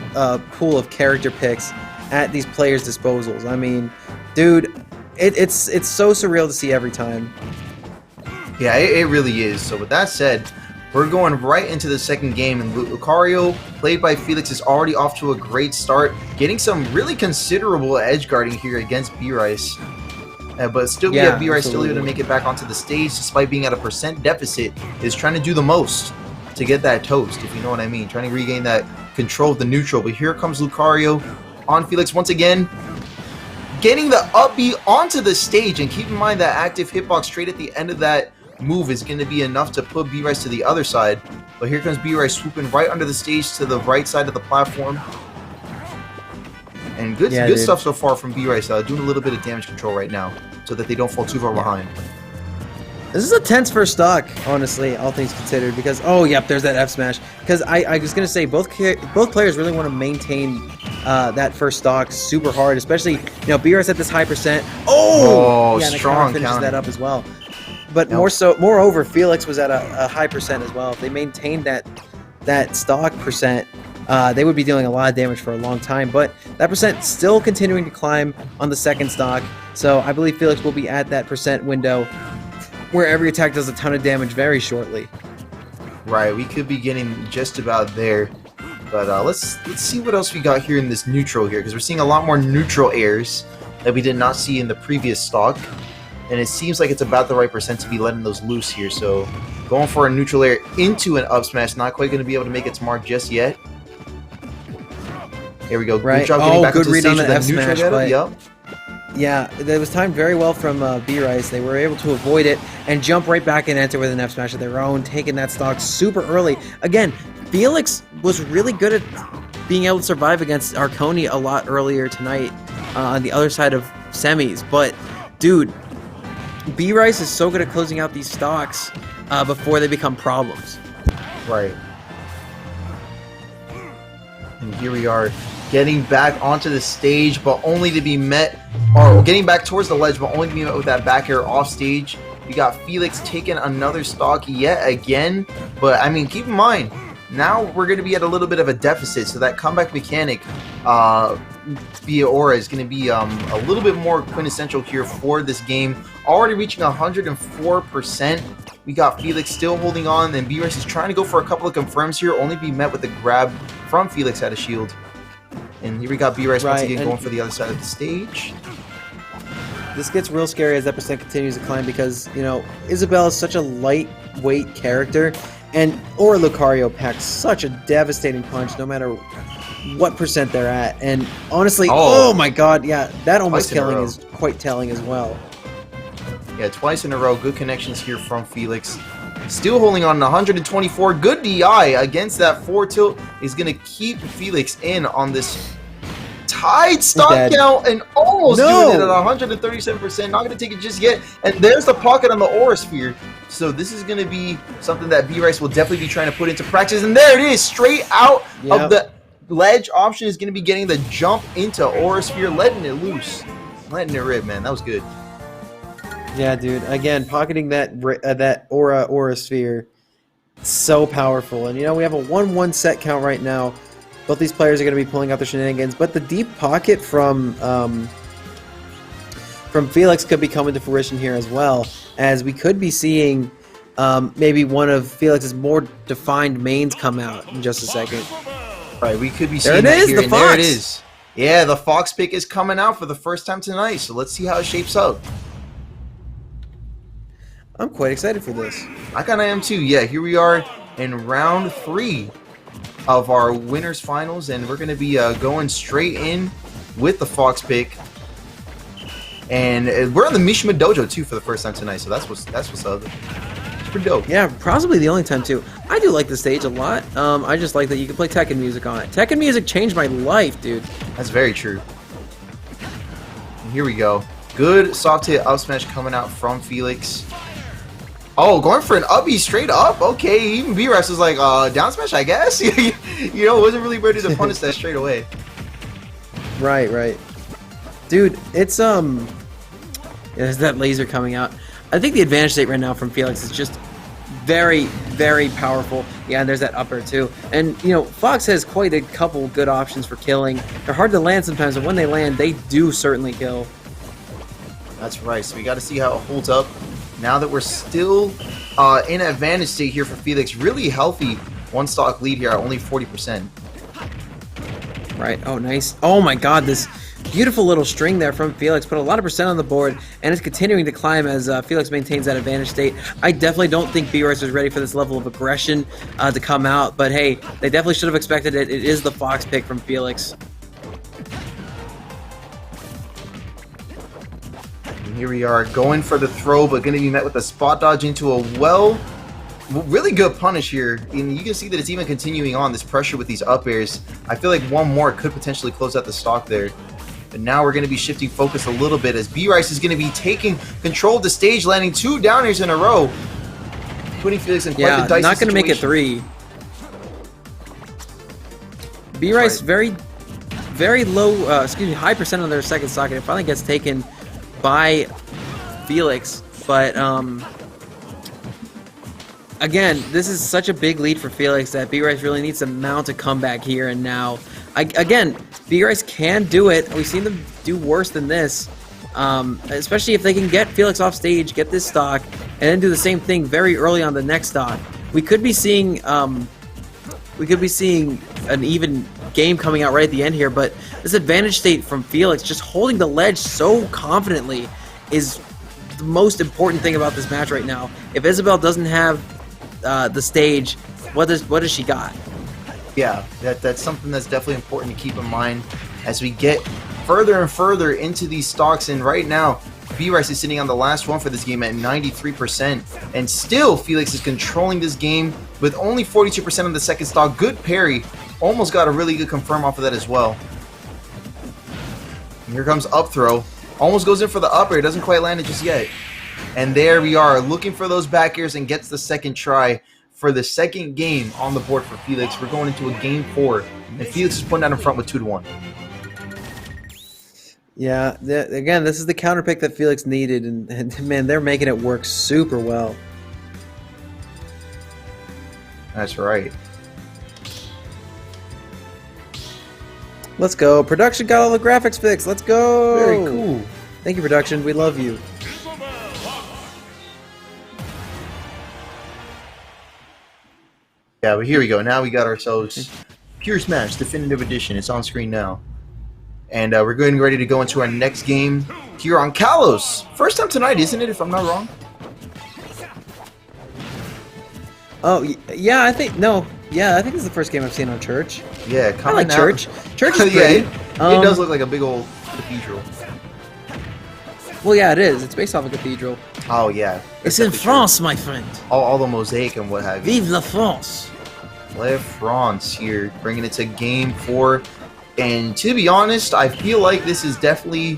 pool of character picks at these players' disposals. I mean, dude, it's so surreal to see every time. Yeah, it really is. So with that said, we're going right into the second game, and Lucario, played by Felix, is already off to a great start, getting some really considerable edge guarding here against B-Rice. But still, we have B-Rice still able to make it back onto the stage, despite being at a % deficit, is trying to do the most to get that toast, if you know what I mean. Trying to regain that control of the neutral. But here comes Lucario on Felix once again, getting the up B onto the stage, and keep in mind that active hitbox straight at the end of that move is going to be enough to put B-Rice to the other side. But here comes B-Rice swooping right under the stage to the right side of the platform. And good stuff so far from B-Rice, doing a little bit of damage control right now so that they don't fall too far behind. This is a tense first stock, honestly, all things considered, because, oh, yep, there's that F smash. Because I was going to say, both players really want to maintain that first stock super hard, especially, you know, B-Rice at this high %. Oh! Yeah, and strong finishes counter. that up as well. But moreover, Felix was at a high % as well. If they maintained that stock %, they would be dealing a lot of damage for a long time. But that % still continuing to climb on the second stock. So I believe Felix will be at that % window where every attack does a ton of damage very shortly. Right, we could be getting just about there. But let's see what else we got here in this neutral here, because we're seeing a lot more neutral airs that we did not see in the previous stock. And it seems like it's about the right % to be letting those loose here. So going for a neutral air into an up smash, not quite going to be able to make its mark just yet. Here we go. Right. Good job getting back good into the read on stage the with F that neutral smash, but yep. yeah, that was timed very well from B-Rice. They were able to avoid it and jump right back and enter with an F smash of their own, taking that stock super early. Again, Felix was really good at being able to survive against Arconi a lot earlier tonight on the other side of semis. But, dude, B-Rice is so good at closing out these stocks before they become problems. Right. And here we are, getting back onto the stage, but only to be met, or getting back towards the ledge, but only to be met with that back air off stage. We got Felix taking another stock yet again, but I mean, keep in mind, now we're going to be at a little bit of a deficit, so that comeback mechanic via Aura is going to be a little bit more quintessential here for this game. Already reaching 104%. We got Felix still holding on, and B-Rice is trying to go for a couple of confirms here, only be met with a grab from Felix out of shield. And here we got B-Rice once again going for the other side of the stage. This gets real scary as that % continues to climb because, you know, Isabelle is such a lightweight character, and Aura Lucario packs such a devastating punch no matter what % they're at. And honestly, oh my god, yeah, that almost killing is quite telling as well. Yeah, twice in a row. Good connections here from Felix. Still holding on 124. Good DI against that 4 tilt is going to keep Felix in on this tied stock count and almost doing it at 137%. Not going to take it just yet. And there's the pocket on the Aura Sphere. So this is going to be something that B-Rice will definitely be trying to put into practice. And there it is, straight out of the ledge option is going to be getting the jump into Aura Sphere, letting it loose. Letting it rip, man. That was good. Yeah, dude. Again, pocketing that Aura Sphere, so powerful. And you know, we have a 1-1 set count right now. Both these players are going to be pulling out their shenanigans, but the deep pocket from Felix could be coming to fruition here as well, as we could be seeing maybe one of Felix's more defined mains come out in just a second. Right, we could be seeing that here, and there it is. Yeah, the Fox pick is coming out for the first time tonight, so let's see how it shapes up. I'm quite excited for this. I kind of am too. Yeah, here we are in round 3 of our winners finals, and we're going to be going straight in with the Fox pick. And we're on the Mishima Dojo too for the first time tonight, so that's what's up. It's pretty dope. Yeah, possibly the only time too. I do like the stage a lot. I just like that you can play Tekken music on it. Tekken music changed my life, dude. That's very true. And here we go. Good soft hit up smash coming out from Felix. Oh, going for an uppy straight up. Okay, even B-Rice was like, down smash, I guess. You know, wasn't really ready to punish that straight away. Right. Dude, it's there's that laser coming out. I think the advantage state right now from Felix is just very, very powerful. Yeah, and there's that upper too. And you know, Fox has quite a couple good options for killing. They're hard to land sometimes, but when they land, they do certainly kill. That's right. So we got to see how it holds up. Now that we're still in advantage state here for Felix, really healthy one stock lead here at only 40%. Right. Oh, nice. Oh my God, this beautiful little string there from Felix put a lot of percent on the board, and it's continuing to climb as Felix maintains that advantage state. I definitely don't think B-Rice was ready for this level of aggression to come out, but hey, they definitely should have expected it. It is the Fox pick from Felix. And here we are going for the throw, but going to be met with a spot dodge into a really good punish here. And you can see that it's even continuing on this pressure with these up airs. I feel like one more could potentially close out the stock there. But now we're going to be shifting focus a little bit as B-Rice is going to be taking control of the stage, landing 2 down airs in a row, putting Felix in quite the dicey not going to make it situation. 3. B-Rice very low, high percent on their second stock, and it finally gets taken by Felix. But again, this is such a big lead for Felix that B-Rice really needs to mount a comeback here and now. Again, B-Rice can do it. We've seen them do worse than this, especially if they can get Felix off stage, get this stock, and then do the same thing very early on the next stock. We could be seeing an even game coming out right at the end here, but this advantage state from Felix, just holding the ledge so confidently, is the most important thing about this match right now. If Isabelle doesn't have the stage, what does she got? Yeah, that's something that's definitely important to keep in mind as we get further and further into these stocks. And right now, B-Rice is sitting on the last one for this game at 93%. And still, Felix is controlling this game with only 42% of the second stock. Good parry. Almost got a really good confirm off of that as well. And here comes up throw. Almost goes in for the up air. Doesn't quite land it just yet. And there we are, looking for those back airs and gets the second try for the second game on the board for Felix. We're going into a game 4, and Felix is putting out in front with 2-1. Yeah, again, this is the counter pick that Felix needed, and man, they're making it work super well. That's right. Let's go. Production got all the graphics fixed. Let's go. Very cool. Thank you, production. We love you. Yeah, but here we go. Now we got ourselves Pure Smash Definitive Edition. It's on screen now. And we're getting ready to go into our next game here on Kalos. First time tonight, isn't it, if I'm not wrong? Oh, yeah, I think this is the first game I've seen on Church. Yeah, I like out. Church. Church is Yeah, great. it does look like a big old cathedral. Well, yeah, it is. It's based off a cathedral. Oh, yeah. It's in France, my friend. All the mosaic and what have you. Vive la France. Le France here, bringing it to game 4. And to be honest, I feel like this is definitely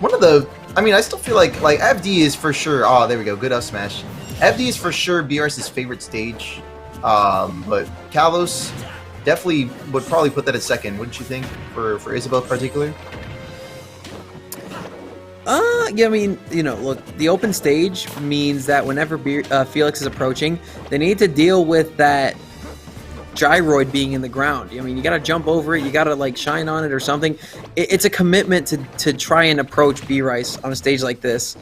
one of the... I mean, I still feel like FD is for sure... Oh, there we go. Good up smash. FD is for sure BRS's favorite stage. But Kalos definitely would probably put that at second, wouldn't you think? For Isabelle in particular? Yeah, I mean, look, the open stage means that whenever Felix is approaching, they need to deal with that gyroid being in the ground. I mean, you gotta jump over it, you gotta, shine on it or something. It's a commitment to try and approach B-Rice on a stage like this.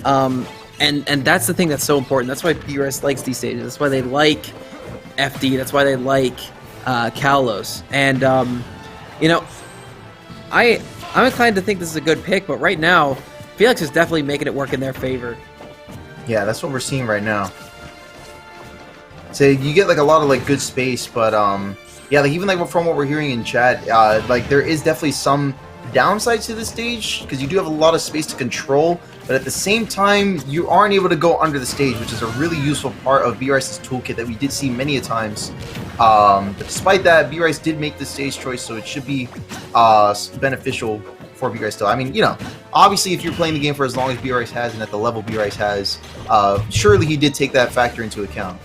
And that's the thing that's so important. That's why B-Rice likes these stages. That's why they like FD. That's why they like Kalos. And, I'm inclined to think this is a good pick, but right now, Felix is definitely making it work in their favor. Yeah, that's what we're seeing right now. So you get like a lot of like good space, but yeah, like even like from what we're hearing in chat, like there is definitely some downsides to this stage because you do have a lot of space to control, but at the same time you aren't able to go under the stage, which is a really useful part of B-Rice's toolkit that we did see many a times. But despite that, B-Rice did make the stage choice, so it should be beneficial for B-Rice still. I mean, you know, obviously if you're playing the game for as long as B-Rice has and at the level B-Rice has, surely he did take that factor into account.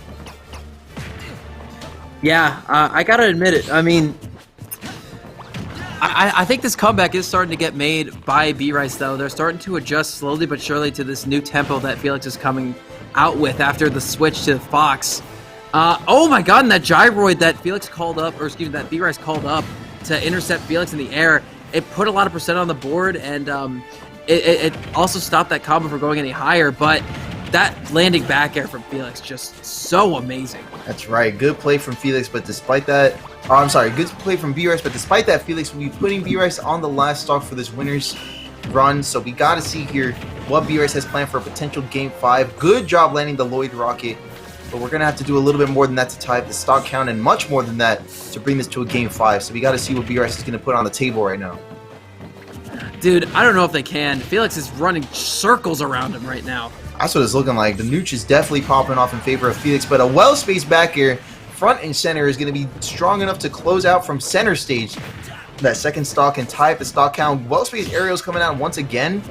Yeah, I gotta admit it. I mean, I think this comeback is starting to get made by B-Rice, though. They're starting to adjust slowly but surely to this new tempo that Felix is coming out with after the switch to Fox. Oh my god, and that gyroid that Felix called up, or excuse me, that B-Rice called up to intercept Felix in the air, it put a lot of percent on the board, and it also stopped that combo from going any higher, but that landing back air from Felix just so amazing. That's right. Good play from Felix, but despite that... Oh, I'm sorry. Good play from B-Rice, but despite that, Felix will be putting B-Rice on the last stock for this winner's run. So we got to see here what B-Rice has planned for a potential Game 5. Good job landing the Lloyd Rocket, but we're going to have to do a little bit more than that to tie up the stock count and much more than that to bring this to a Game 5. So we got to see what B-Rice is going to put on the table right now. Dude, I don't know if they can. Felix is running circles around him right now. That's what it's looking like. The nooch is definitely popping off in favor of Felix, but a well-spaced back air front and center is going to be strong enough to close out from center stage that second stock and tie up the stock count. Well-spaced aerials coming out once again,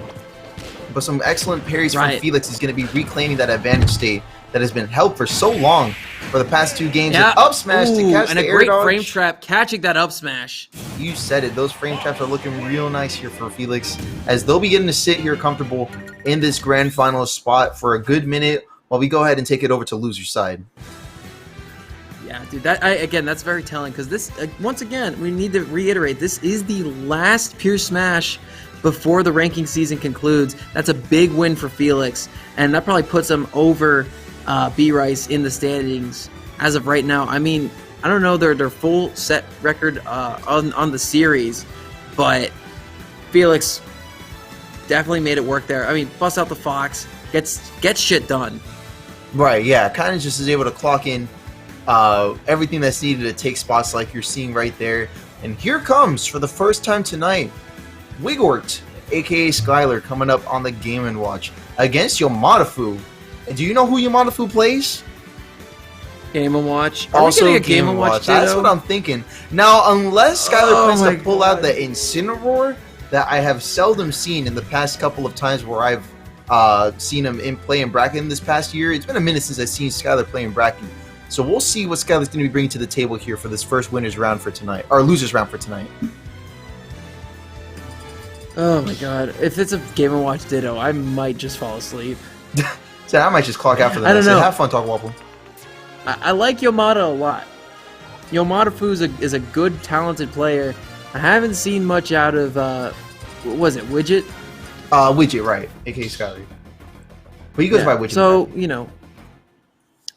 but some excellent parries from Felix is going to be reclaiming that advantage state that has been held for so long for the past 2 games. Yeah. An up smash to catch and the a air great dodge. frame trap catching that up smash. You said it. Those frame traps are looking real nice here for Felix, as they'll be getting to sit here comfortable in this grand final spot for a good minute while we go ahead and take it over to loser's side. Yeah, dude, again, that's very telling, because this, once again, we need to reiterate, this is the last Pure Smash before the ranking season concludes. That's a big win for Felix, and that probably puts him over B-Rice in the standings as of right now. I mean, I don't know their full set record on the series, but Felix definitely made it work there. I mean, bust out the Fox, gets shit done. Right, yeah, kind of just is able to clock in everything that's needed to take spots like you're seeing right there. And here comes, for the first time tonight, Wigort, aka Skylar, coming up on the Game & Watch against Yomadafu. And do you know who Yomadafu plays? Game & Watch. Are Also we getting a Game & Watch That's Ditto? what I'm thinking. Now, unless Skylar plans to pull out God. the Incineroar that I have seldom seen in the past couple of times where I've seen him play in Bracken this past year. It's been a minute since I've seen Skylar play in Bracken. So we'll see what Skylar's going to be bringing to the table here for this first winner's round for tonight, or loser's round for tonight. Oh my god. If it's a Game & Watch Ditto, I might just fall asleep. So I might just clock out for the I don't next. know. Have fun, Talk Waffle. I like Yomada a lot. Yomadafu is a good, talented player. I haven't seen much out of, what was it, Widget? Widget, right, aka Skylar. But he goes by Widget. So, you know,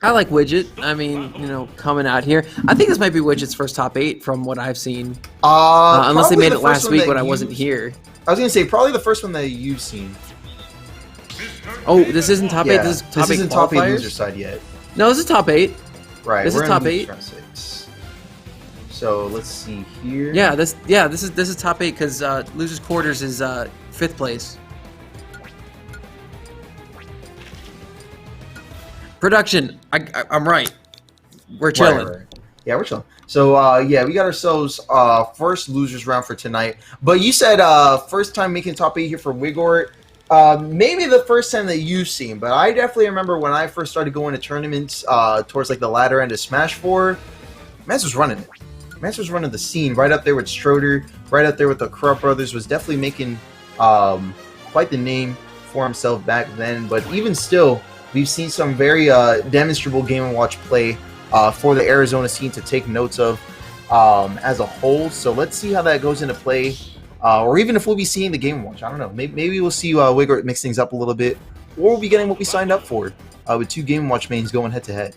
I like Widget. I mean, you know, coming out here. I think this might be Widget's first top 8 from what I've seen. Unless they made it last week when I wasn't here. I was going to say, probably the first one that you've seen. Oh, this isn't top 8? Yeah, This is top 8 isn't top 8 qualifiers? loser side yet. No, this is top 8. Right, This is we're in top loser's 8. round 6. So let's see here. Yeah, this is top 8 because losers quarters is 5th place. Production, I'm right. We're chilling. Right. Yeah, we're chilling. So yeah, we got ourselves first losers round for tonight. But you said first time making top 8 here for Wigort. Maybe the first time that you've seen, but I definitely remember when I first started going to tournaments towards like the latter end of Smash 4, Mans was running it. Mans was running the scene right up there with Stroder, right up there with the Corrupt Brothers, was definitely making quite the name for himself back then. But even still, we've seen some very demonstrable Game & Watch play for the Arizona scene to take notes of as a whole. So let's see how that goes into play. Or even if we'll be seeing the Game & Watch. I don't know. Maybe we'll see Wigort mix things up a little bit. Or we'll be getting what we signed up for with 2 Game & Watch mains going head-to-head.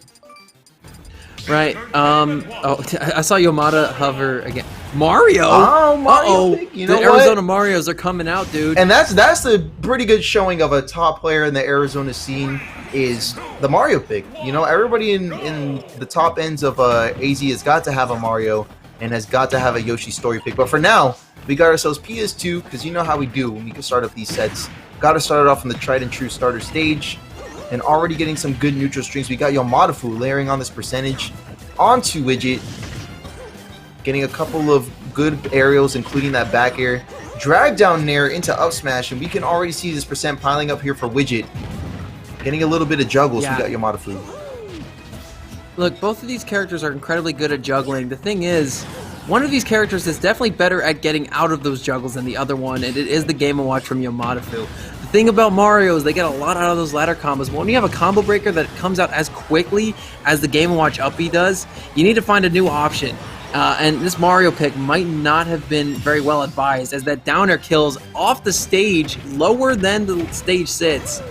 Right. Oh, I saw Yomada hover again. Mario. Oh, Mario Uh-oh. pick. You know The what? Arizona Marios are coming out, dude. And that's a pretty good showing of a top player in the Arizona scene is the Mario pick. You know, everybody in the top ends of AZ has got to have a Mario and has got to have a Yoshi story pick. But for now, we got ourselves PS2 because you know how we do when we can start up these sets. Got to start it off on the tried and true starter stage. And already getting some good neutral strings. We got Yomadafu layering on this percentage onto Widget. Getting a couple of good aerials, including that back air. Drag down Nair into up smash, and we can already see this percent piling up here for Widget. Getting a little bit of juggles, Yeah. we got Yomadafu. Look, both of these characters are incredibly good at juggling. The thing is, one of these characters is definitely better at getting out of those juggles than the other one, and it is the Game & Watch from Yomadafu. The thing about Mario is they get a lot out of those ladder combos, but when you have a combo breaker that comes out as quickly as the Game & Watch up B does, you need to find a new option. And this Mario pick might not have been very well advised, as that downer kills off the stage lower than the stage sits.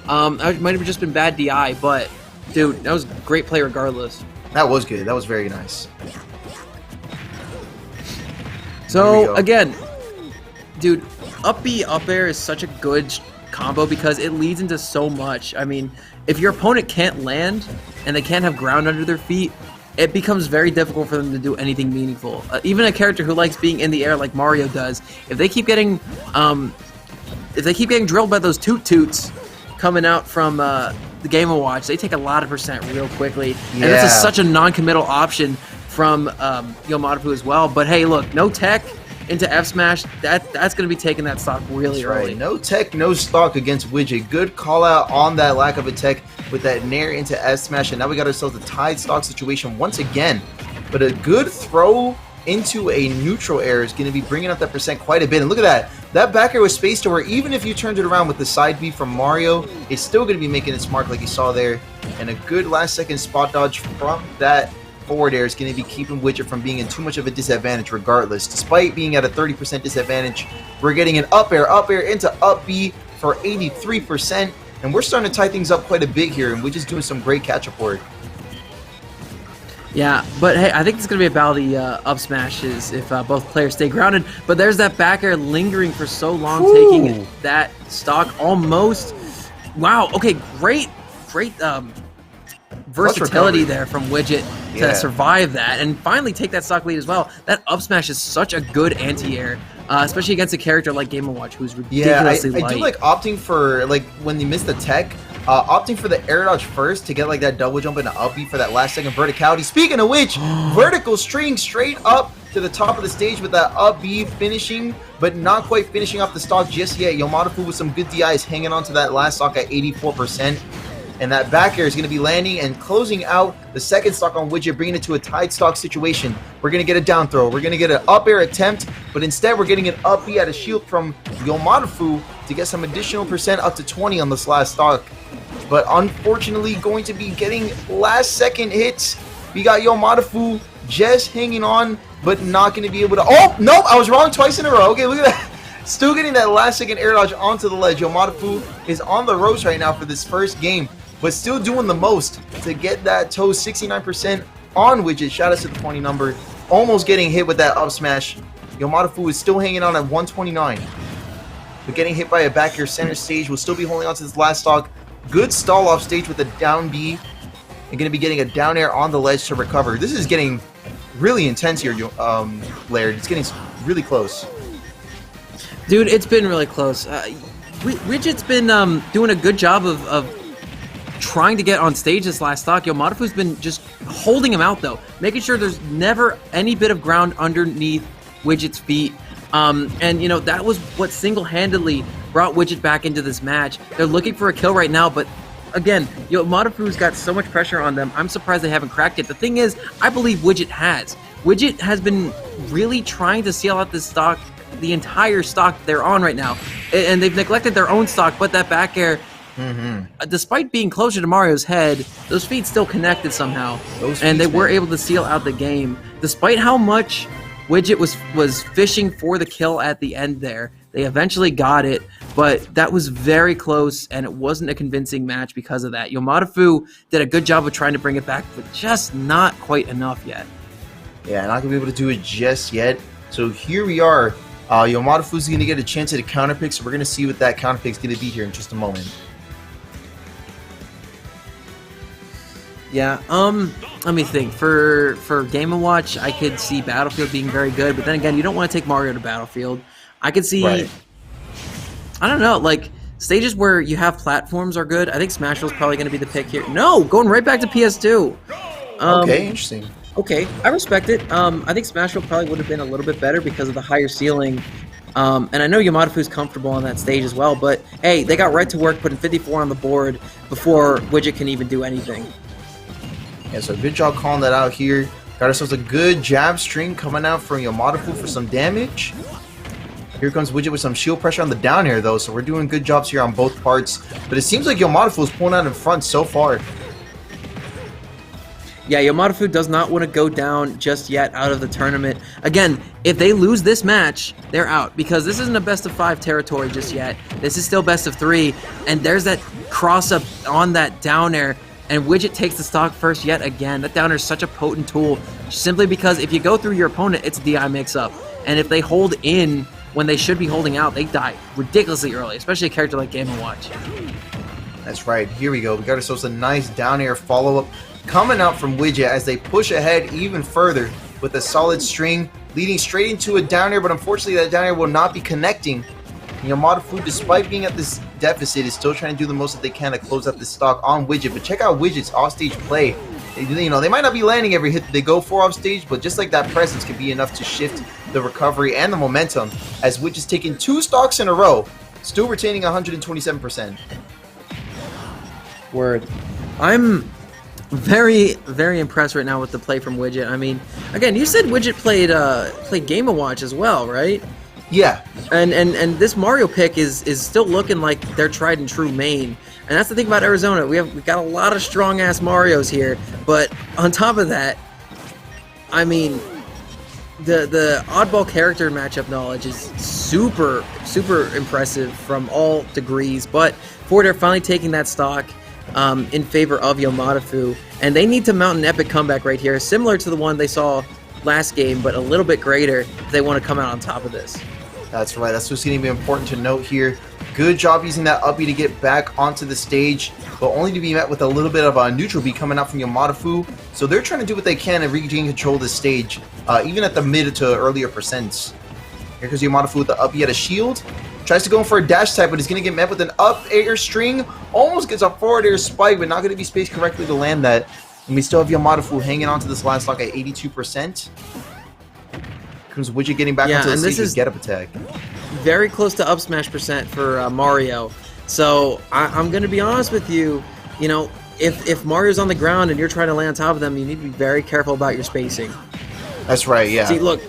It might have just been bad DI, but dude, that was a great play regardless. That was good. That was very nice. So again, dude, up B up air is such a good combo because it leads into so much. I mean, if your opponent can't land and they can't have ground under their feet, it becomes very difficult for them to do anything meaningful. Even a character who likes being in the air like Mario does, if they keep getting drilled by those toot toots coming out from the Game & Watch, they take a lot of percent real quickly, and this is such a non-committal option from Yomadafu as well. But hey, look, no tech into F Smash, that's going to be taking that stock really early. Right. No tech, no stock against Widget. Good call out on that lack of a tech with that Nair into F Smash, and now we got ourselves a tied stock situation once again. But a good throw into a neutral air is going to be bringing up that percent quite a bit. And look at that. That back air was spaced to where even if you turned it around with the side B from Mario, it's still going to be making its mark like you saw there. And a good last second spot dodge from that forward air is going to be keeping Widget from being in too much of a disadvantage regardless. Despite being at a 30% disadvantage, we're getting an up air into up B for 83%. And we're starting to tie things up quite a bit here, and Widget's doing some great catch-up work. Yeah, but hey, I think it's going to be about the up smashes if both players stay grounded. But there's that back air lingering for so long, taking that stock almost. Wow, okay, great versatility there from Widget to survive that and finally take that stock lead as well. That up smash is such a good anti-air, especially against a character like Game & Watch who's ridiculously light. I do like opting for, like, when you miss the tech, opting for the air dodge first to get like that double jump into up B for that last second verticality. Speaking of which, vertical string straight up to the top of the stage with that up B finishing, but not quite finishing off the stock just yet. Yomadafu with some good DIs hanging on to that last stock at 84%. And that back air is going to be landing and closing out the second stock on Widget, bringing it to a tied stock situation. We're going to get a down throw. We're going to get an up air attempt, but instead we're getting an up B out of shield from Yomadafu to get some additional percent up to 20 on this last stock. But unfortunately going to be getting last second hits. We got Yomadafu just hanging on, but not going to be able to... Oh, nope, I was wrong twice in a row. Okay, look at that. Still getting that last second air dodge onto the ledge. Yomadafu is on the ropes right now for this first game, but still doing the most to get that toe 69% on Widget. Shout out to the 20 number. Almost getting hit with that up smash. Yomadafu is still hanging on at 129. But getting hit by a back air center stage. Will still be holding on to this last stock. Good stall off stage with a down B. And going to be getting a down air on the ledge to recover. This is getting really intense here, Laird. It's getting really close. Dude, it's been really close. Widget's been doing a good job of trying to get on stage this last stock. Yomadafu's been just holding him out, though, making sure there's never any bit of ground underneath Widget's feet. And, you know, that was what single-handedly brought Widget back into this match. They're looking for a kill right now, but again, Yomadafu's got so much pressure on them. I'm surprised they haven't cracked it. The thing is, I believe Widget has. Widget has been really trying to seal out this stock, the entire stock they're on right now. And they've neglected their own stock, but that back air, despite being closer to Mario's head, those feet still connected somehow. And they were able to seal out the game. Despite how much Widget was fishing for the kill at the end there, They eventually got it, but that was very close, and it wasn't a convincing match because of that. Yomadafu did a good job of trying to bring it back, but just not quite enough yet. Yeah, not gonna be able to do it just yet. So here we are. Yomadafu's gonna get a chance at a counter pick, so we're gonna see what that counter pick's gonna be here in just a moment. Yeah, let me think. For Game & Watch, I could see Battlefield being very good, but then again, you don't want to take Mario to Battlefield. I could see, Right. I don't know, like, stages where you have platforms are good. I think Smash Bros. Probably going to be the pick here. No, going right back to PS2. Okay, interesting. Okay, I respect it. I think Smash Bros. Probably would have been a little bit better because of the higher ceiling. And I know Yamadafu's comfortable on that stage as well, but hey, they got right to work putting 54 on the board before Widget can even do anything. Yeah, so good job calling that out here. Got ourselves a good jab string coming out from Yamadafu for some damage. Here comes Widget with some shield pressure on the down air, though, so we're doing good jobs here on both parts. But it seems like Yamadafu is pulling out in front so far. Yeah, Yamadafu does not want to go down just yet out of the tournament. Again, if they lose this match, they're out, because this isn't a best-of-5 territory just yet. This is still best-of-3, and there's that cross-up on that down air, and Widget takes the stock first yet again. That down air is such a potent tool, simply because if you go through your opponent, it's a DI mix-up. And if they hold in when they should be holding out, they die ridiculously early, especially a character like Game & Watch. That's right. Here we go. We got ourselves a nice down air follow-up coming out from Widget as they push ahead even further with a solid string leading straight into a down air, but unfortunately that down air will not be connecting. Yamadafu, despite being at this deficit, is still trying to do the most that they can to close out the stock on Widget. But check out Widget's offstage play. They might not be landing every hit that they go for offstage, but just like that presence can be enough to shift the recovery and the momentum, as Widget's taking 2 stocks in a row, still retaining 127%. Word. I'm very, very impressed right now with the play from Widget. I mean, again, you said Widget played Game & Watch as well, right? Yeah. And this Mario pick is still looking like their tried and true main. And that's the thing about Arizona. We got a lot of strong ass Marios here, but on top of that, I mean, the oddball character matchup knowledge is super impressive from all degrees. But Forder finally taking that stock in favor of Yamadafu, and they need to mount an epic comeback right here, similar to the one they saw last game, but a little bit greater if they want to come out on top of this. That's right. That's what's going to be important to note here. Good job using that up B to get back onto the stage, but only to be met with a little bit of a neutral B coming out from Yamadafu. So they're trying to do what they can and regain control of the stage, even at the mid to earlier percents. Here comes Yamadafu with the up B at a shield. Tries to go in for a dash type, but he's going to get met with an up air string. Almost gets a forward air spike, but not going to be spaced correctly to land that. And we still have Yamadafu hanging on to this last stock at 82%. Comes Widget getting back onto the stage with get up attack. Very close to up smash percent for Mario. So I'm going to be honest with you. You know, if Mario's on the ground and you're trying to land on top of them, you need to be very careful about your spacing. That's right, yeah. See, look,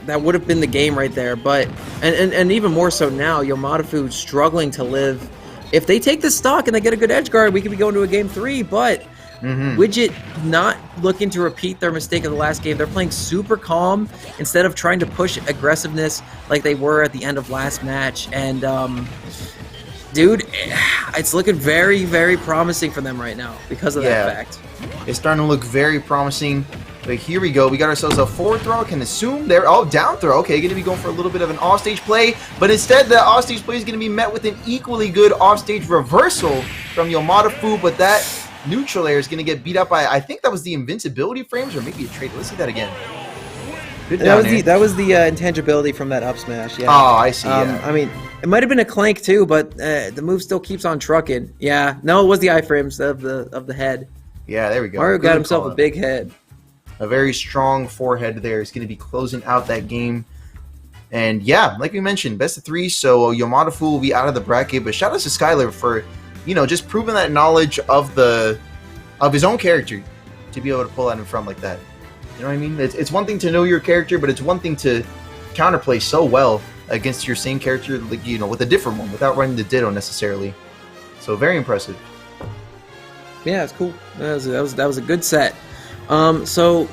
that would have been the game right there. But and even more so now, Yamadafu struggling to live. If they take this stock and they get a good edge guard, we could be going to a game 3. But Widget not looking to repeat their mistake of the last game. They're playing super calm instead of trying to push aggressiveness like they were at the end of last match. And dude, it's looking very, very promising for them right now because of that fact. It's starting to look very promising. But here we go. We got ourselves a forward throw. I can assume they're down throw. Okay, going to be going for a little bit of an offstage play. But instead, the offstage play is going to be met with an equally good offstage reversal from Yamadafu. But that neutral air is going to get beat up by, I think that was the invincibility frames or maybe a trade. Let's see that again. Good that was the intangibility from that up smash. Yeah. Oh, I see. Yeah. I mean, it might have been a clank too, but the move still keeps on trucking. Yeah. No, it was the iframes of the head. Yeah, there we go. Mario got himself a big head. A very strong forehead there. He's going to be closing out that game. And yeah, like we mentioned, best of 3, so Yamadafu will be out of the bracket. But shout out to Skylar for, just proving that knowledge of his own character to be able to pull out in front like that. You know what I mean? It's one thing to know your character, but it's one thing to counterplay so well against your same character, like, with a different one without running the ditto necessarily. So very impressive. Yeah, it's cool. That was a good set. So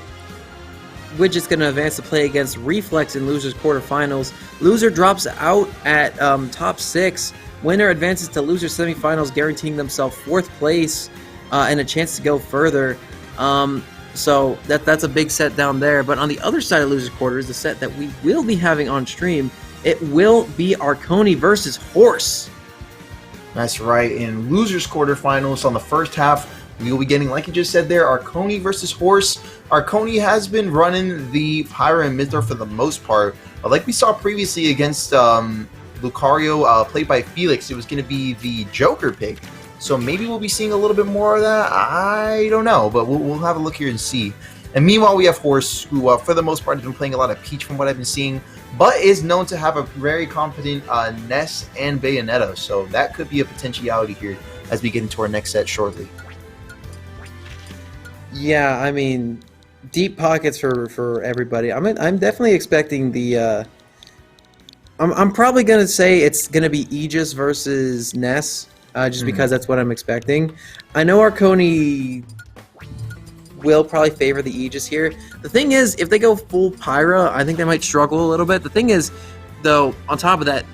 Widget's going to advance to play against Reflex in losers quarterfinals. Loser drops out at top 6. Winner advances to loser semifinals, guaranteeing themselves 4th place and a chance to go further. So that's a big set down there. But on the other side of losers quarters, the set that we will be having on stream, it will be Arconi versus Horse. That's right. In losers quarterfinals on the first half, we will be getting, like you just said there, Arconi versus Horse. Arconi has been running the Pyra and Mythra for the most part. But like we saw previously against Lucario, played by Felix, it was going to be the Joker pick. So maybe we'll be seeing a little bit more of that. I don't know, but we'll have a look here and see. And meanwhile, we have Horse, who for the most part has been playing a lot of Peach from what I've been seeing, but is known to have a very competent Ness and Bayonetta. So that could be a potentiality here as we get into our next set shortly. Yeah, I mean, deep pockets for everybody. I'm definitely expecting the. I'm probably gonna say it's gonna be Aegis versus Ness, just because that's what I'm expecting. I know Arconi will probably favor the Aegis here. The thing is, if they go full Pyra, I think they might struggle a little bit. The thing is, though, on top of that,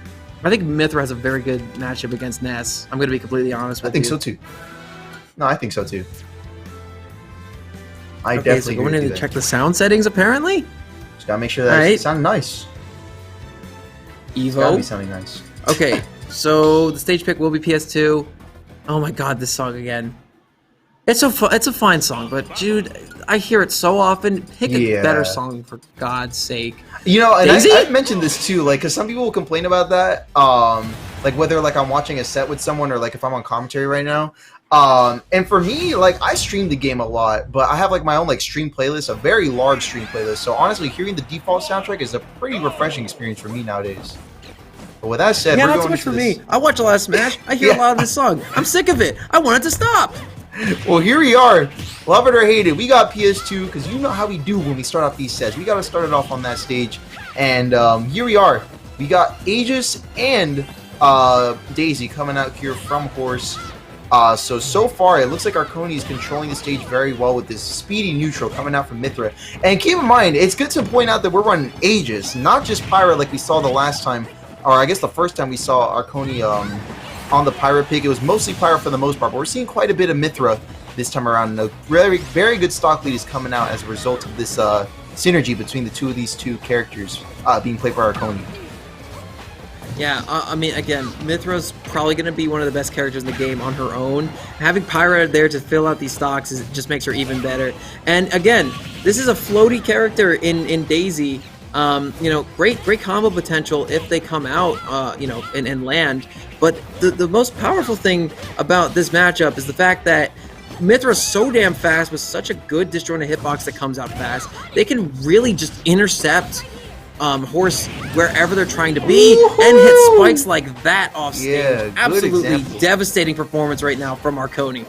I think Mythra has a very good matchup against Ness. I'm gonna be completely honest with you. I think so too. No, I think so too. I Okay, definitely so going in to check the sound settings, apparently. Just gotta make sure that it sounds nice. It's gotta be Evo. sounding nice. Okay, so the stage pick will be PS2. Oh my god, this song again. It's a fine song, but dude, I hear it so often. Pick a better song for God's sake. You know, and Daisy? I've mentioned this too, like, because some people will complain about that, like whether like I'm watching a set with someone or like if I'm on commentary right now. And for me, like, I stream the game a lot, but I have like my own like stream playlist, a very large stream playlist. So honestly, hearing the default soundtrack is a pretty refreshing experience for me nowadays. But with that said, Yeah, we're not so going much for into me. this. I watch a lot of Smash. I hear a lot of this song. I'm sick of it. I want it to stop. Well, here we are. Love it or hate it, we got PS2, because you know how we do when we start off these sets. We got to start it off on that stage. And here we are. We got Aegis and Daisy coming out here from Horse. So far, it looks like Arconi is controlling the stage very well with this speedy neutral coming out from Mythra. And keep in mind, it's good to point out that we're running Aegis, not just Pyra like we saw the last time, or I guess the first time we saw Arconi on the Pyra pick. It was mostly Pyra for the most part, but we're seeing quite a bit of Mythra this time around. And a very, very good stock lead is coming out as a result of this synergy between the two of these two characters being played by Arconi. Yeah, I mean, again, Mythra's probably going to be one of the best characters in the game on her own. Having Pyra there to fill out these stocks just makes her even better. And again, this is a floaty character in Daisy. You know, great combo potential if they come out, you know, and land. But the most powerful thing about this matchup is the fact that Mythra's so damn fast with such a good disjointed hitbox that comes out fast. They can really just intercept Horse wherever they're trying to be and hit spikes like that off stage. Yeah, absolutely devastating performance right now from Arconi.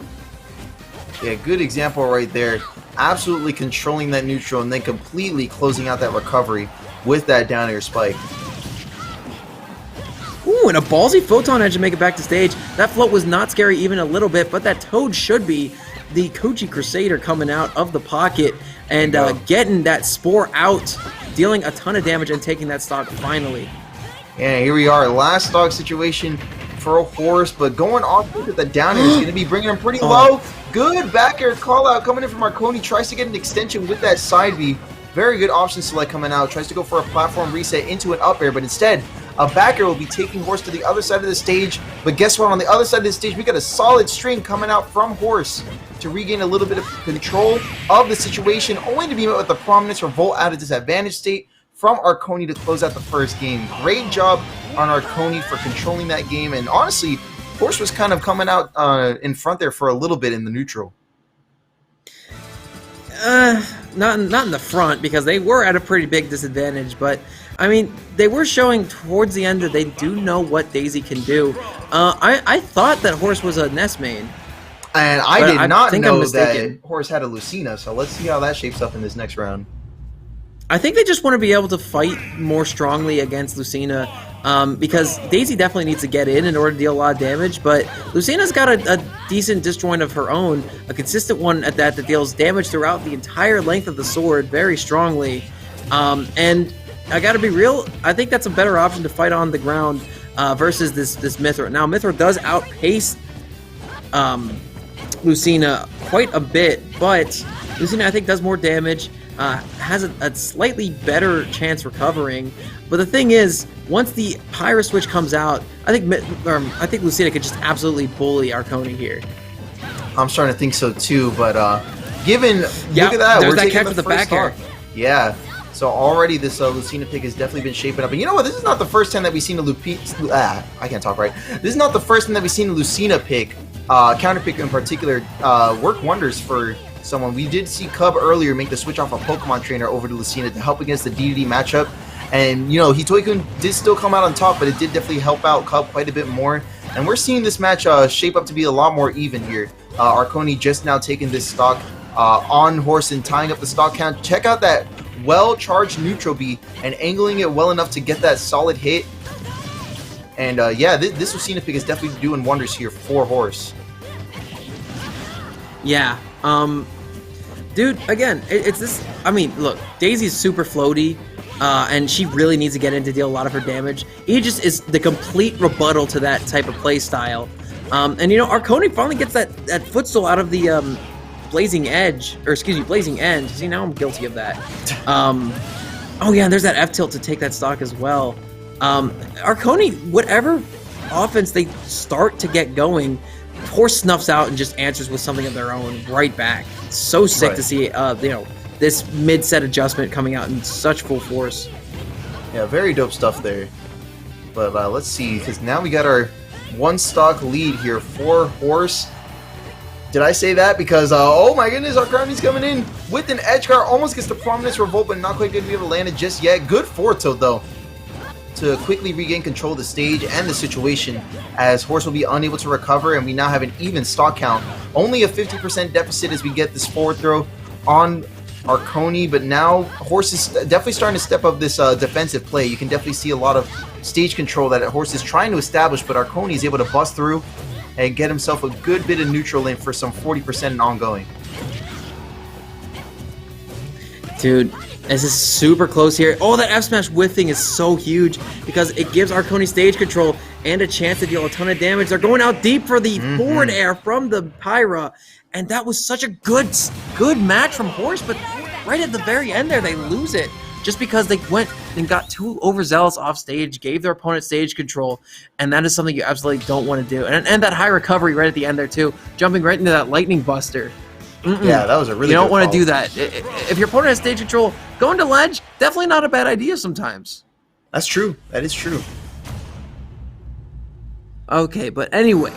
Yeah, good example right there. Absolutely controlling that neutral and then completely closing out that recovery with that down air spike. Ooh, and a ballsy Photon Edge to make it back to stage. That float was not scary even a little bit, but that Toad should be. The Koji Crusader coming out of the pocket and getting that Spore out, dealing a ton of damage and taking that stock finally. Yeah, here we are. Last stock situation for a Horse, but going off with the down air is going to be bringing him pretty low. Good back air call out coming in from Arconi. Tries to get an extension with that side B. Very good option select coming out. Tries to go for a platform reset into an up air, but instead, a back air will be taking Horse to the other side of the stage. But guess what? On the other side of the stage, we got a solid string coming out from Horse to regain a little bit of control of the situation, only to be met with the prominence Revolt out of disadvantage state from Arconi to close out the first game. Great job on Arconi for controlling that game, and honestly, Horse was kind of coming out in front there for a little bit in the neutral. Not in the front, because they were at a pretty big disadvantage, but I mean, they were showing towards the end that they do know what Daisy can do. I thought that Horse was a Ness main. And I did not think know I'm that mistaken. Horse had a Lucina, so let's see how that shapes up in this next round. I think they just want to be able to fight more strongly against Lucina because Daisy definitely needs to get in order to deal a lot of damage, but Lucina's got a decent disjoint of her own, a consistent one at that deals damage throughout the entire length of the sword very strongly. And I gotta be real, I think that's a better option to fight on the ground versus this Mythra. Now, Mythra does outpace Lucina quite a bit, but Lucina, I think, does more damage, has a slightly better chance recovering. But the thing is, once the Pyra switch comes out, I think Lucina could just absolutely bully Arconi here. I'm starting to think so too, but given look at that, there's we're that taking catch the with the first back air. stock. Yeah. So already this Lucina pick has definitely been shaping up. And you know what? This is not the first time that we've seen a I can't talk right. This is not the first time that we've seen a Lucina pick, counter pick in particular, work wonders for someone. We did see Cub earlier make the switch off a Pokemon trainer over to Lucina to help against the DDD matchup. And, you know, Hitoikun did still come out on top, but it did definitely help out Cub quite a bit more. And we're seeing this match shape up to be a lot more even here. Arconi just now taking this stock on horse and tying up the stock count. Check out that well-charged neutral B and angling it well enough to get that solid hit. And yeah, this Lucina pick is definitely doing wonders here for horse. Yeah. Dude, again, it's this. I mean, look, Daisy's super floaty. And she really needs to get in to deal a lot of her damage. Aegis is the complete rebuttal to that type of play style. And you know, Arconi finally gets that footstool out of the Blazing Edge, or excuse me, Blazing End. See, now I'm guilty of that. Oh yeah, and there's that F-tilt to take that stock as well. Arconi, whatever offense they start to get going, Horse snuffs out and just answers with something of their own right back. It's so sick to see, you know, this mid-set adjustment coming out in such full force. Yeah, very dope stuff there. But let's see, because now we got our one stock lead here for horse. Did I say that? Because, oh my goodness, Arconi's coming in with an edge guard. Almost gets the Prominence Revolt, but not quite going to be able to land it just yet. Good forward tilt, though, to quickly regain control of the stage and the situation, as horse will be unable to recover, and we now have an even stock count. Only a 50% deficit as we get this forward throw on Arconi, but now horse is definitely starting to step up this defensive play. You can definitely see a lot of stage control that horse is trying to establish, but Arconi is able to bust through and get himself a good bit of neutral in for some 40% and ongoing. Dude, this is super close here. Oh, that F smash whiffing is so huge because it gives Arconi stage control and a chance to deal a ton of damage. They're going out deep for the forward air from the Pyra, and that was such a good match from Horse, but right at the very end there, they lose it just because they went and got too overzealous off stage, gave their opponent stage control, and that is something you absolutely don't want to do. And that high recovery right at the end there too, jumping right into that lightning buster. Yeah, that was a really You don't good want call. to do that. If your opponent has stage control, going to ledge, definitely not a bad idea sometimes. That's true. That is true. Okay, but anyway,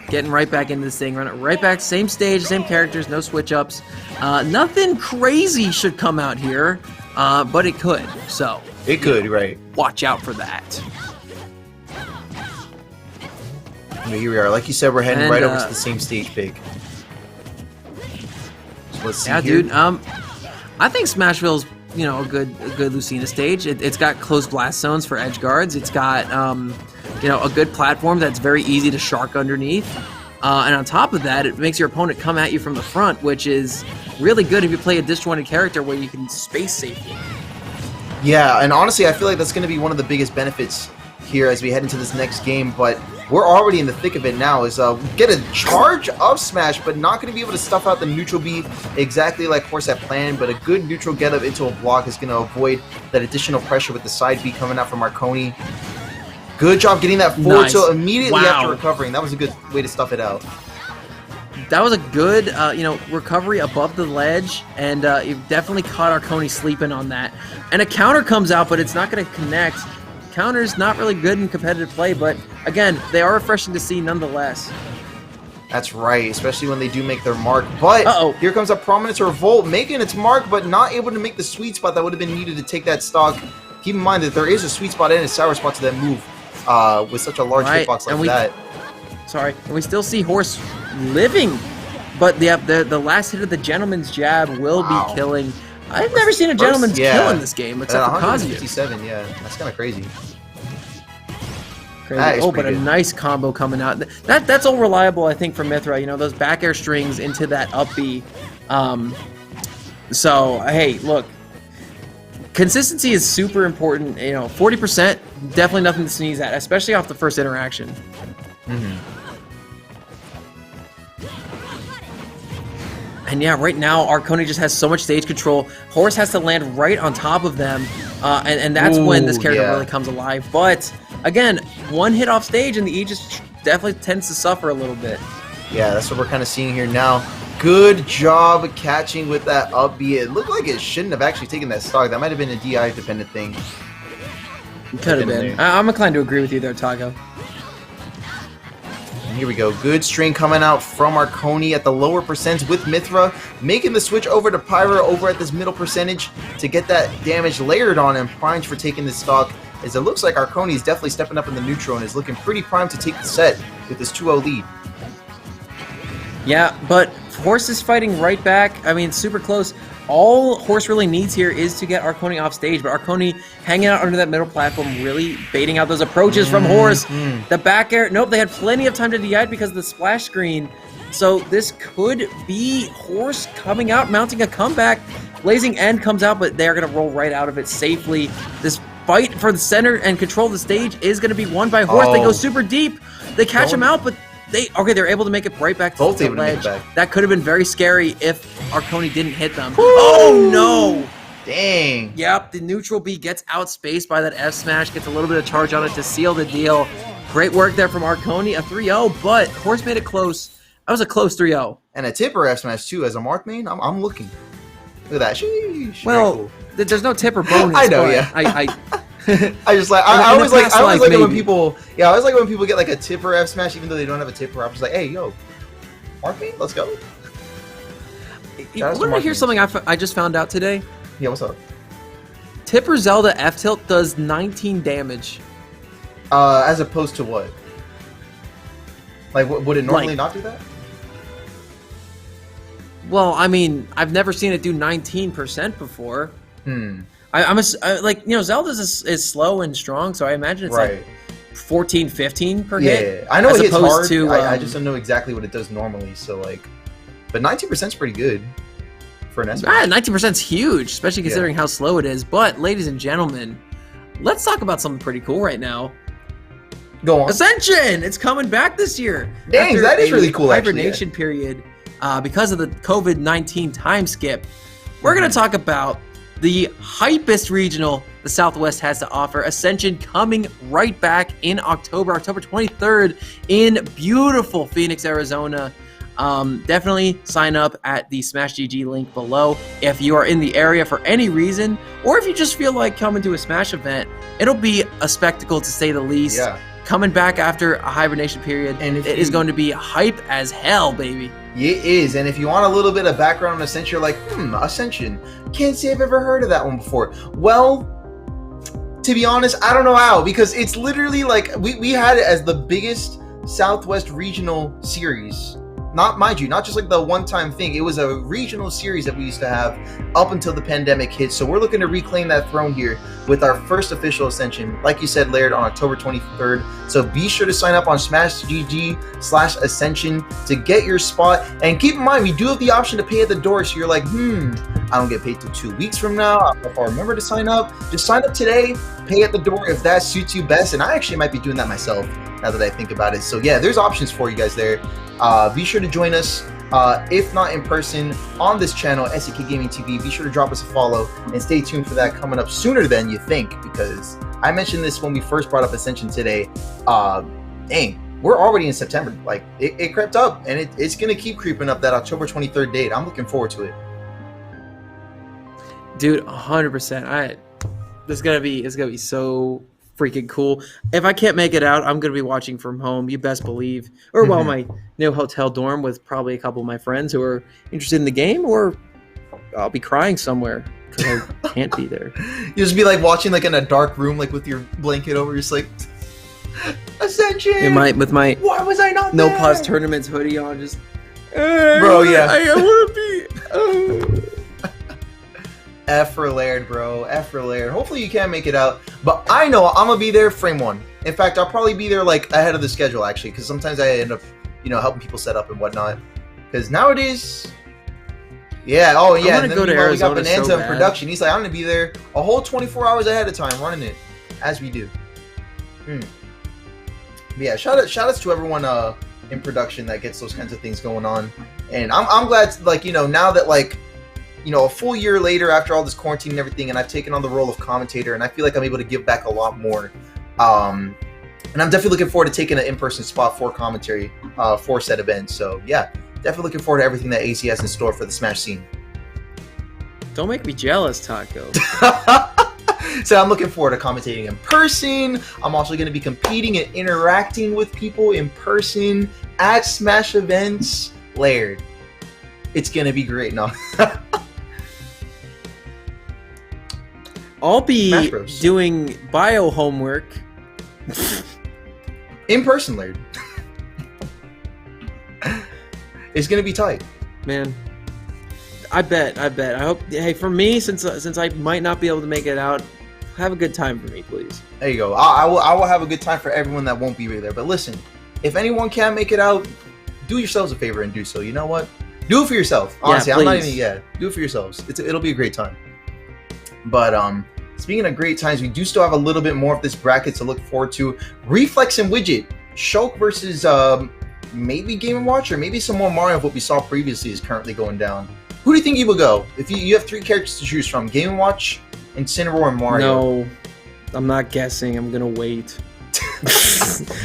getting right back into this thing, running right back, same stage, same characters, no switch ups. Nothing crazy should come out here, but it could. So It could, right. watch out for that. I mean, here we are. Like you said, we're heading And, right over to the same stage pick. So let's see Yeah, here. dude. I think Smashville's a good Lucina stage. It's got closed blast zones for edge guards. It's got a good platform that's very easy to shark underneath. And on top of that, it makes your opponent come at you from the front, which is really good if you play a disjointed character where you can space safely. Yeah, and honestly, I feel like that's going to be one of the biggest benefits here as we head into this next game, but we're already in the thick of it now, is get a charge of Smash, but not going to be able to stuff out the neutral B exactly like Horse had planned, but a good neutral get up into a block is going to avoid that additional pressure with the side B coming out from Arconi. Good job getting that forward Nice. tilt immediately Wow. after recovering. That was a good way to stuff it out. That was a good, recovery above the ledge, and you definitely caught Arconi sleeping on that. And a counter comes out, but it's not going to connect. Counter's not really good in competitive play, but again, they are refreshing to see nonetheless. That's right, especially when they do make their mark. But here comes a Prominence Revolt, making its mark, but not able to make the sweet spot that would have been needed to take that stock. Keep in mind that there is a sweet spot and a sour spot to that move with such a large hitbox like that. Sorry, and we still see Horse living, but the last hit of the Gentleman's Jab will be killing. I've never seen a Gentleman's kill in this game, except for Kazuya. 157, yeah, that's kind of crazy. crazy. That is Oh, but pretty a good. nice combo coming out. That's all reliable, I think, from Mythra. You know, those back air strings into that up B. So, hey, look. Consistency is super important. You know, 40%, definitely nothing to sneeze at, especially off the first interaction. And yeah, right now, Arconi just has so much stage control. Horus has to land right on top of them, and that's when this Ooh, character yeah. really comes alive. But, again, one hit off stage, and the Aegis definitely tends to suffer a little bit. Yeah, that's what we're kind of seeing here now. Good job catching with that up B. It looked like it shouldn't have actually taken that stock. That might have been a DI dependent thing. Could have been. I'm inclined to agree with you there, Taco. And here we go. Good string coming out from Arconi at the lower percents with Mythra, making the switch over to Pyra over at this middle percentage to get that damage layered on him, primed for taking this stock. As it looks like Arconi is definitely stepping up in the neutral and is looking pretty primed to take the set with this 2-0 lead. Yeah, but Horse is fighting right back. I mean, super close. All Horse really needs here is to get Arconi off stage, but Arconi hanging out under that middle platform, really baiting out those approaches from Horse. The back air, nope, they had plenty of time to DI because of the splash screen. So this could be Horse coming out, mounting a comeback. Blazing End comes out, but they're going to roll right out of it safely. This fight for the center and control of the stage is going to be won by Horse. They go super deep. They catch him out, but they're able to make it right back to Both the able to make ledge. it back. That could have been very scary if Arconi didn't hit them. Oh no! Dang. Yep, the neutral B gets outspaced by that F smash, gets a little bit of charge on it to seal the deal. Great work there from Arconi, a 3-0, but Horse made it close. That was a close 3-0. And a tipper F smash too. As a Marth main, I'm looking. Look at that. Sheesh. Well, Very cool. There's no tipper bonus. I know, but yeah. I I just like In I the always like past I always life, like it when maybe. people I always like when people get like a tipper F smash even though they don't have a tipper. I'm just like, hey yo, Mark let's go. Shout out to want to Mark hear Main. something I just found out today? Yeah, what's up? Tipper Zelda F tilt does 19 damage. As opposed to what? Like, would it normally Like- not do that? Well, I mean, I've never seen it do 19% before. Like, you know, Zelda's is slow and strong, so I imagine it's Right. like 14, 15 per Yeah, hit. I know as it hits opposed hard. to, I just don't know exactly what it does normally. So like, but 19% is pretty good for an S smash. 19% is huge, especially considering how slow it is. But, ladies and gentlemen, let's talk about something pretty cool right now. Go on. Ascension! It's coming back this year. Dang, After that is a really cool, actually, hibernation period, because of the COVID-19 time skip. We're going to talk about the hypest regional the Southwest has to offer. Ascension coming right back in October 23rd in beautiful Phoenix, Arizona. Definitely sign up at the Smash GG link below if you are in the area for any reason, or if you just feel like coming to a Smash event. It'll be a spectacle to say the least. Yeah. Coming back after a hibernation period, And if it is you- going to be hype as hell, baby. It is, and if you want a little bit of background on Ascension, you're like, Ascension. Can't say I've ever heard of that one before. Well, to be honest, I don't know how, because it's literally like we had it as the biggest Southwest regional series. Not, mind you, not just like the one-time thing. It was a regional series that we used to have up until the pandemic hit. So we're looking to reclaim that throne here with our first official Ascension, like you said, Laird, on October 23rd. So be sure to sign up on SmashGG/Ascension to get your spot. And keep in mind, we do have the option to pay at the door. So you're like, I don't get paid till 2 weeks from now. I don't know if I remember to sign up. Just sign up today, pay at the door if that suits you best. And I actually might be doing that myself now that I think about it. So yeah, there's options for you guys there. Be sure to join us, if not in person, on this channel, SEK Gaming TV. Be sure to drop us a follow and stay tuned for that coming up sooner than you think, because I mentioned this when we first brought up Ascension today. Dang, we're already in September. Like, it crept up, and it's going to keep creeping up, that October 23rd date. I'm looking forward to it. Dude, 100%. It's gonna be so freaking cool. If I can't make it out, I'm gonna be watching from home. You best believe. Or while my new hotel dorm with probably a couple of my friends who are interested in the game, or I'll be crying somewhere because I can't be there. You just be like watching like in a dark room, like with your blanket over, just like Ascension. With my Why was I not No there? Pause Tournaments hoodie on, just Bro, yeah. I want to be. F for Laird, bro. F for Laird. Hopefully you can make it out. But I know I'm gonna be there frame one. In fact, I'll probably be there like ahead of the schedule actually, because sometimes I end up, helping people set up and whatnot. Because nowadays, yeah. Oh yeah. I'm gonna go to Arizona. We got Bonanza so in production. He's like, I'm gonna be there a whole 24 hours ahead of time running it, as we do. But yeah, shout outs to everyone in production that gets those kinds of things going on. And I'm glad, like, now that, like, a full year later after all this quarantine and everything, and I've taken on the role of commentator, and I feel like I'm able to give back a lot more. And I'm definitely looking forward to taking an in-person spot for commentary for said events. So yeah, definitely looking forward to everything that AZ has in store for the Smash scene. Don't make me jealous, Taco. So I'm looking forward to commentating in person. I'm also going to be competing and interacting with people in person at Smash events. Laird, it's going to be great. No. I'll be doing bio homework in person, Laird. It's going to be tight. Man, I bet. I hope. Hey, for me, since I might not be able to make it out, have a good time for me, please. There you go. I will have a good time for everyone that won't be there. But listen, if anyone can make it out, do yourselves a favor and do so. You know what? Do it for yourself. Honestly, I'm not even. Yeah, do it for yourselves. It'll be a great time. But speaking of great times, we do still have a little bit more of this bracket to look forward to. Reflex and Widget, Shulk versus maybe Game & Watch, or maybe some more Mario of what we saw previously is currently going down. Who do you think you will go? If you have 3 characters to choose from, Game & Watch, Incineroar, and Mario. No, I'm not guessing. I'm gonna wait.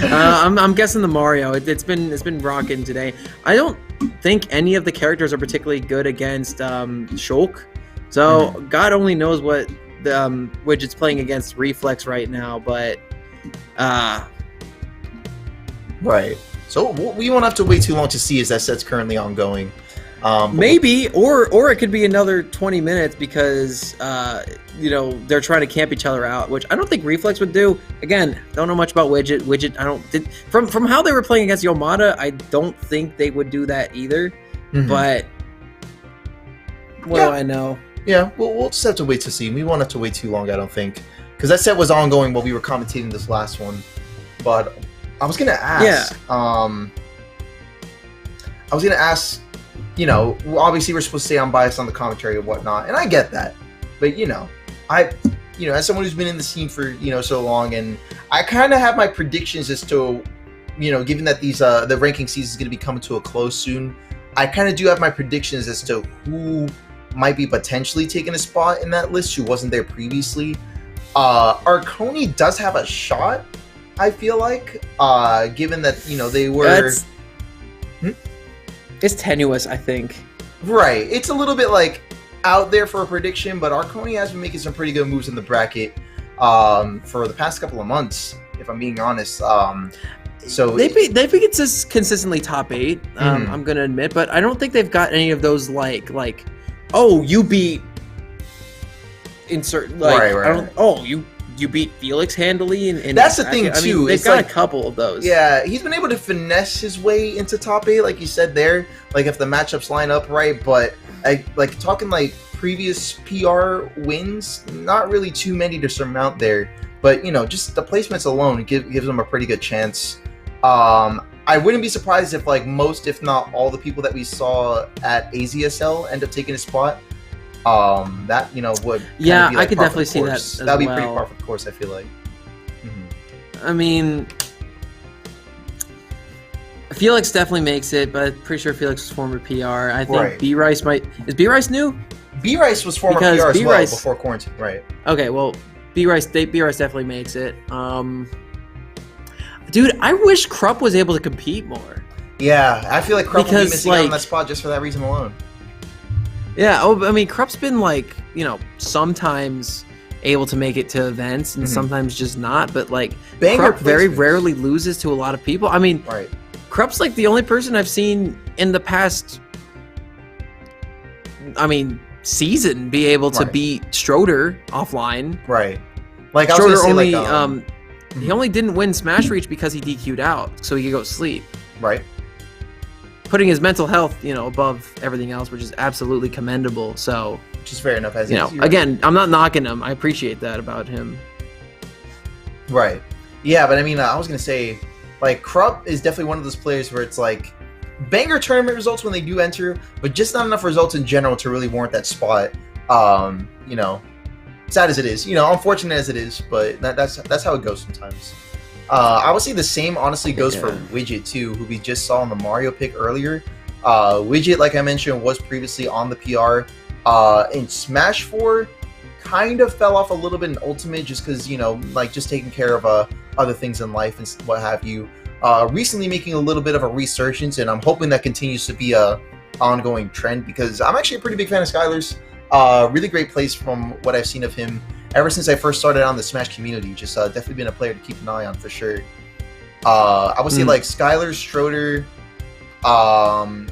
I'm guessing the Mario. It's been rocking today. I don't think any of the characters are particularly good against Shulk. So God only knows what the Widget's playing against Reflex right now. But right. So we won't have to wait too long to see as that set's currently ongoing. Maybe, or it could be another 20 minutes because they're trying to camp each other out, which I don't think Reflex would do. Again, don't know much about Widget. From how they were playing against Yomada, I don't think they would do that either. But what do I know? Yeah, we'll just have to wait to see. We won't have to wait too long, I don't think, because that set was ongoing while we were commentating this last one. But I was gonna ask. I was gonna ask. Obviously we're supposed to say I'm biased on the commentary and whatnot, and I get that. But as someone who's been in the scene for so long, and I kind of have my predictions as to, given that these the ranking season is going to be coming to a close soon, I kind of do have my predictions as to who might be potentially taking a spot in that list who wasn't there previously. Arconi does have a shot, I feel like, given that they were. It's tenuous, I think. Right. It's a little bit like out there for a prediction, but Arconi has been making some pretty good moves in the bracket for the past couple of months, if I'm being honest. So they've been consistently top 8. I'm gonna admit, but I don't think they've got any of those like oh, you beat insert right. You beat Felix handily, and that's the thing too. I mean, they've got a couple of those. Yeah, he's been able to finesse his way into top 8, like you said there. Like if the matchups line up right, but talking like previous PR wins, not really too many to surmount there. But just the placements alone gives them a pretty good chance. I wouldn't be surprised if most, if not all, the people that we saw at AZSL end up taking a spot. That would be I could definitely see that. That'd be pretty par for the course, I feel like. I mean, Felix definitely makes it, but I'm pretty sure Felix was former PR. I think B-Rice is B-Rice new? B-Rice was former PR as well before quarantine, right? Okay, well, B-Rice definitely makes it. Dude, I wish Krupp was able to compete more. Yeah, I feel like Krupp would be missing out on that spot just for that reason alone. Yeah, I mean, Krupp's been sometimes able to make it to events and sometimes just not, but Krupp very rarely loses to a lot of people. I mean, Krupp's the only person I've seen in the past, season be able to beat Stroder offline. Right. Stroder only, he only didn't win Smash Reach because he DQ'd out, so he could go sleep. Right. Putting his mental health, above everything else, which is absolutely commendable. So, which is fair enough. As You know, again, I'm not knocking him. I appreciate that about him. Right. Yeah, but I mean, I was gonna say, like, Krupp is definitely one of those players where it's like banger tournament results when they do enter, but just not enough results in general to really warrant that spot. You know, sad as it is, you know, unfortunate as it is, but that's how it goes sometimes. I would say the same honestly goes for Widget too, who we just saw in the Mario pick earlier. Widget, like I mentioned, was previously on the PR. In Smash 4, kind of fell off a little bit in Ultimate just because, you know, like just taking care of other things in life and what have you. Recently making a little bit of a resurgence, and I'm hoping that continues to be a ongoing trend because I'm actually a pretty big fan of Skylar's. Really great plays from what I've seen of him ever since I first started on the Smash community. Just definitely been a player to keep an eye on for sure. I would say like Skylar, Schroeder,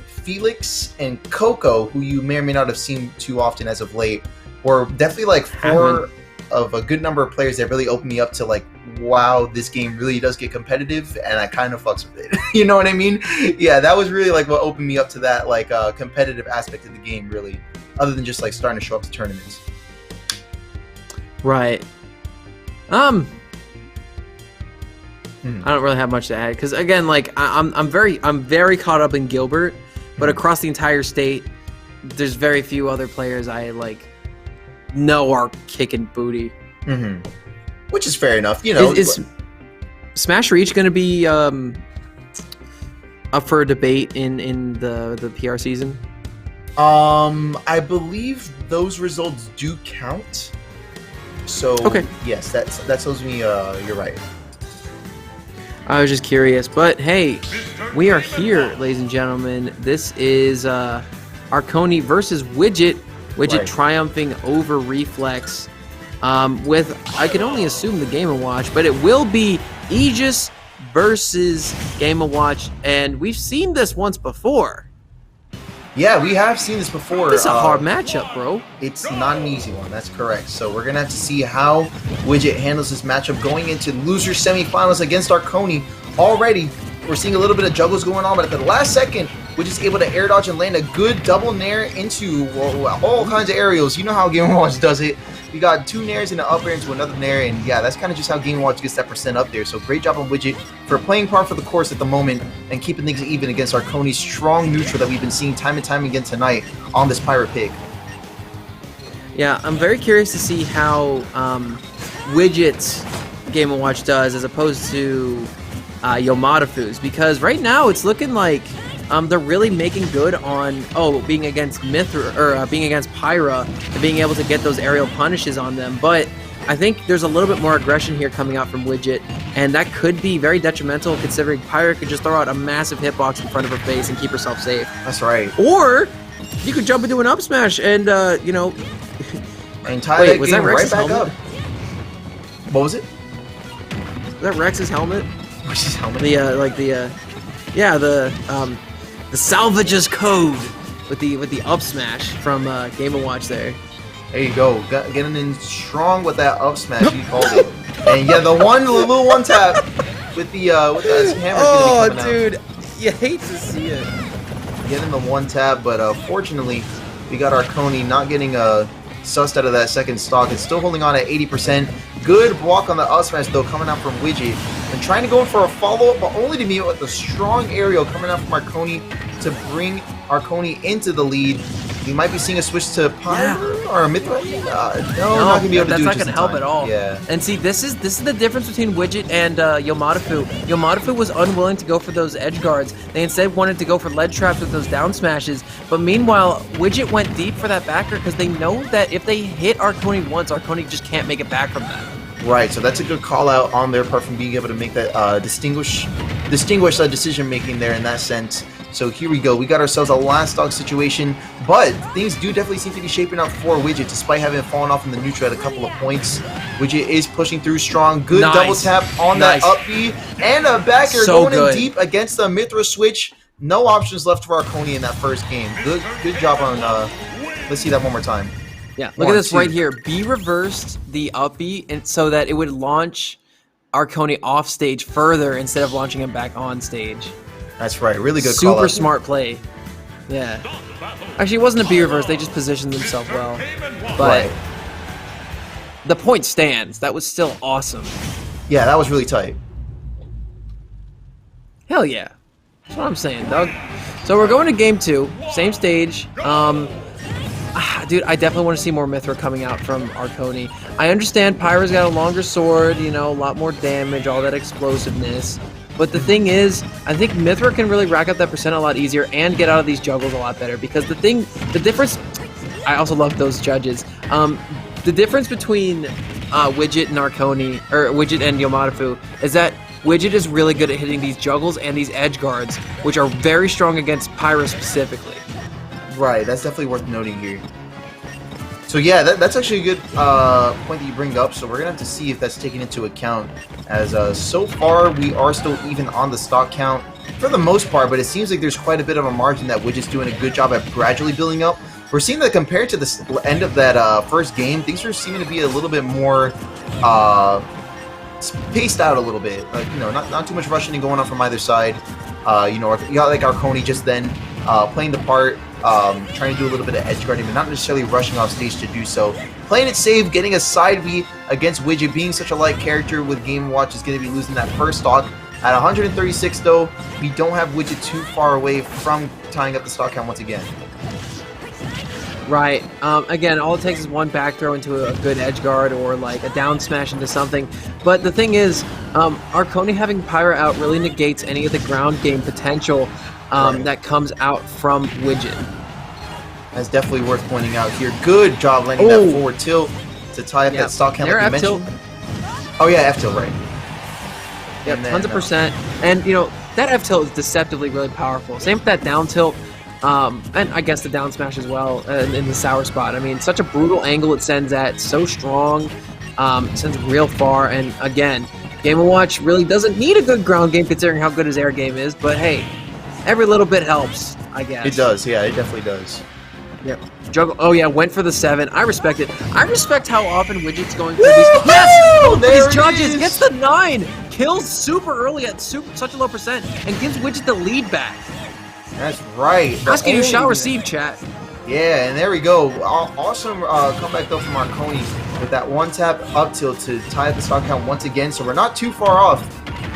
Felix, and Coco, who you may or may not have seen too often as of late, were definitely like four of a good number of players that really opened me up to like, wow, this game really does get competitive, and I kind of fucks with it. You know what I mean? Yeah, that was really like what opened me up to that like competitive aspect of the game, really, other than just like starting to show up to tournaments. Right. I don't really have much to add because again, like I'm very caught up in Gilbert, but across the entire state, there's very few other players I like know are kicking booty. Which is fair enough, you know. Is Smash Reach going to be up for a debate in the PR season? I believe those results do count. So yes, that tells me you're right. I was just curious, but hey, we are here, ladies and gentlemen. This is Arconi versus Widget. Widget triumphing over Reflex. With, I can only assume, the Game & Watch, but it will be Aegis versus Game & Watch, and we've seen this once before. Yeah, we have seen this before. This is a hard matchup, bro. It's not an easy one, that's correct. So we're going to have to see how Widget handles this matchup going into loser semifinals against Arconi. Already, we're seeing a little bit of juggles going on, but at the last second, Widget's able to air dodge and land a good double nair into all kinds of aerials. You know how Game & Watch does it. We got two nairs and an up air into another nair, and yeah, that's kind of just how Game & Watch gets that percent up there. So great job on Widget for playing par for the course at the moment and keeping things even against Arconi's strong neutral that we've been seeing time and time again tonight on this Pirate pick. Yeah, I'm very curious to see how Widget's Game & Watch does as opposed to Yomadafu's, because right now it's looking like they're really making good on being against Mythra or being against Pyra and being able to get those aerial punishes on them. But I think there's a little bit more aggression here coming out from Widget, and that could be very detrimental considering Pyra could just throw out a massive hitbox in front of her face and keep herself safe. That's right. Or you could jump into an up smash and you know, and tie that game right back up. What was it? Was that Rex's helmet? Which is helmet? The the salvage's code with the up smash from Game & Watch there. There you go, getting in strong with that up smash. You called it, and yeah, the little one tap with the hammer. Oh, dude, you hate to see it. Getting the one tap, but fortunately, we got Arconi not getting sussed out of that second stock. It's still holding on at 80%. Good block on the up smash though, coming out from Widget, and trying to go in for a follow-up, but only to meet with a strong aerial coming out from Arconi to bring Arconi into the lead. We might be seeing a switch to Pyra or Mythra. No, not gonna be able to do it. That's not gonna help at all. Yeah. And see, this is the difference between Widget and Yomadafu. Yomadafu was unwilling to go for those edge guards. They instead wanted to go for lead traps with those down smashes. But meanwhile, Widget went deep for that backer because they know that if they hit Arconi once, Arconi just can't make it back from that. Right, so that's a good call out on their part from being able to make that distinguish decision making there in that sense. So here we go. We got ourselves a last stock situation, but things do definitely seem to be shaping up for Widget, despite having fallen off in the neutral at a couple of points. Widget is pushing through strong. Good double tap on that up B, and a backer So going good. in deep against the Mythra switch. No options left for Arconi in that first game. Good job on. Let's see that one more time. Yeah, look at this right here. B reversed the up B and so that it would launch Arconi off stage further instead of launching him back on stage. That's right. Really good call out. Super smart play. Yeah. Actually, it wasn't a B reverse. They just positioned themselves well. But the point stands. That was still awesome. Yeah, that was really tight. Hell yeah. That's what I'm saying, Doug. So we're going to game 2. Same stage. Dude, I definitely want to see more Mythra coming out from Arconi. I understand Pyra's got a longer sword, you know, a lot more damage, all that explosiveness. But the thing is, I think Mythra can really rack up that percent a lot easier and get out of these juggles a lot better. Because the difference, I also love those judges. The difference between Widget and Arconi, or Widget and Yomadafu, is that Widget is really good at hitting these juggles and these edge guards, which are very strong against Pyra specifically. Right, that's definitely worth noting here. So yeah, that's actually a good point that you bring up. So we're gonna have to see if that's taken into account. As so far we are still even on the stock count for the most part, but it seems like there's quite a bit of a margin that Widget's doing a good job at gradually building up. We're seeing that compared to the end of that first game, things are seeming to be a little bit more spaced out a little bit. Like, you know, not too much rushing going on from either side. You know, you got like Arconi just then playing the part. Trying to do a little bit of edge guarding, but not necessarily rushing off stage to do so. Playing it safe, getting a side B against Widget, being such a light character with Game & Watch is going to be losing that first stock. At 136 though, we don't have Widget too far away from tying up the stock count once again. Right. Again, all it takes is one back throw into a good edge guard or like a down smash into something. But the thing is, Arconi having Pyra out really negates any of the ground game potential that comes out from Widget. That's definitely worth pointing out here. Good job landing that forward tilt to tie up that stock count like you mentioned. Oh yeah, F tilt, right. Yep, 100%. And you know, that F tilt is deceptively really powerful. Same with that down tilt. And I guess the down smash as well in the sour spot. I mean, such a brutal angle it sends at, so strong, sends real far. And again, Game & Watch really doesn't need a good ground game considering how good his air game is. But hey, every little bit helps, I guess. It does, yeah, it definitely does. Yep. Juggle. Oh yeah, went for the 7. I respect it. I respect how often Widget's going for these. Yes, these judges gets the 9, kills super early at such a low percent, and gives Widget the lead back. That's right. Asking you shall receive, chat. Yeah, and there we go. Awesome comeback though from Arconi with that one tap up tilt to tie up the stock count once again. So we're not too far off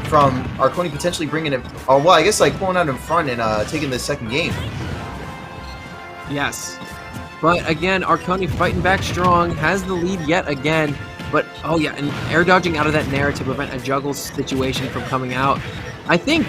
from Arconi potentially bringing it. Oh well, I guess like pulling out in front and taking the second game. Yes, but again, Arconi fighting back strong, has the lead yet again. But oh yeah, and air dodging out of that nair to prevent a juggle situation from coming out. I think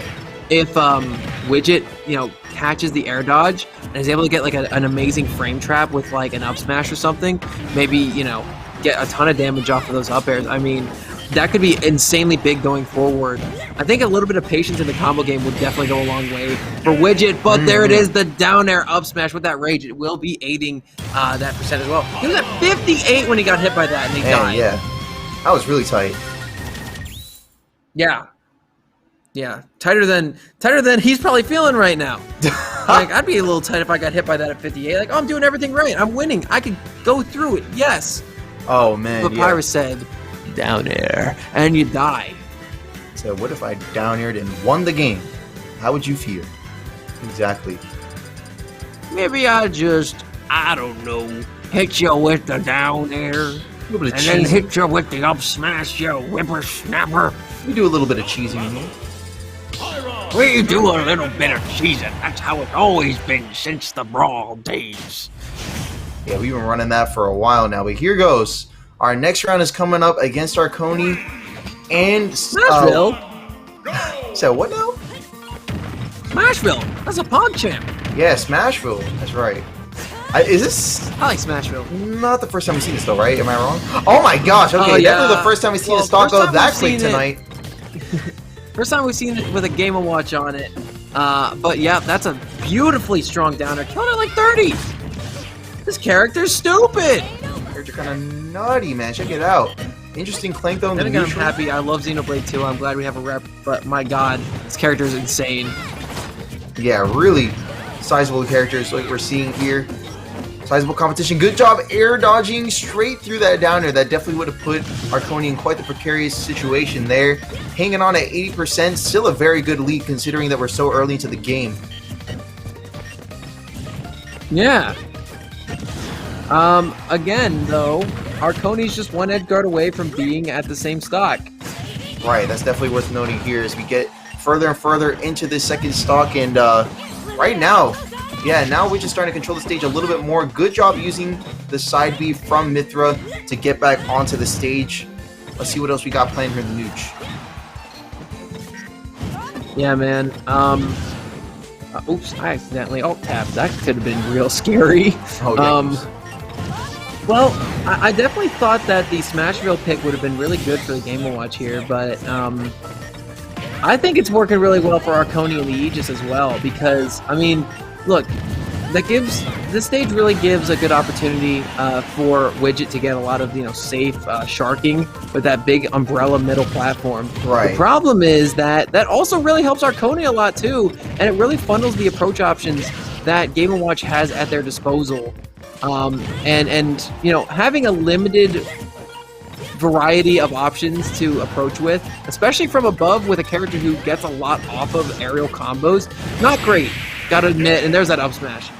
if Widget, you know, catches the air dodge and is able to get like an amazing frame trap with like an up smash or something, maybe, you know, get a ton of damage off of those up airs. I mean, that could be insanely big going forward. I think a little bit of patience in the combo game would definitely go a long way for Widget, but there it is, the down air up smash with that rage. It will be aiding that percent as well. He was at 58 when he got hit by that and he died. Yeah, that was really tight. Yeah. Yeah, tighter than he's probably feeling right now. Like, I'd be a little tight if I got hit by that at 58. Like, oh, I'm doing everything right. I'm winning. I could go through it. Yes. Oh, man, but Pyra said, down air, and you die. So what if I down aired and won the game? How would you feel? Exactly. Maybe I don't know, hit you with the down air, and then hit you with the up smash, you whippersnapper. We do a little bit of cheesing in here. We do a little bit of cheesing. That's how it's always been since the Brawl days. Yeah, we've been running that for a while now, but here goes. Our next round is coming up against Arconi and Smashville. So what now? Smashville. That's a pod champ. Yeah, Smashville. That's right. Is this? I like Smashville. Not the first time we've seen this though, right? Am I wrong? Oh my gosh! Okay, definitely the first time we've seen a stock go that quick tonight. First time we've seen it with a Game & Watch on it. But yeah, that's a beautifully strong downer. Killed it like 30. This character's stupid. Character kind of nutty, man. Check it out. Interesting clank though. Then again, I'm happy. I love Xenoblade 2. I'm glad we have a rep. But my God, this character is insane. Yeah, really sizable characters like we're seeing here. Sizable competition. Good job air dodging straight through that downer. That definitely would have put Arconi in quite the precarious situation there. Hanging on at 80%. Still a very good lead considering that we're so early into the game. Yeah. Again, though, Arconi's just one edge guard away from being at the same stock. Right, that's definitely worth noting here as we get further and further into this second stock, and right now, yeah, now we're just starting to control the stage a little bit more. Good job using the side B from Mythra to get back onto the stage. Let's see what else we got planned here in the Nooch. Yeah, man. Oops, I accidentally alt-tapped. That could have been real scary. Oh, yeah. Well, I definitely thought that the Smashville pick would have been really good for the Game & Watch here, but I think it's working really well for Arconi and the Aegis as well, because, I mean, look, this stage really gives a good opportunity for Widget to get a lot of, safe sharking with that big umbrella middle platform. Right. The problem is that also really helps Arconi a lot too, and it really funnels the approach options that Game & Watch has at their disposal. And having a limited variety of options to approach with, especially from above with a character who gets a lot off of aerial combos, not great, gotta admit. And there's that up smash.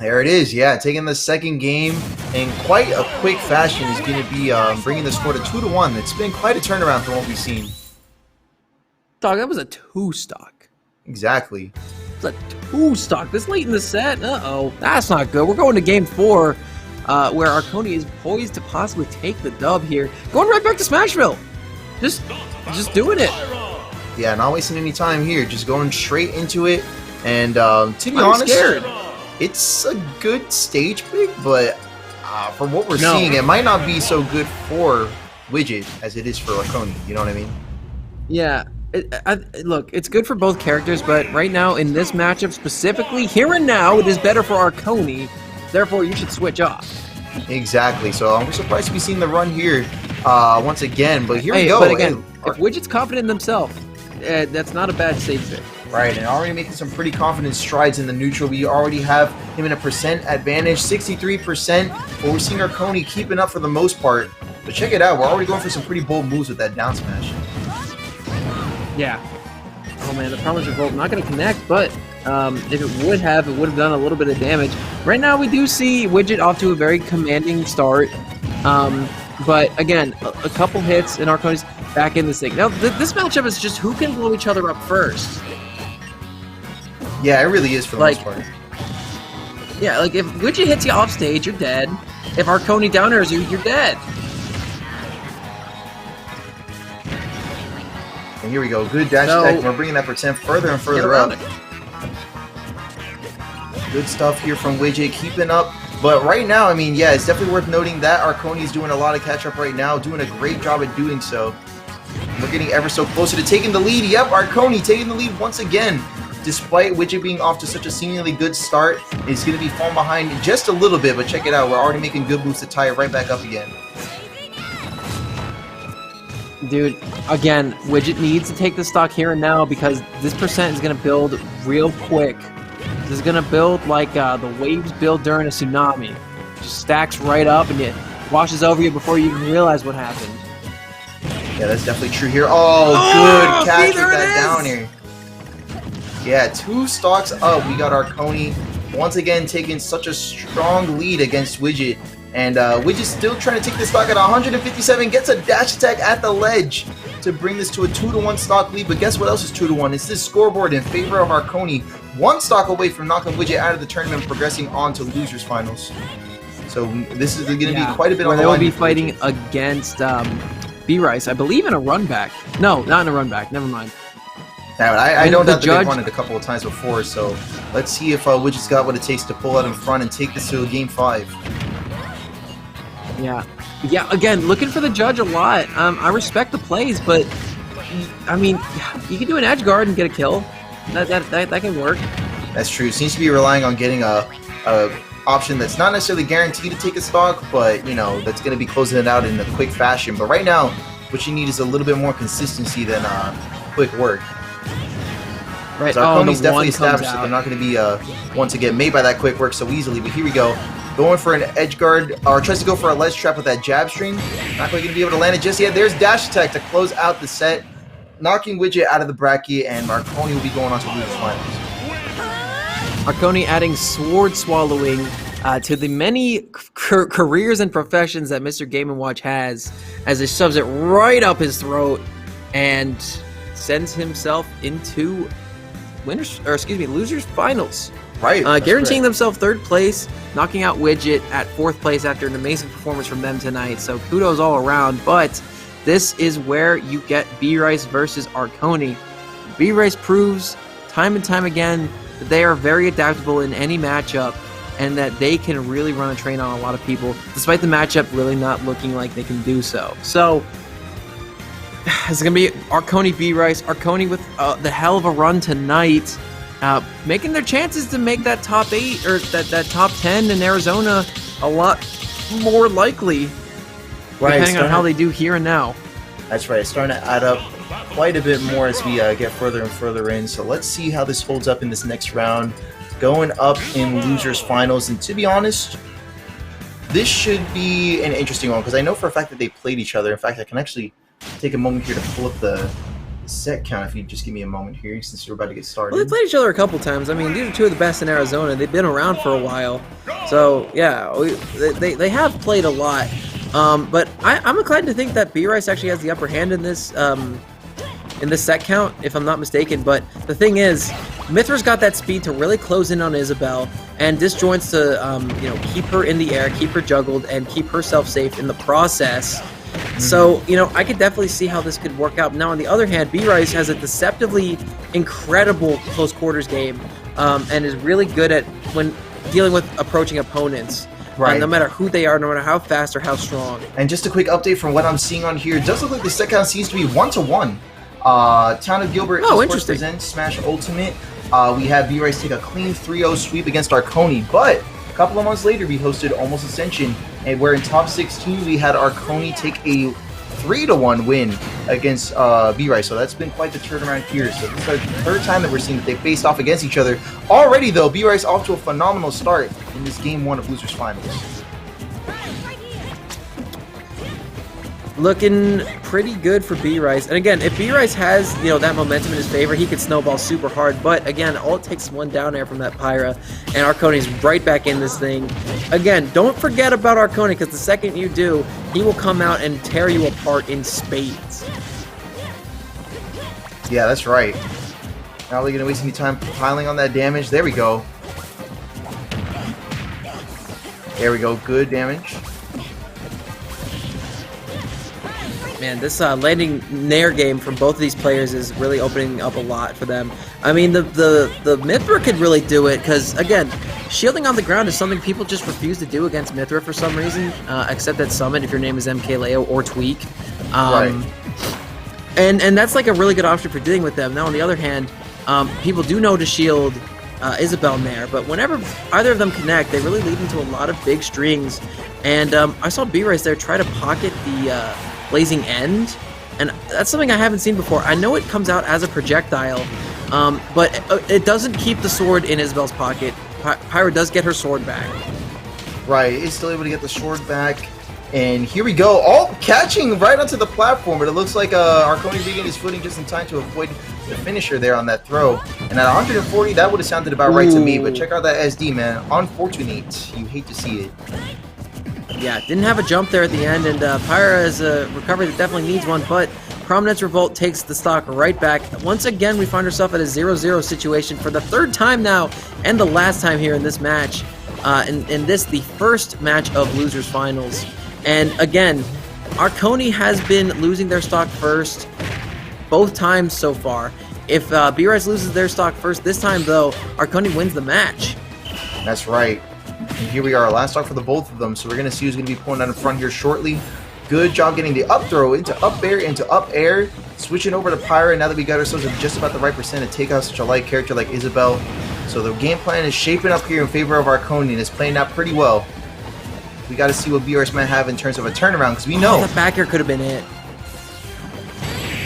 There it is, yeah, taking the second game in quite a quick fashion is going to be bringing the score to 2-1. It's been quite a turnaround from what we've seen. Dog, that was a 2-stock. Exactly. It's a 2-stock this late in the set. Uh-oh, that's not good. We're going to game 4, where Arconi is poised to possibly take the dub here. Going right back to Smashville. Just doing it. Yeah, not wasting any time here. Just going straight into it. And to be honest, scared. It's a good stage pick, but from what we're seeing, it might not be so good for Widget as it is for Arconi. You know what I mean? Yeah. Look, it's good for both characters, but right now in this matchup specifically, here and now, it is better for Arconi. Therefore, you should switch off. Exactly. So I'm surprised to be seeing the run here once again. But here we go. But again, if Widget's confident in themselves, that's not a bad save pick. Right, and already making some pretty confident strides in the neutral. We already have him in a percent advantage, 63%, but we're seeing Arconi keeping up for the most part. But check it out, we're already going for some pretty bold moves with that down smash. Yeah. Oh man, the problem is Revolt not going to connect, but if it would have done a little bit of damage. Right now we do see Widget off to a very commanding start. But again, a couple hits and Arconi's back in the thing. Now, this matchup is just who can blow each other up first. Yeah, it really is for the most part. Yeah, like if Widget hits you off stage, you're dead. If Arconi down airs you, you're dead. And here we go, good dash attack. We're bringing that percent further and further up. Good stuff here from Widget, keeping up. But right now, I mean, yeah, it's definitely worth noting that Arconi is doing a lot of catch-up right now, doing a great job at doing so. We're getting ever so closer to taking the lead. Yep, Arconi taking the lead once again. Despite Widget being off to such a seemingly good start, it's going to be falling behind just a little bit, but check it out. We're already making good moves to tie it right back up again. Dude, again, Widget needs to take the stock here and now because this percent is going to build real quick. This is going to build like the waves build during a tsunami. It just stacks right up and it washes over you before you even realize what happened. Yeah, that's definitely true here. Oh, good catch with that down here. Yeah, 2 stocks up. We got Arconi once again taking such a strong lead against Widget. And Widget's still trying to take this stock at 157. Gets a dash attack at the ledge to bring this to a 2-1 stock lead. But guess what else is 2-1? It's this scoreboard in favor of Arconi. 1 stock away from knocking Widget out of the tournament, progressing on to losers finals. So this is going to be quite a bit on the line. They will be fighting against B-Rice, I believe, in a run back. No, not in a run back. Never mind. I know that they've won it a couple of times before, so let's see if Widget's got what it takes to pull out in front and take this to a game 5. Yeah, again, looking for the judge a lot. I respect the plays, but I mean, you can do an edge guard and get a kill. That can work. That's true. Seems to be relying on getting a option that's not necessarily guaranteed to take a stock, but that's going to be closing it out in a quick fashion. But right now, what you need is a little bit more consistency than quick work. Right. So Arconi's definitely established that they're not going to be one to get made by that quick work so easily. But here we go. Going for an edge guard, or tries to go for a ledge trap with that jab string. Not quite going to be able to land it just yet. There's dash attack to close out the set, knocking Widget out of the bracket, and Arconi will be going on to losers finals. Arconi adding sword swallowing to the many careers and professions that Mr. Game & Watch has, as he shoves it right up his throat and sends himself into losers finals. Right. Guaranteeing themselves third place, knocking out Widget at fourth place after an amazing performance from them tonight. So kudos all around. But this is where you get B-Rice versus Arconi. B-Rice proves time and time again that they are very adaptable in any matchup and that they can really run a train on a lot of people, despite the matchup really not looking like they can do so. So it's going to be Arconi B-Rice. Arconi with the hell of a run tonight, making their chances to make that top 8 or that top 10 in Arizona a lot more likely, depending on how they do here and now. That's right. It's starting to add up quite a bit more as we get further and further in. So let's see how this holds up in this next round. Going up in losers finals, and to be honest, this should be an interesting one because I know for a fact that they played each other. In fact, I can actually take a moment here to pull up the set count if you just give me a moment here since we're about to get started. Well, they played each other a couple times. I mean, these are two of the best in Arizona. They've been around for a while. So, yeah, they have played a lot. But I'm inclined to think that B-Rice actually has the upper hand in this set count, if I'm not mistaken. But the thing is, Mythra's got that speed to really close in on Isabelle and disjoints to keep her in the air, keep her juggled, and keep herself safe in the process. So, I could definitely see how this could work out. Now, on the other hand, B-Rice has a deceptively incredible close quarters game and is really good at when dealing with approaching opponents. Right. No matter who they are, no matter how fast or how strong. And just a quick update from what I'm seeing on here, it does look like the set count seems to be 1-1. Town of Gilbert Esports presents Smash Ultimate. We had B-Rice take a clean 3-0 sweep against Arconi, but a couple of months later we hosted Almost Ascension, and where in top 16 we had Arconi take a 3-1 win against B-Rice. So that's been quite the turnaround here. So this is the third time that we're seeing that they faced off against each other. Already though, B-Rice off to a phenomenal start in this game 1 of Losers Finals. Looking pretty good for B-Rice. And again, if B-Rice has, that momentum in his favor, he could snowball super hard. But again, all it takes is one down air from that Pyra, and Arconi's right back in this thing. Again, don't forget about Arconi, because the second you do, he will come out and tear you apart in spades. Yeah, that's right. Not really going to waste any time piling on that damage. There we go. There we go. Good damage. Man, this landing Nair game from both of these players is really opening up a lot for them. I mean, the Mythra could really do it because, again, shielding on the ground is something people just refuse to do against Mythra for some reason, except at Summit if your name is MKLeo or Tweak. Right. And that's like a really good option for dealing with them. Now, on the other hand, people do know to shield Isabelle Nair, but whenever either of them connect, they really lead into a lot of big strings. And I saw B-Rice there try to pocket the Blazing End, and that's something I haven't seen before. I know it comes out as a projectile, but it doesn't keep the sword in Isabelle's pocket. Pyra does get her sword back. Right, it's still able to get the sword back, and here we go. All catching right onto the platform, but it looks like Arconi regained his footing just in time to avoid the finisher there on that throw. And at 140, that would have sounded about right to me, but check out that SD, man. Unfortunate. You hate to see it. Yeah, didn't have a jump there at the end, and Pyra has a recovery that definitely needs one, but Prominence Revolt takes the stock right back. Once again, we find ourselves at a 0-0 situation for the third time now, and the last time here in this match. In this, the first match of Losers Finals. And again, Arconi has been losing their stock first both times so far. If B-Rice loses their stock first this time, though, Arconi wins the match. That's right. And here we are, last stock for the both of them. So we're going to see who's going to be pulling out in front here shortly. Good job getting the up throw into up air, into up air. Switching over to Pyra now that we got ourselves at just about the right percent to take out such a light character like Isabelle. So the game plan is shaping up here in favor of Arconi, and it's playing out pretty well. We got to see what B-Rice might have in terms of a turnaround, because we know. The back air could have been it.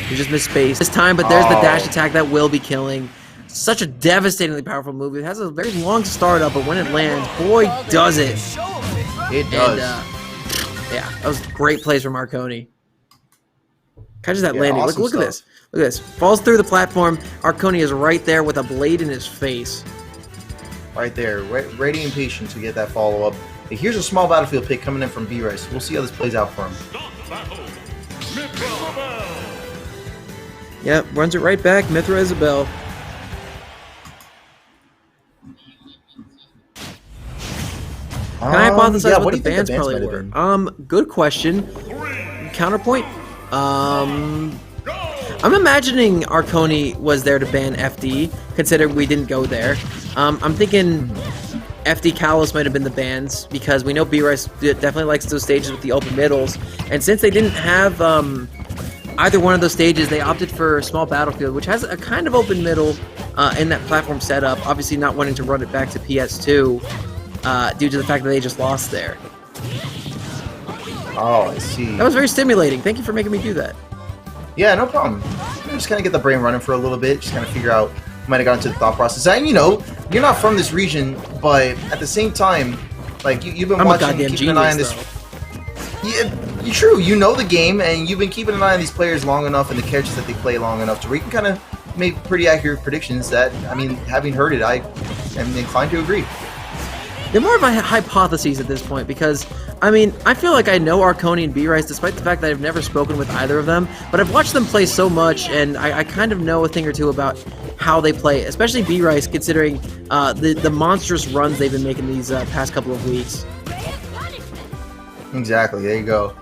You just missed space this time, but there's the dash attack that will be killing. Such a devastatingly powerful move. It has a very long startup, but when it lands, boy, does it. It does. And, yeah, that was great plays from Arconi. Catches that landing. Awesome Look at this. Look at this. Falls through the platform. Arconi is right there with a blade in his face. right there, ready and patient to get that follow-up. Here's a small battlefield pick coming in from B-Rice. We'll see how this plays out for him. Yep, runs it right back. Mithra Isabel. Can I hypothesize what the bands probably were? Good question. Counterpoint. I'm imagining Arconi was there to ban FD, considering we didn't go there. I'm thinking FD Kalos might have been the bans, because we know B-Rice definitely likes those stages with the open middles, and since they didn't have either one of those stages, they opted for a small battlefield, which has a kind of open middle in that platform setup, obviously not wanting to run it back to PS2. Due to the fact that they just lost there. Oh, I see. That was very stimulating. Thank you for making me do that. Yeah, no problem. Just kind of get the brain running for a little bit. Just kind of figure out who might have gone into the thought process. And you know, you're not from this region, but at the same time, like you've been watching, keeping an eye on this. Yeah, you're true. You know the game, and you've been keeping an eye on these players long enough and the characters that they play long enough to where you can kind of make pretty accurate predictions. That, I mean, having heard it, I am inclined to agree. They're more of a hypotheses at this point, because, I mean, I feel like I know Arconi and B-Rice despite the fact that I've never spoken with either of them, but I've watched them play so much, and I kind of know a thing or two about how they play, especially B-Rice, considering the monstrous runs they've been making these past couple of weeks. Exactly, there you go.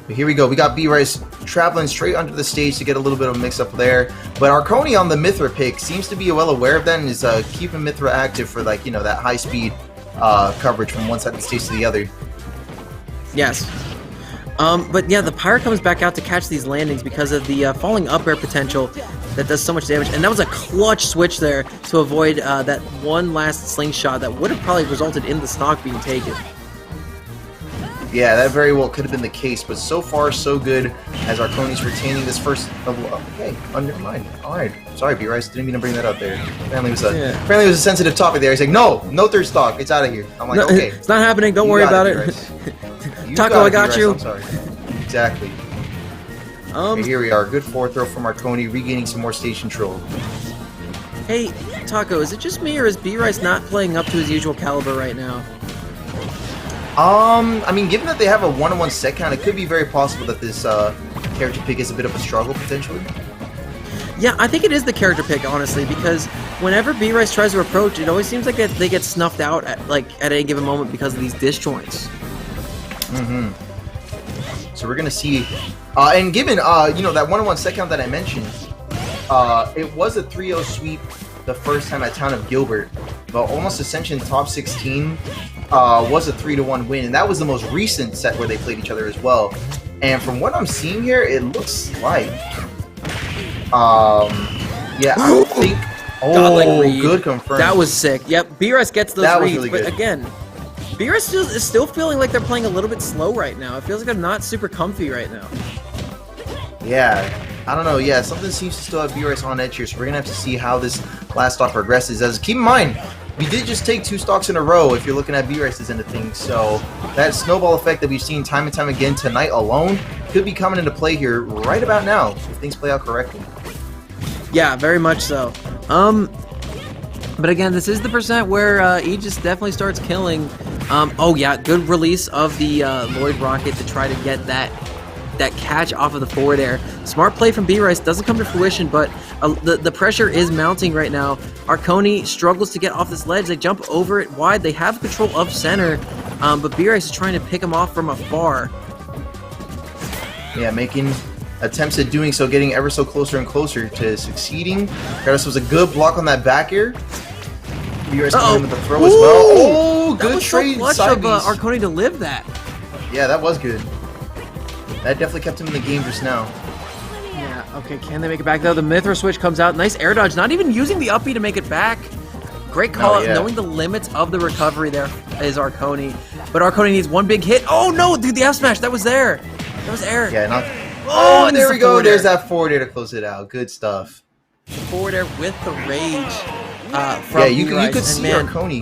But here we go, we got B-Rice traveling straight under the stage to get a little bit of a mix-up there, but Arconi on the Mithra pick seems to be well aware of that and is keeping Mithra active for, like, you know, that high-speed coverage from one side of the stage to the other. Yes. But yeah, the Pyre comes back out to catch these landings because of the falling up air potential that does so much damage. And that was a clutch switch there to avoid that one last slingshot that would have probably resulted in the stock being taken. Yeah, that very well could have been the case, but so far so good as Arconi's retaining this first level up. Okay, never mind. Alright. Sorry, B-Rice, didn't mean to bring that up there. Apparently it was a sensitive topic there. He's like, no third stock, it's out of here. I'm like, no, okay. It's not happening, don't worry about it. Taco, I got you. I'm sorry. Exactly. Okay, here we are, good forward throw from Arconi, regaining some more stage control. Hey, Taco, is it just me or is B-Rice not playing up to his usual caliber right now? I mean, given that they have a 1-on-1 set count, it could be very possible that this character pick is a bit of a struggle, potentially. Yeah, I think it is the character pick, honestly, because whenever B-Rice tries to approach, it always seems like they get snuffed out at any given moment because of these disjoints. Mm-hmm. So we're going to see... and given, you know, that 1-on-1 set count that I mentioned, it was a 3-0 sweep the first time at Town of Gilbert, but Almost Ascension Top 16 was a 3-1 win, and that was the most recent set where they played each other as well. And from what I'm seeing here, it looks like, yeah, I don't think. Oh, good confirm. That was sick. Yep, B-Rice gets those that reads, was really but good. Again, B-Rice is still feeling like they're playing a little bit slow right now. It feels like they're not super comfy right now. Yeah, I don't know. Yeah, something seems to still have B-Rice on edge here, so we're gonna have to see how this last stock progresses. As keep in mind, we did just take 2 stocks in a row if you're looking at B-Rice's end of things, so that snowball effect that we've seen time and time again tonight alone could be coming into play here right about now if things play out correctly. Yeah, very much so. But again, this is the percent where Aegis definitely starts killing. Oh yeah, good release of the Lloyd rocket to try to get that catch off of the forward air. Smart play from B-Rice, doesn't come to fruition, but the pressure is mounting right now. Arconi struggles to get off this ledge. They jump over it wide. They have control of center, but B-Rice is trying to pick him off from afar. Yeah, making attempts at doing so, getting ever so closer and closer to succeeding. This was a good block on that back air. B-Rice coming with the throw as well. Oh, good trade. That was so clutch of Arconi to live that. Yeah, that was good. That definitely kept him in the game just now. Yeah, okay, can they make it back though? The Mithra switch comes out. Nice air dodge, not even using the up B to make it back. Great call out, knowing the limits of the recovery there is Arconi. But Arconi needs one big hit. Oh no, dude, the F smash, that was there. That was air. Yeah, not... Oh, there we go. There's that forward air to close it out. Good stuff. Forward air with the rage from yeah, you could see Arconi.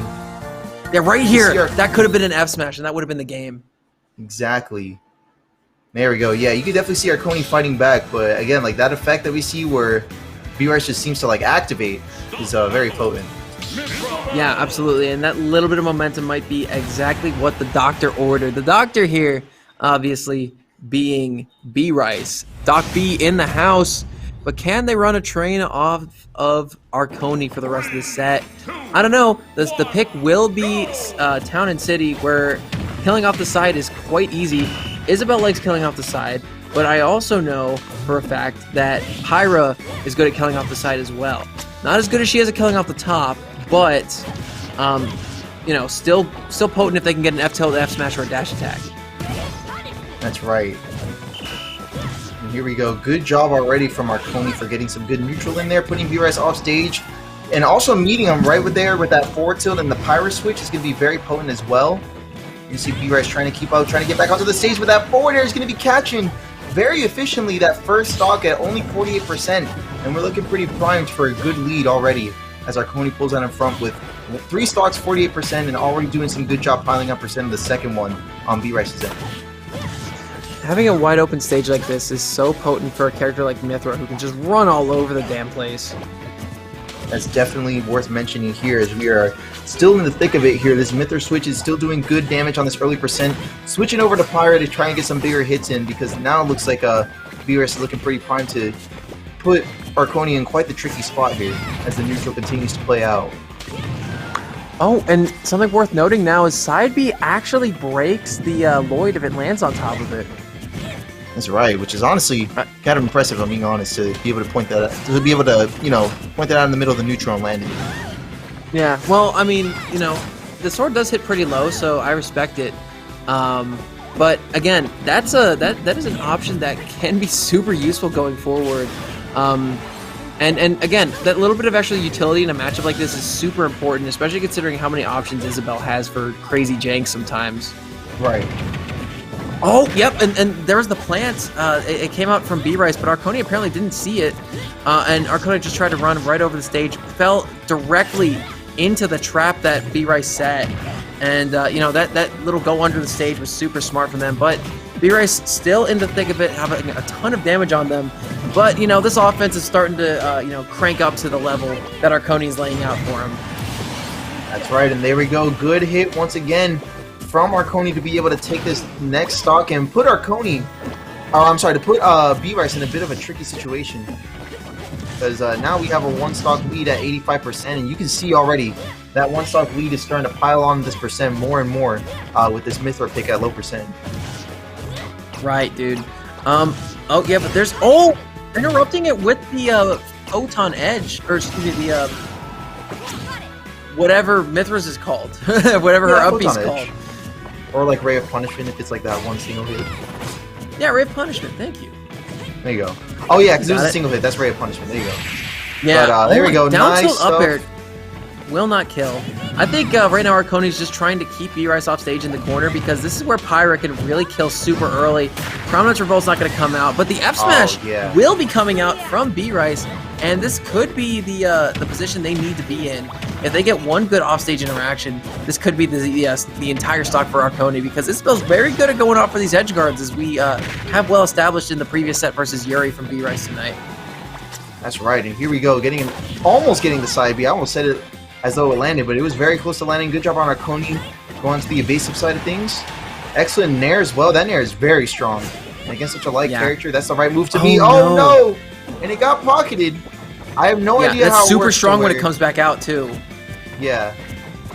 Yeah, right here. That could have been an F smash, and that would have been the game. Exactly. There we go. Yeah, you could definitely see Arconi fighting back, but again, like that effect that we see where B-Rice just seems to like activate is very potent. Yeah, absolutely. And that little bit of momentum might be exactly what the doctor ordered. The doctor here, obviously, being B Rice. Doc B in the house. But can they run a train off of Arconi for the rest of the set? I don't know. The pick will be Town and City, where killing off the side is quite easy. Isabel likes killing off the side, but I also know for a fact that Pyra is good at killing off the side as well. Not as good as she is at killing off the top, but still potent if they can get an F tilt, F smash, or a dash attack. That's right. And here we go. Good job already from Arconi for getting some good neutral in there, putting B-Rice off stage, and also meeting him right with that forward tilt, and the Pyra switch is going to be very potent as well. You see B-Rice trying to keep out, trying to get back onto the stage, but that forward air is going to be catching very efficiently that first stock at only 48%, and we're looking pretty primed for a good lead already as Arconi pulls out in front with 3 stocks, 48%, and already doing some good job piling up percent of the second one on B-Rice's end. Having a wide open stage like this is so potent for a character like Mythra, who can just run all over the damn place. That's definitely worth mentioning here as we are still in the thick of it here. This Mythra switch is still doing good damage on this early percent. Switching over to Pyra to try and get some bigger hits in, because now it looks like B-Rice is looking pretty primed to put Arconi in quite the tricky spot here as the neutral continues to play out. Oh, and something worth noting now is side B actually breaks the Lloyd if it lands on top of it. That's right, which is honestly kind of impressive, I'm being honest, to be able to point that out, point that out in the middle of the neutral and land it. Yeah, well, I mean, the sword does hit pretty low, so I respect it. But again, that is an option that can be super useful going forward. And again, that little bit of extra utility in a matchup like this is super important, especially considering how many options Isabel has for crazy janks sometimes. Right. Oh, yep, and there was the plant. It came out from B-Rice, but Arconi apparently didn't see it. And Arconi just tried to run right over the stage, fell directly into the trap that B-Rice set. And, that little go under the stage was super smart from them. But B-Rice still in the thick of it, having a ton of damage on them. But, this offense is starting to, crank up to the level that Arconi is laying out for him. That's right, and there we go. Good hit once again from Arconi to be able to take this next stock and put B-Rice in a bit of a tricky situation. Because now we have a 1-stock lead at 85%, and you can see already that 1-stock lead is starting to pile on this percent more and more with this Mythra pick at low percent. Right, dude. Oh, yeah, but there's... interrupting it with the Photon Edge, or excuse me, the... whatever Mythra's is called. Whatever her up B's called. Or like Ray of Punishment if it's like that one single hit. Yeah, Ray of Punishment, thank you. There you go. Oh yeah, because it was a single hit. That's Ray of Punishment. There you go. Yeah, but, there we go. Down nice tilt stuff. up air will not kill. I think right now Arconi's just trying to keep B-Rice off stage in the corner, because this is where Pyra can really kill super early. Prominence Revolt's not going to come out, but the F Smash will be coming out from B-Rice, and this could be the position they need to be in. If they get one good offstage interaction, this could be the entire stock for Arconi, because Isabel's very good at going off for these edge guards, as we have well established in the previous set versus Yuri from B-Rice tonight. That's right, and here we go, almost getting the side B. I almost said it as though it landed, but it was very close to landing. Good job on Arconi going to the evasive side of things. Excellent Nair as well. That Nair is very strong. And against such a light character, that's the right move to be. Oh no! And it got pocketed. I have no idea how it works. That's super strong when it comes back out too. Yeah.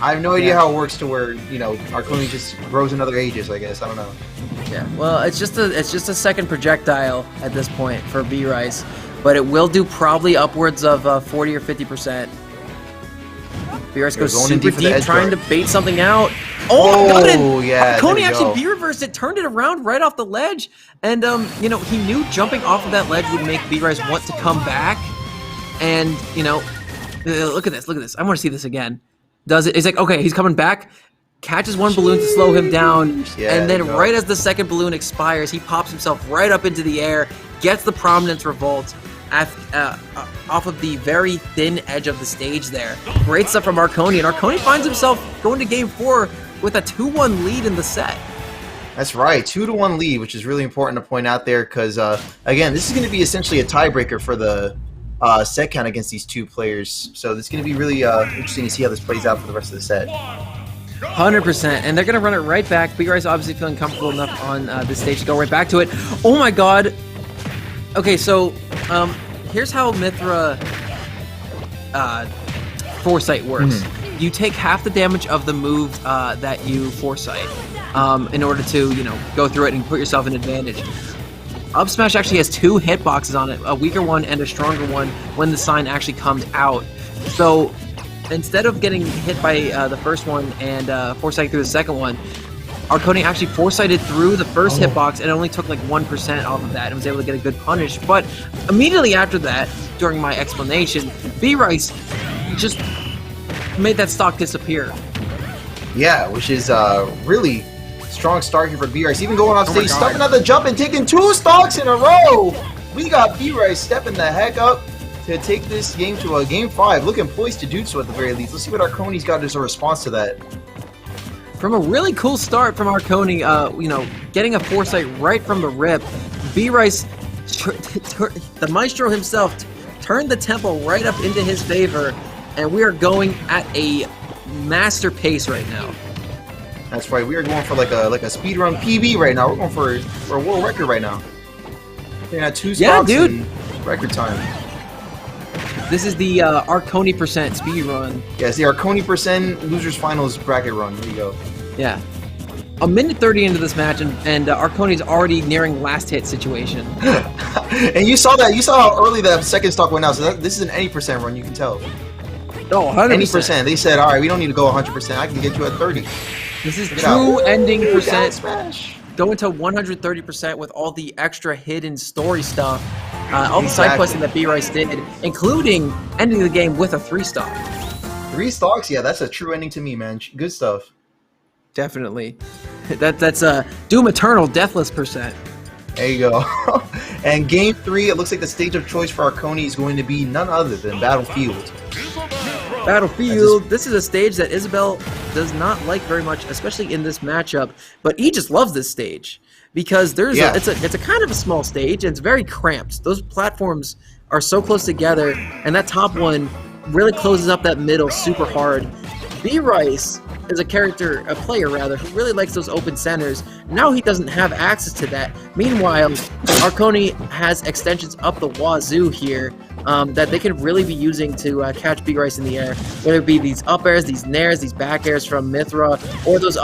I have no idea how it works to where, Arconi just grows another Aegis, I guess. I don't know. Yeah, well, it's just a second projectile at this point for B-Rice, but it will do probably upwards of 40 or 50%. B-Rice goes super deep, trying to bait something out. Oh, got it! Yeah, Arconi actually B-reversed it, turned it around right off the ledge, and he knew jumping off of that ledge would make B-Rice want to come back, and look at this. I want to see this again. Does it? He's like, okay, he's coming back. Catches one balloon to slow him down, and then right as the second balloon expires, he pops himself right up into the air, gets the Prominence Revolt off of the very thin edge of the stage there. Great stuff from Arconi, and Arconi finds himself going to Game 4 with a 2-1 lead in the set. That's right, 2-1 lead, which is really important to point out there, because, again, this is going to be essentially a tiebreaker for the set count against these two players. So it's going to be really interesting to see how this plays out for the rest of the set. 100%, and they're gonna run it right back. B-Rice obviously feeling comfortable enough on this stage to go right back to it. Oh my god! Okay, so here's how Mythra Foresight works. You take half the damage of the move that you Foresight in order to, you know, go through it and put yourself in advantage. Up Smash actually has 2 hitboxes on it, a weaker one and a stronger one when the sign actually comes out. So instead of getting hit by the first one and Foresight through the second one, Arconi actually Foresighted through the first hitbox and it only took like 1% off of that and was able to get a good punish. But immediately after that, during my explanation, B-Rice just made that stock disappear. Yeah, which is really strong start here for B-Rice. Even going off Oh my stage, God. stopping at the jump and taking 2 stocks in a row. We got B-Rice stepping the heck up to take this game to a game 5. Looking poised to do so at the very least. Let's see what Arconi's got as a response to that. From a really cool start from Arconi, you know, getting a Foresight right from the rip, B-Rice, the Maestro himself, turned the tempo right up into his favor, and we are going at a master pace right now. That's right. We are going for like a speedrun PB right now. We're going for a world record right now. Getting at 2 Yeah, stocks dude. in record time. This is the Arconi % speed run. Yeah, it's the Arconi % losers finals bracket run. There you go. Yeah. A minute 30 into this match, and Arconi's already nearing last hit situation. And you saw that. You saw how early the second stock went out. So this is an any % run. You can tell. Oh, 100%. Any %. They said, all right, we don't need to go 100%. I can get you at 30. This is Check it out. true ending Ooh, down %. smash. Going to 130% with all the extra hidden story stuff, all the side Exactly. questing that B-Rice did, including ending the game with a 3-stock. 3 stocks. Yeah, that's a true ending to me, man. Good stuff. Definitely. That's Doom Eternal Deathless %. There you go. And game 3, it looks like the stage of choice for Arconi is going to be none other than Battlefield. Battlefield. This is a stage that Isabel does not like very much, especially in this matchup. But he just loves this stage because it's a kind of a small stage and it's very cramped. Those platforms are so close together, and that top one really closes up that middle super hard. B-Rice is a player who really likes those open centers. Now he doesn't have access to that. Meanwhile, Arconi has extensions up the wazoo here that they can really be using to catch B-Rice in the air, whether it be these up airs, these nairs, these back airs from Mythra, or those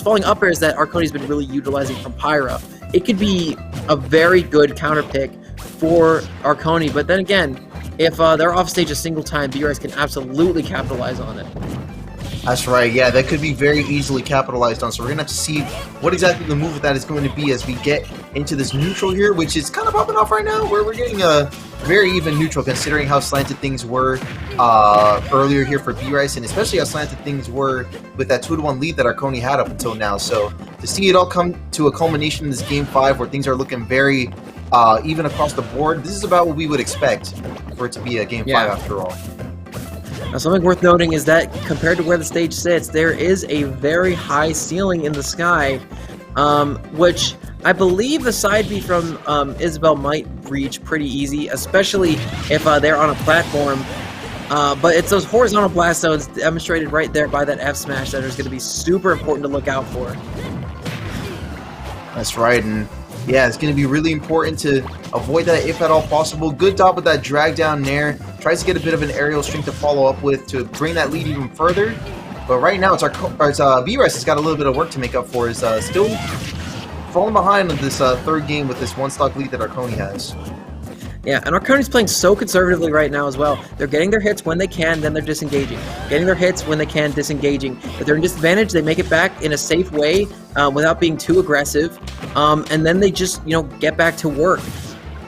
falling up airs that Arconi's been really utilizing from Pyra. It could be a very good counter pick for Arconi, but then again, if they're off stage a single time, B-Rice can absolutely capitalize on it. That's right, yeah, that could be very easily capitalized on. So we're going to have to see what exactly the move of that is going to be as we get into this neutral here, which is kind of popping off right now, where we're getting a very even neutral considering how slanted things were earlier here for B-Rice, and especially how slanted things were with that 2-1 lead that Arconi had up until now. So to see it all come to a culmination in this Game 5 where things are looking very even across the board, this is about what we would expect for it to be a Game 5 after all. Now, something worth noting is that compared to where the stage sits, there is a very high ceiling in the sky, which I believe the side B from Isabel might reach pretty easy, especially if they're on a platform. But it's those horizontal blast zones demonstrated right there by that F smash that is going to be super important to look out for. That's right, and yeah, it's going to be really important to avoid that if at all possible. Good job with that drag down nair. Tries to get a bit of an aerial string to follow up with to bring that lead even further. But right now, it's B-Rice has got a little bit of work to make up for. Is still falling behind in this third game with this 1-stock lead that Arconi has. Yeah, and Arconi's playing so conservatively right now as well. They're getting their hits when they can, then they're disengaging. Getting their hits when they can, disengaging. If they're in disadvantage, they make it back in a safe way without being too aggressive. And then they just, get back to work.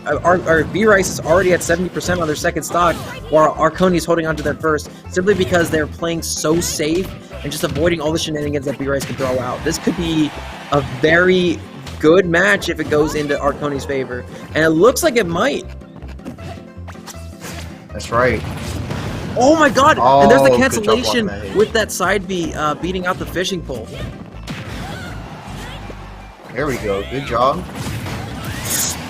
Our B-Rice is already at 70% on their second stock, while Arconi is holding on to their first, simply because they're playing so safe and just avoiding all the shenanigans that B-Rice can throw out. This could be a very good match if it goes into Arconi's favor, and it looks like it might. That's right. Oh my god! And there's the Oh, good job cancellation blocking that hit. with that side B beating out the fishing pole. There we go. Good job.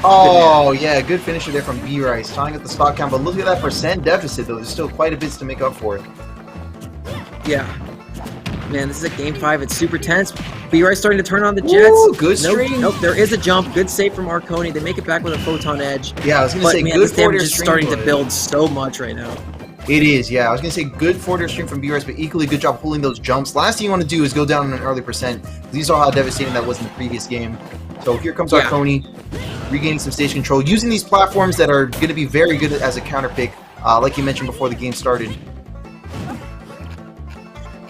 Oh, yeah, good finisher there from B-Rice, tying up the stock count. But look at that percent deficit, though. There's still quite a bit to make up for. Yeah. Man, this is a game 5. It's super tense. B-Rice starting to turn on the Jets. Ooh, good string. Nope, there is a jump. Good save from Arconi. They make it back with a Photon Edge. Yeah, I was going to But say, man, good this damage forward is string. starting to build so much right now. It is, yeah. I was going to say good forward string from B-Rice, but equally good job holding those jumps. Last thing you want to do is go down in an early percent. You saw how devastating that was in the previous game. So here comes Arconi, regaining some stage control, using these platforms that are going to be very good as a counter pick, like you mentioned before the game started.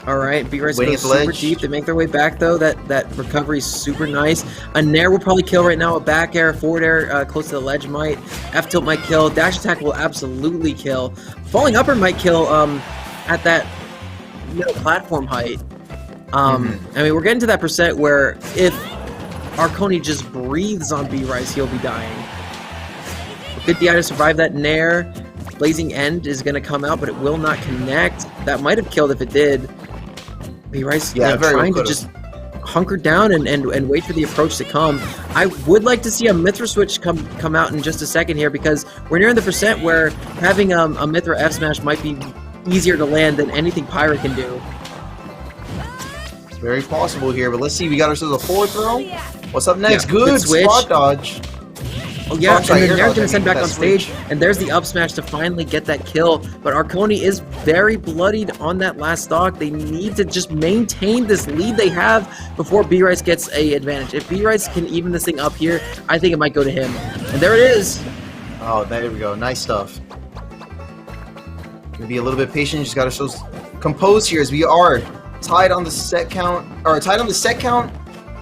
All right, B-Rice Waiting goes at the super ledge. deep. They make their way back, though. That recovery is super nice. A Nair will probably kill right now. A back air, forward air close to the ledge might. F-tilt might kill. Dash attack will absolutely kill. Falling upper might kill at that middle platform height. I mean, we're getting to that percent where if Arconi just breathes on B-Rice, he'll be dying. Good DI to survive that Nair. Blazing End is going to come out, but it will not connect. That might have killed if it did. B-Rice Yeah, very well trying to could've. just hunker down and wait for the approach to come. I would like to see a Mithra switch come out in just a second here, because we're nearing the percent where having a Mithra F smash might be easier to land than anything Pyra can do. It's very possible here, but let's see. We got ourselves a forward throw. What's up next? Yeah, good good switch. spot dodge. Oh yeah, Oh, sorry, and then air Nair's dodge, going to send back that on stage, switch. and there's the up smash to finally get that kill. But Arconi is very bloodied on that last stock. They need to just maintain this lead they have before B-Rice gets a advantage. If B-Rice can even this thing up here, I think it might go to him. And there it is. Oh, there we go. Nice stuff. Gonna be a little bit patient. Just got ourselves composed here as we are tied on the set count, or tied on the set count,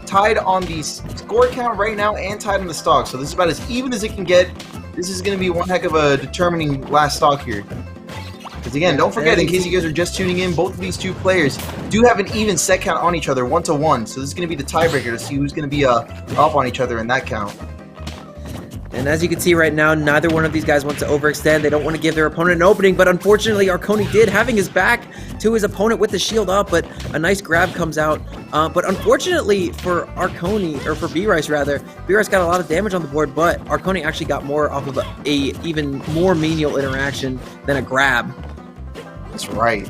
tied on the score count right now, and tied on the stock. So this is about as even as it can get. This is going to be one heck of a determining last stock here. Because again, don't forget, in case you guys are just tuning in, both of these two players do have an even set count on each other, 1-to-1. So this is going to be the tiebreaker to see who's going to be up on each other in that count. And as you can see right now, neither one of these guys wants to overextend. They don't want to give their opponent an opening, but unfortunately, Arconi did, having his back to his opponent with the shield up, but a nice grab comes out. But unfortunately for Arconi, or for B-Rice rather, B-Rice got a lot of damage on the board, but Arconi actually got more off of a even more menial interaction than a grab. That's right.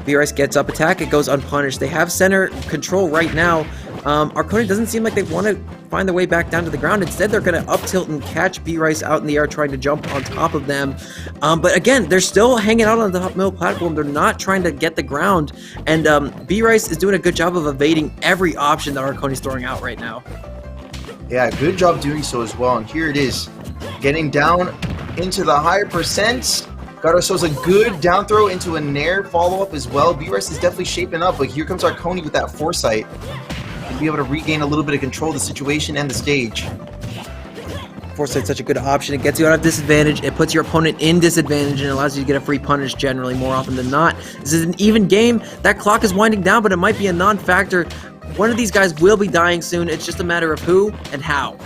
B-Rice gets up attack, it goes unpunished. They have center control right now. Arconi doesn't seem like they want to find their way back down to the ground. Instead, they're going to up tilt and catch B-Rice out in the air, trying to jump on top of them. But again, they're still hanging out on the top middle platform. They're not trying to get the ground. And B-Rice is doing a good job of evading every option that Arconi's throwing out right now. Yeah, good job doing so as well. And here it is, getting down into the higher percents. Got ourselves a good down throw into a Nair follow-up as well. B-Rice is definitely shaping up, but here comes Arconi with that foresight. To be able to regain a little bit of control of the situation and the stage. Foresight's such a good option. It gets you out of disadvantage. It puts your opponent in disadvantage and allows you to get a free punish generally more often than not. This is an even game. That clock is winding down, but it might be a non-factor. One of these guys will be dying soon. It's just a matter of who and how.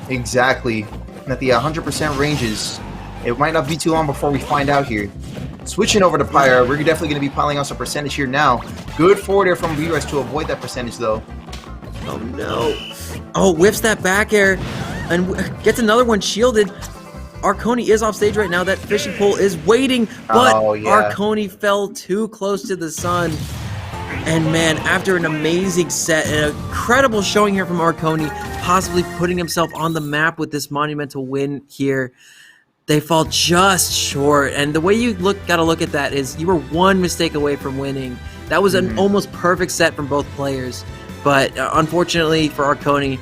Exactly. And at the 100% ranges, it might not be too long before we find out here. Switching over to Pyra, we're definitely going to be piling on some percentage here now. Good forward air from B-Rice to avoid that percentage though. Oh no. Oh, whiffs that back air and gets another one shielded. Arconi is off stage right now. That fishing pole is waiting, but Oh, yeah. Arconi fell too close to the sun. And man, after an amazing set, an incredible showing here from Arconi, possibly putting himself on the map with this monumental win here, they fall just short. And the way you gotta look at that is you were one mistake away from winning. That was an almost perfect set from both players. But unfortunately for Arconi,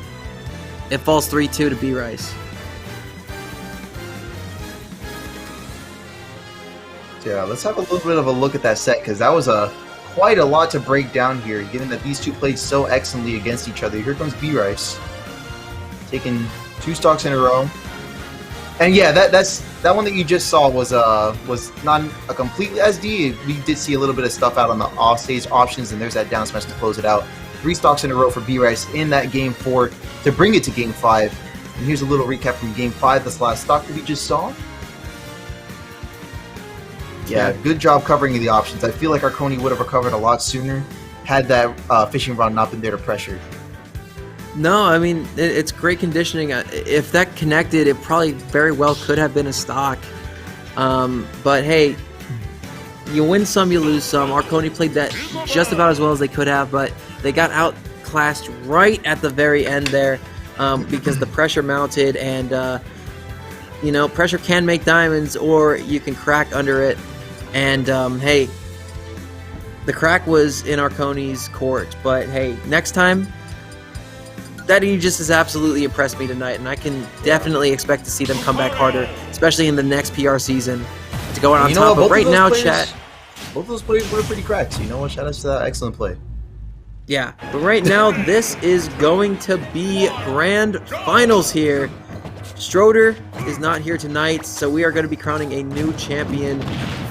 it falls 3-2 to B-Rice. Yeah, let's have a little bit of a look at that set because that was quite a lot to break down here, given that these two played so excellently against each other. Here comes B-Rice, taking 2 stocks in a row. And yeah, that one that you just saw was not a complete SD. We did see a little bit of stuff out on the off-stage options, and there's that down smash to close it out. 3 stocks in a row for B-Rice in that Game 4 to bring it to Game 5. And here's a little recap from Game 5, this last stock that we just saw. Yeah, good job covering the options. I feel like Arconi would have recovered a lot sooner had that fishing rod not been there to pressure. No, I mean it's great conditioning. If that connected, it probably very well could have been a stock. But hey, you win some, you lose some. Arconi played that just about as well as they could have, but they got outclassed right at the very end there because the pressure mounted, and you know, pressure can make diamonds, or you can crack under it. And hey, the crack was in Arconi's court, but hey, next time, that Aegis has absolutely impressed me tonight, and I can definitely expect to see them come back harder, especially in the next PR season, to go out on top. But right now, chat, both of those players were pretty cracked. So you know what? Shout out to that excellent play. yeah. But right now, this is going to be grand finals here. Stroder is not here tonight, so we are going to be crowning a new champion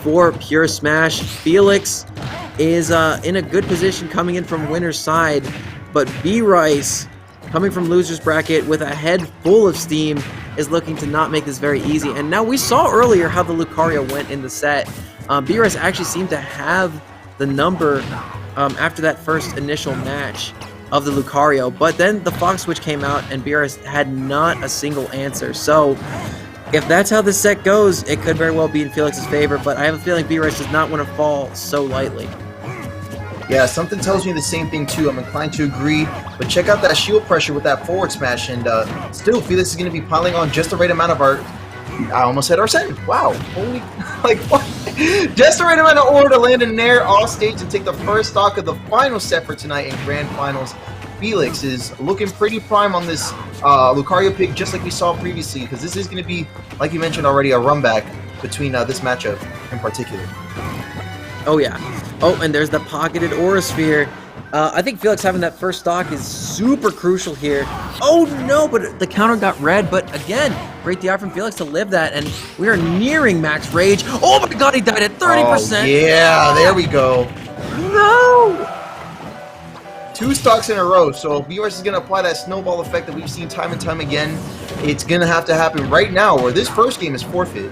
for Pure Smash. Felix is in a good position coming in from winner's side, but B-Rice, coming from loser's bracket with a head full of steam, is looking to not make this very easy. And now we saw earlier how the Lucario went in the set. B-Rice actually seemed to have the number after that first initial match of the Lucario, but then the Fox Switch came out and B-Rice had not a single answer. So if that's how this set goes, it could very well be in Felix's favor, but I have a feeling B-Rice does not want to fall so lightly. Yeah, something tells me the same thing too. I'm inclined to agree, but check out that shield pressure with that forward smash, and still Felix is going to be piling on just the right amount of our... I almost said Arsene. Wow. Holy... like, what? Just the right amount of ore to land in Nair off stage and take the first stock of the final set for tonight in Grand Finals. Felix is looking pretty prime on this Lucario pick, just like we saw previously, because this is going to be, like you mentioned already, a run back between this matchup in particular. Oh yeah. Oh, and there's the pocketed Aura Sphere. I think Felix having that first stock is super crucial here. Oh no, but the counter got red, but again, great DI from Felix to live that, and we are nearing max rage. Oh my god, he died at 30%! Oh, yeah, there we go. No! 2 stocks in a row, so if B-Rice is going to apply that snowball effect that we've seen time and time again, it's going to have to happen right now, or this first game is forfeit.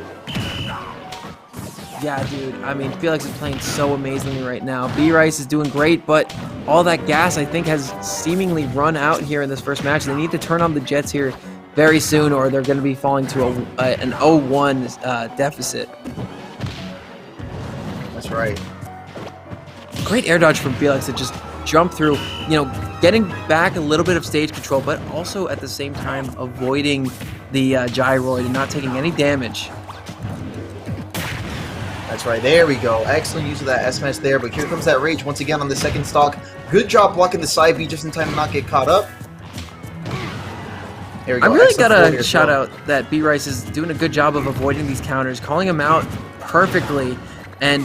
Yeah, dude. I mean, Felix is playing so amazingly right now. B-Rice is doing great, but all that gas, I think, has seemingly run out here in this first match. They need to turn on the Jets here very soon, or they're going to be falling to an 0-1 deficit. That's right. Great air dodge from Felix to just jump through, you know, getting back a little bit of stage control, but also at the same time avoiding the gyroid and not taking any damage. That's right, there we go. Excellent use of that S-Smash there, but here comes that Rage once again on the second stock. Good job blocking the side B just in time to not get caught up. There we go. I really gotta shout out that B-Rice is doing a good job of avoiding these counters, calling them out perfectly, and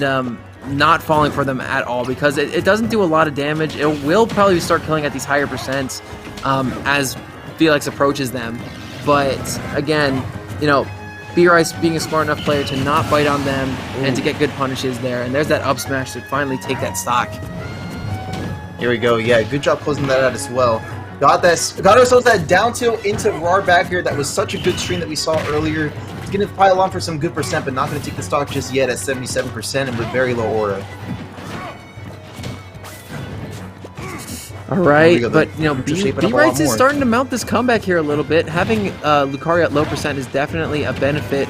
not falling for them at all, because it doesn't do a lot of damage. It will probably start killing at these higher percents as Felix approaches them. But again, you know, B-Rice being a smart enough player to not bite on them and to get good punishes there. And there's that up smash to finally take that stock. Here we go. Yeah, good job closing that out as well. Got ourselves that down tilt into Roar back here. That was such a good stream that we saw earlier. It's going to pile on for some good percent, but not going to take the stock just yet at 77% and with very low aura. All right, but you know, B-Rice is starting to mount this comeback here a little bit. Having Lucario at low percent is definitely a benefit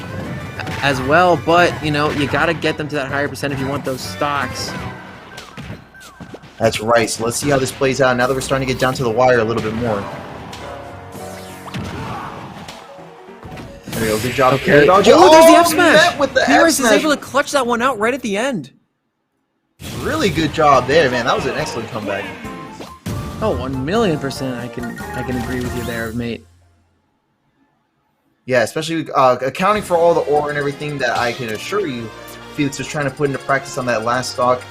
as well, but you know, you got to get them to that higher percent if you want those stocks. That's right. So let's see how this plays out now that we're starting to get down to the wire a little bit more. There we go. Good job. Okay. Oh, there's the F smash. B-Rice is able to clutch that one out right at the end. Really good job there, man. That was an excellent comeback. Oh, 1,000,000%. I can agree with you there, mate. Yeah, especially accounting for all the aura and everything that I can assure you Felix was trying to put into practice on that last stock.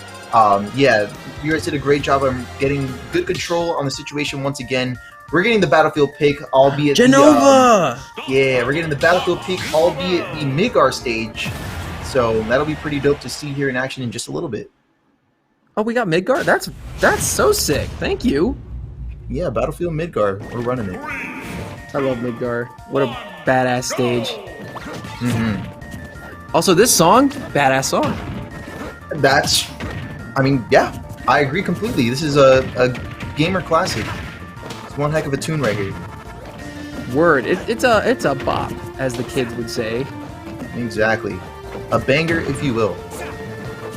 Yeah, you guys did a great job of getting good control on the situation once again. We're getting the Battlefield pick, albeit Genova! Yeah, we're getting the Battlefield pick, albeit the Midgar stage. So that'll be pretty dope to see here in action in just a little bit. Oh, we got Midgar? That's so sick. Thank you. Yeah, Battlefield Midgar. We're running it. I love Midgar. What a badass stage. Mm-hmm. Also, this song, badass song. I mean, yeah, I agree completely. This is a gamer classic. It's one heck of a tune right here. Word. It's a bop, as the kids would say. Exactly. A banger, if you will.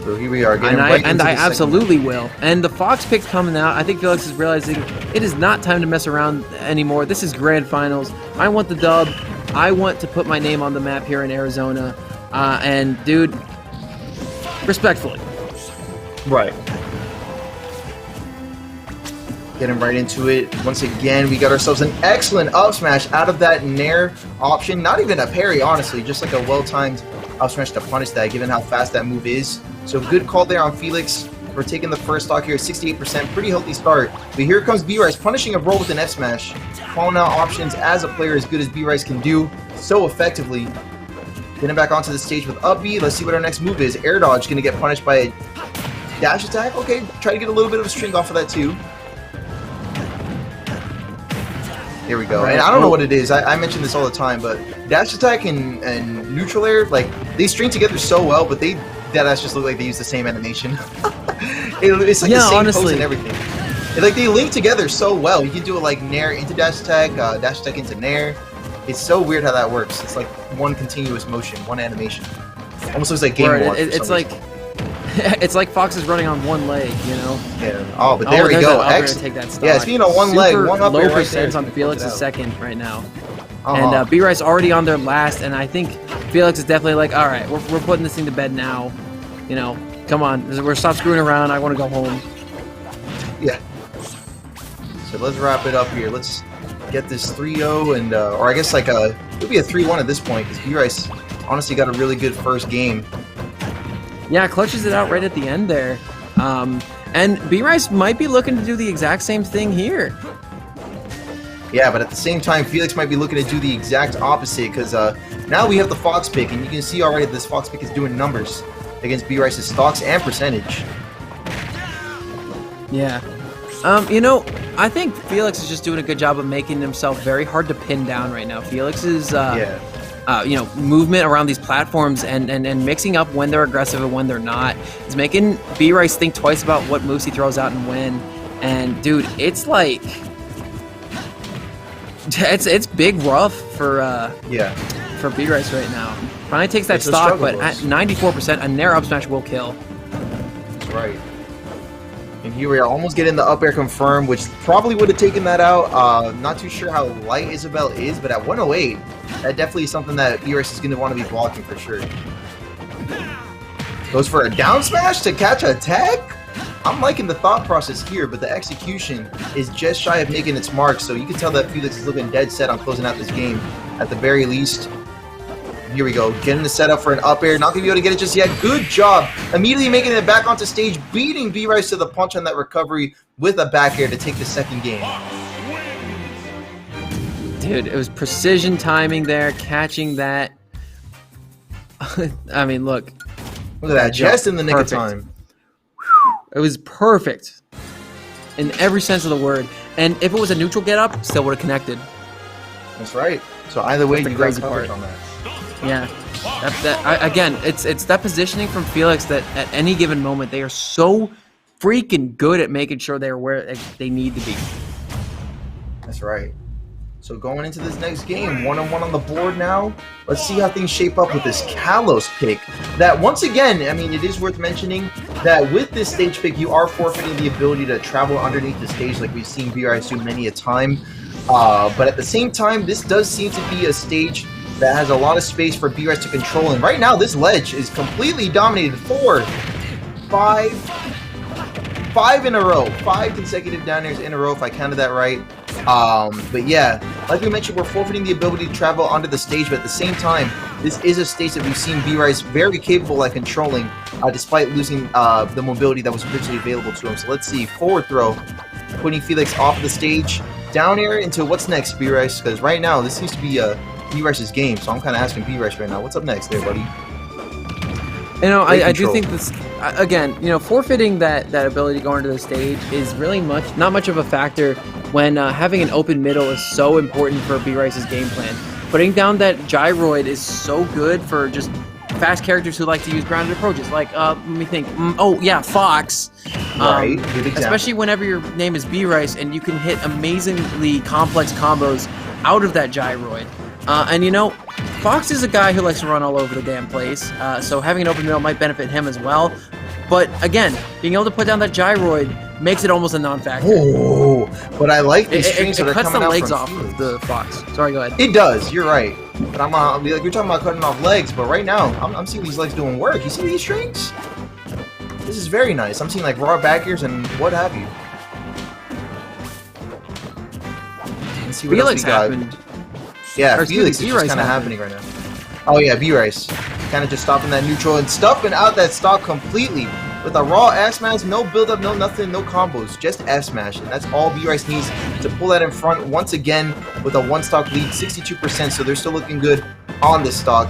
So here we are, getting And right I into the second absolutely will. And the Fox pick coming out, I think Felix is realizing it is not time to mess around anymore. This is grand finals. I want the dub. I want to put my name on the map here in Arizona. And dude, respectfully. Right. Getting right into it. Once again, we got ourselves an excellent up smash out of that Nair option. Not even a parry, honestly. Just like a well-timed up smash to punish that, given how fast that move is. So good call there on Felix. We're taking the first stock here, 68%. Pretty healthy start. But here comes B-Rice, punishing a roll with an F smash. Calling out options as a player as good as B-Rice can do so effectively. Getting back onto the stage with up B. Let's see what our next move is. Air dodge, going to get punished by a dash attack. Okay, try to get a little bit of a string off of that too. Here we go. And I don't know what it is. I mention this all the time, but dash attack and neutral air, like, they string together so well, but they deadass just look like they use the same animation. It's like the same pose and everything. Like, they link together so well. You can do it like Nair into dash attack into Nair. It's so weird how that works. It's like one continuous motion, one animation. Almost looks like Game Watch. It's like it's like Fox is running on one leg, you know. Yeah. Oh, but there we go. Excellent. Take that stock. Yeah, it's being on one leg, one up low right percent there. on Felix's second right now. And B-Rice already on their last, and I think Felix is definitely like, all right, we're putting this thing to bed now. You know, come on, we're stop screwing around. I want to go home. Yeah. So let's wrap it up here. Let's get this 3-0 and, or I guess like it'll be a 3-1 at this point because B-Rice honestly got a really good first game. Yeah, clutches it out right at the end there. And B-Rice might be looking to do the exact same thing here. Yeah, but at the same time, Felix might be looking to do the exact opposite because now we have the Fox pick, and you can see already this Fox pick is doing numbers against B-Rice's stocks and percentage. Yeah. You know, I think Felix is just doing a good job of making himself very hard to pin down right now. Felix's, you know, movement around these platforms and mixing up when they're aggressive and when they're not is making B-Rice think twice about what moves he throws out and when. And dude, it's like it's big rough for B-Rice right now. Finally takes that stock, but at 94%, a Nair up smash will kill. That's right. And here we are, almost getting the up air confirmed, which probably would have taken that out. Not too sure how light Isabel is, but at 108, that definitely is something that B-Rice is going to want to be blocking for sure. Goes for a down smash to catch a tech? I'm liking the thought process here, but the execution is just shy of making its mark, so you can tell that Felix is looking dead set on closing out this game at the very least. Here we go, getting the setup for an up air, not going to be able to get it just yet. Good job, immediately making it back onto stage, beating B-Rice to the punch on that recovery with a back air to take the second game. Dude, it was precision timing there, catching that. I mean, look. Look at that, just in the nick of time. It was perfect in every sense of the word. And if it was a neutral get up, still would have connected. That's right. So either way, you guys part on that. Yeah. Again, it's that positioning from Felix that at any given moment, they are so freaking good at making sure they're where they need to be. That's right. So going into this next game, 1-on-1 on the board now. Let's see how things shape up with this Kalos pick. That, once again, I mean, it is worth mentioning that with this stage pick, you are forfeiting the ability to travel underneath the stage like we've seen B-Rice do many a time. But at the same time, this does seem to be a stage that has a lot of space for B-Rice to control. And right now, this ledge is completely dominated. 5 in a row. 5 consecutive down airs in a row, if I counted that right. But yeah, like we mentioned, we're forfeiting the ability to travel onto the stage, but at the same time, this is a stage that we've seen B-Rice very capable at controlling, despite losing the mobility that was originally available to him. So let's see, forward throw, putting Felix off the stage, down air into what's next, B-Rice, because right now, this seems to be B-Rice's game, so I'm kind of asking B-Rice right now, what's up next there, buddy? You know, I do think this, again, you know, forfeiting that ability to go into the stage is really not much of a factor when having an open middle is so important for B-Rice's game plan. Putting down that gyroid is so good for just fast characters who like to use grounded approaches. Like, let me think. Oh, yeah, Fox. Right, good example. Especially whenever your name is B-Rice and you can hit amazingly complex combos out of that gyroid. And you know, Fox is a guy who likes to run all over the damn place, so having an open middle might benefit him as well. But again, being able to put down that gyroid makes it almost a non-factor. Oh, but I like these strings that It are cuts coming the out legs from off Felix. of the Fox. Sorry, go ahead. It does. You're right. But like you're talking about cutting off legs, but right now I'm seeing these legs doing work. You see these strings? This is very nice. I'm seeing like raw back ears and what have you. Let's see what else we Felix got. happened. Yeah, Or Felix excuse is me, just B-Rice kind of happened. happening right now. Oh yeah, B-Rice. Kind of just stopping that neutral and stuffing out that stock completely. With a raw F smash, no build up, no nothing, no combos, just F smash. And that's all B-Rice needs to pull that in front once again with a one stock lead, 62%. So they're still looking good on this stock.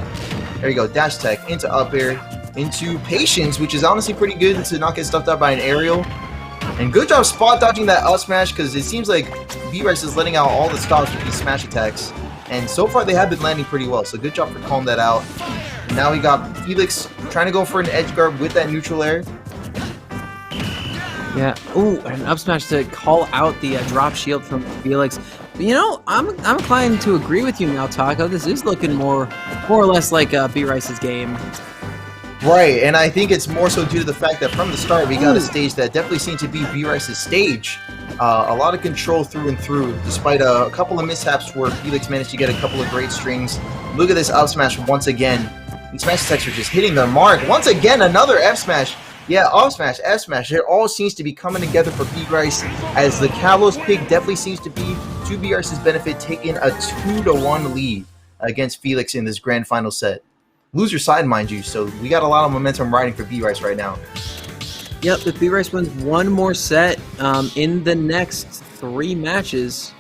There you go, dash tech into up air, into patience, which is honestly pretty good to not get stuffed out by an aerial. And good job spot dodging that up smash because it seems like B-Rice is letting out all the stocks with these smash attacks. And so far they have been landing pretty well. So good job for calling that out. And now we got Felix trying to go for an edge guard with that neutral air. Yeah. Ooh, an up smash to call out the drop shield from Felix. But, you know, I'm inclined to agree with you now, Taco. This is looking more or less like B-Rice's game. Right, and I think it's more so due to the fact that from the start we got a stage that definitely seemed to be B-Rice's stage. A lot of control through and through, despite a couple of mishaps where Felix managed to get a couple of great strings. Look at this up smash once again. These smash attacks are just hitting their mark. Once again, another F smash. Yeah, up smash, F smash. It all seems to be coming together for B-Rice as the Kalos pick definitely seems to be to B-Rice's benefit, taking a 2-1 lead against Felix in this grand final set. Loser side, mind you, so we got a lot of momentum riding for B-Rice right now. Yep, if B-Rice wins one more set in the next 3 matches.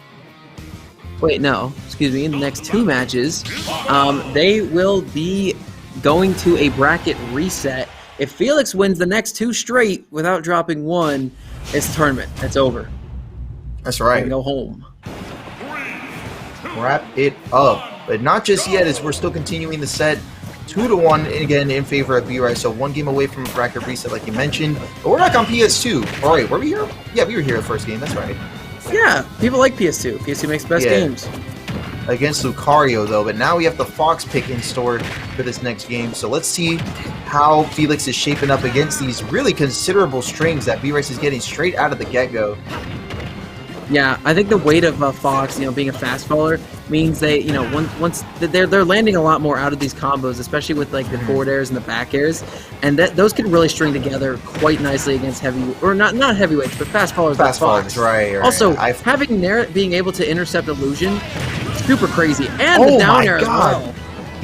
Wait, no, excuse me, in the next 2 matches, they will be going to a bracket reset. If Felix wins the next 2 straight without dropping 1, it's the tournament. It's over. That's They right. can go home. Wrap it up. But not just yet, as we're still continuing the set. 2-1 again in favor of B-Rice, so 1 game away from a bracket reset like you mentioned. But we're back on PS2. Alright, were we here? Yeah, we were here the first game, that's right. Yeah, people like PS2. PS2 makes the best Yeah. games. Against Lucario though, but now we have the Fox pick in store for this next game. So let's see how Felix is shaping up against these really considerable strings that B-Rice is getting straight out of the get-go. Yeah, I think the weight of Fox, you know, being a fast faller means they, you know, once they're landing a lot more out of these combos, especially with like the forward airs and the back airs, and those can really string together quite nicely against heavy or not heavyweights, but fast fallers. Fast like Fox. fallers, right. Also, I've- having Nair being able to intercept illusion, super crazy, and Oh the down my air as God. well.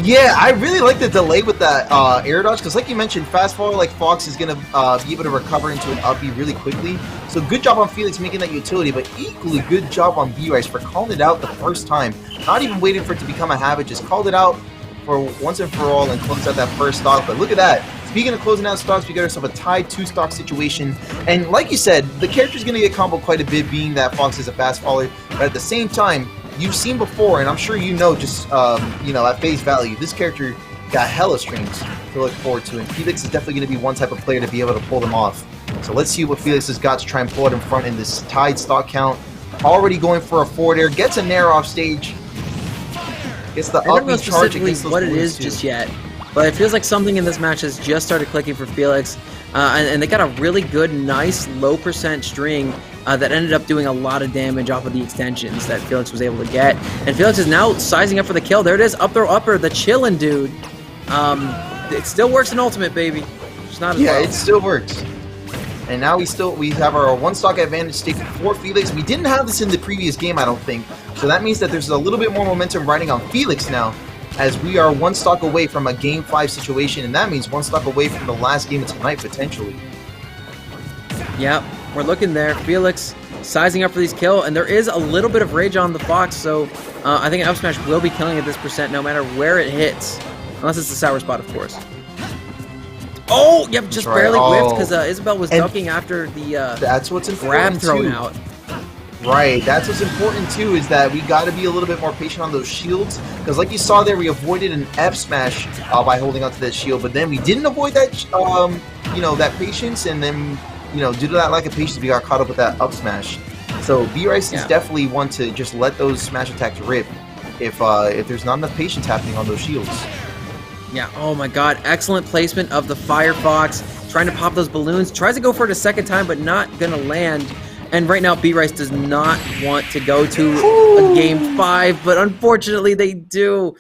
Yeah, I really like the delay with that air dodge, because like you mentioned, fast forward like Fox is going to be able to recover into an up B really quickly. So good job on Felix making that utility, but equally good job on B-Rice for calling it out the first time. Not even waiting for it to become a habit, just called it out for once and for all and closed out that first stock. But look at that. Speaking of closing out stocks, we got ourselves a tied 2-stock situation. And like you said, the character's going to get comboed quite a bit, being that Fox is a fast faller. But at the same time, you've seen before, and I'm sure you know just, you know, at face value, this character got hella strings to look forward to, and Felix is definitely going to be one type of player to be able to pull them off. So let's see what Felix has got to try and pull it in front in this tied stock count. Already going for a forward air, gets a Nair off stage, gets the I don't up know B charge specifically against those what it blues is too. just yet, but it feels like something in this match has just started clicking for Felix, and they got a really good, nice, low percent string that ended up doing a lot of damage off of the extensions that Felix was able to get. And Felix is now sizing up for the kill. There it is, up throw upper, the chillin' dude. It still works in Ultimate, baby. Just not as Yeah, well. it still works. And now we have our 1-stock advantage taken for Felix. We didn't have this in the previous game, I don't think. So that means that there's a little bit more momentum riding on Felix now, as we are 1 stock away from a Game 5 situation, and that means 1 stock away from the last game of tonight, potentially. Yep, we're looking there. Felix sizing up for these kill, and there is a little bit of rage on the Fox, so I think an up smash will be killing at this percent no matter where it hits. Unless it's the sour spot, of course. Oh, yep, just right. barely Oh. whiffed because Isabel was And ducking after the That's what's grab important thrown too. out. Right, that's what's important too, is that we got to be a little bit more patient on those shields, because like you saw there, we avoided an F smash by holding onto that shield, but then we didn't avoid that, you know, that patience, and then due to that lack of patience, we got caught up with that up smash. So B-Rice is definitely one to just let those smash attacks rip if there's not enough patience happening on those shields. Yeah, oh my god, excellent placement of the Firefox. Trying to pop those balloons. Tries to go for it a second time, but not gonna land. And right now, B-Rice does not want to go to a game 5, but unfortunately they do.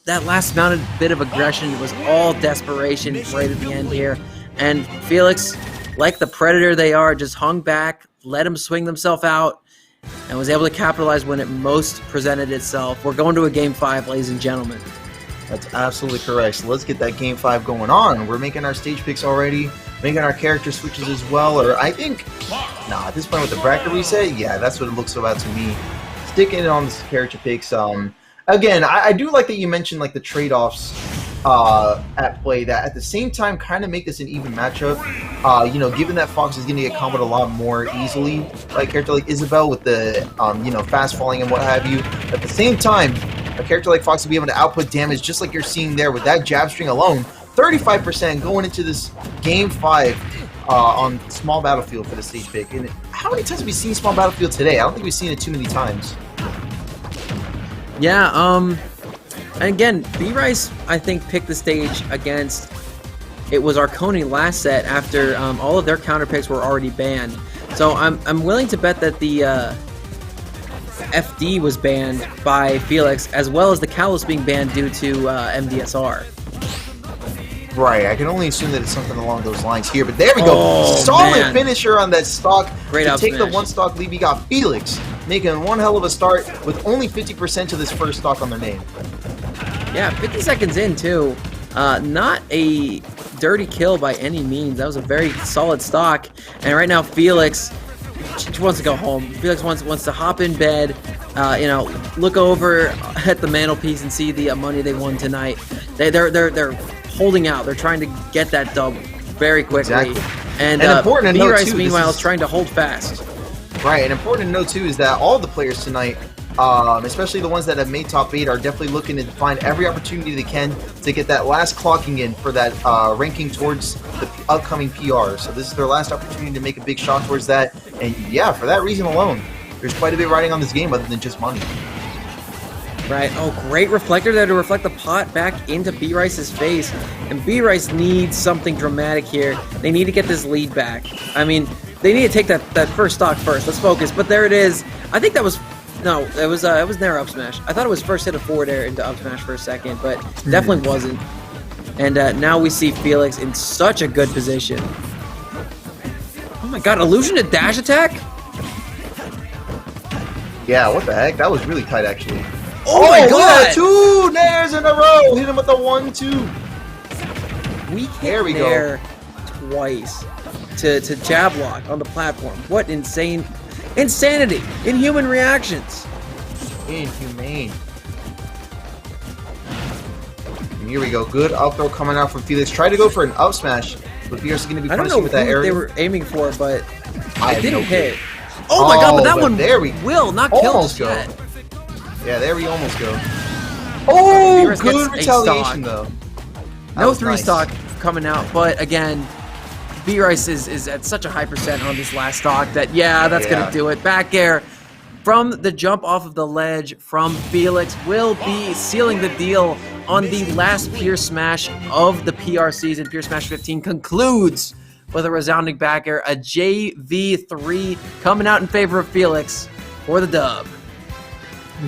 That last mounted bit of aggression was all desperation right at the end here. And Felix, like the predator they are, just hung back, let them swing themselves out, and was able to capitalize when it most presented itself. We're going to a game 5, ladies and gentlemen. That's absolutely correct. So let's get that game 5 going on. We're making our stage picks already, making our character switches as well. Or I think, at this point with the bracket reset, yeah, that's what it looks about to me. Sticking it on the character picks. Again, I do like that you mentioned like the trade-offs at play that at the same time kind of make this an even matchup. Given that Fox is going to get comboed a lot more easily by a character like Isabelle with the fast falling and what have you. At the same time, a character like Fox will be able to output damage just like you're seeing there with that jab string alone. 35% going into this game 5 on Small Battlefield for the stage pick. And how many times have we seen Small Battlefield today? I don't think we've seen it too many times. Yeah, and again, B-Rice, I think, picked the stage against, it was Arconi last set after all of their counter picks were already banned. So I'm willing to bet that the FD was banned by Felix, as well as the Kalos being banned due to MDSR. Right, I can only assume that it's something along those lines here, but there we go. Oh, Solid finisher on that stock. Great to take the smash. one stock lead. We got Felix making one hell of a start with only 50% to this first stock on their name. Yeah, 50 seconds in, too. Not a dirty kill by any means. That was a very solid stock. And right now, Felix wants to go home. Felix wants to hop in bed, look over at the mantelpiece and see the money they won tonight. They're holding out. They're trying to get that dub very quickly. Exactly. And important to note, B-Rice, too, meanwhile, is trying to hold fast. Right, and important to note, too, is that all the players tonight, especially the ones that have made top 8, are definitely looking to find every opportunity they can to get that last clocking in for that ranking towards the upcoming PR. So this is their last opportunity to make a big shot towards that. And yeah, for that reason alone, there's quite a bit riding on this game other than just money. Right. Oh, great reflector there to reflect the pot back into B-Rice's face. And B-Rice needs something dramatic here. They need to get this lead back. I mean, they need to take that first stock first. Let's focus. But there it is. I think that was... No, it was near up smash. I thought it was first hit a forward air into up smash for a second, but definitely wasn't. And now we see Felix in such a good position. Oh my god, illusion to dash attack? Yeah, what the heck? That was really tight, actually. Oh my god! 2 nairs in a row! Hit him with the 1-2. We hit There we go. nair twice to jab lock on the platform. What insanity, inhuman reactions. Inhumane. And here we go. Good up throw coming out from Felix. Try to go for an up smash, but Felix is going to be I don't know punishing with that who area. they were aiming for, but I it have didn't no clue. hit. Oh my god, but that but one there we will not kill almost us go. yet. Yeah, there we almost go. Oh, B-Rice good gets a retaliation, stock. though. That No was 3 nice. stock coming out, but again, B-Rice is at such a high percent on this last stock that, that's going Yeah. to do it. Back air from the jump off of the ledge from Felix will be sealing the deal on the last Pure Smash of the PR season. Pure Smash 15 concludes with a resounding back air, a JV3 coming out in favor of Felix for the dub.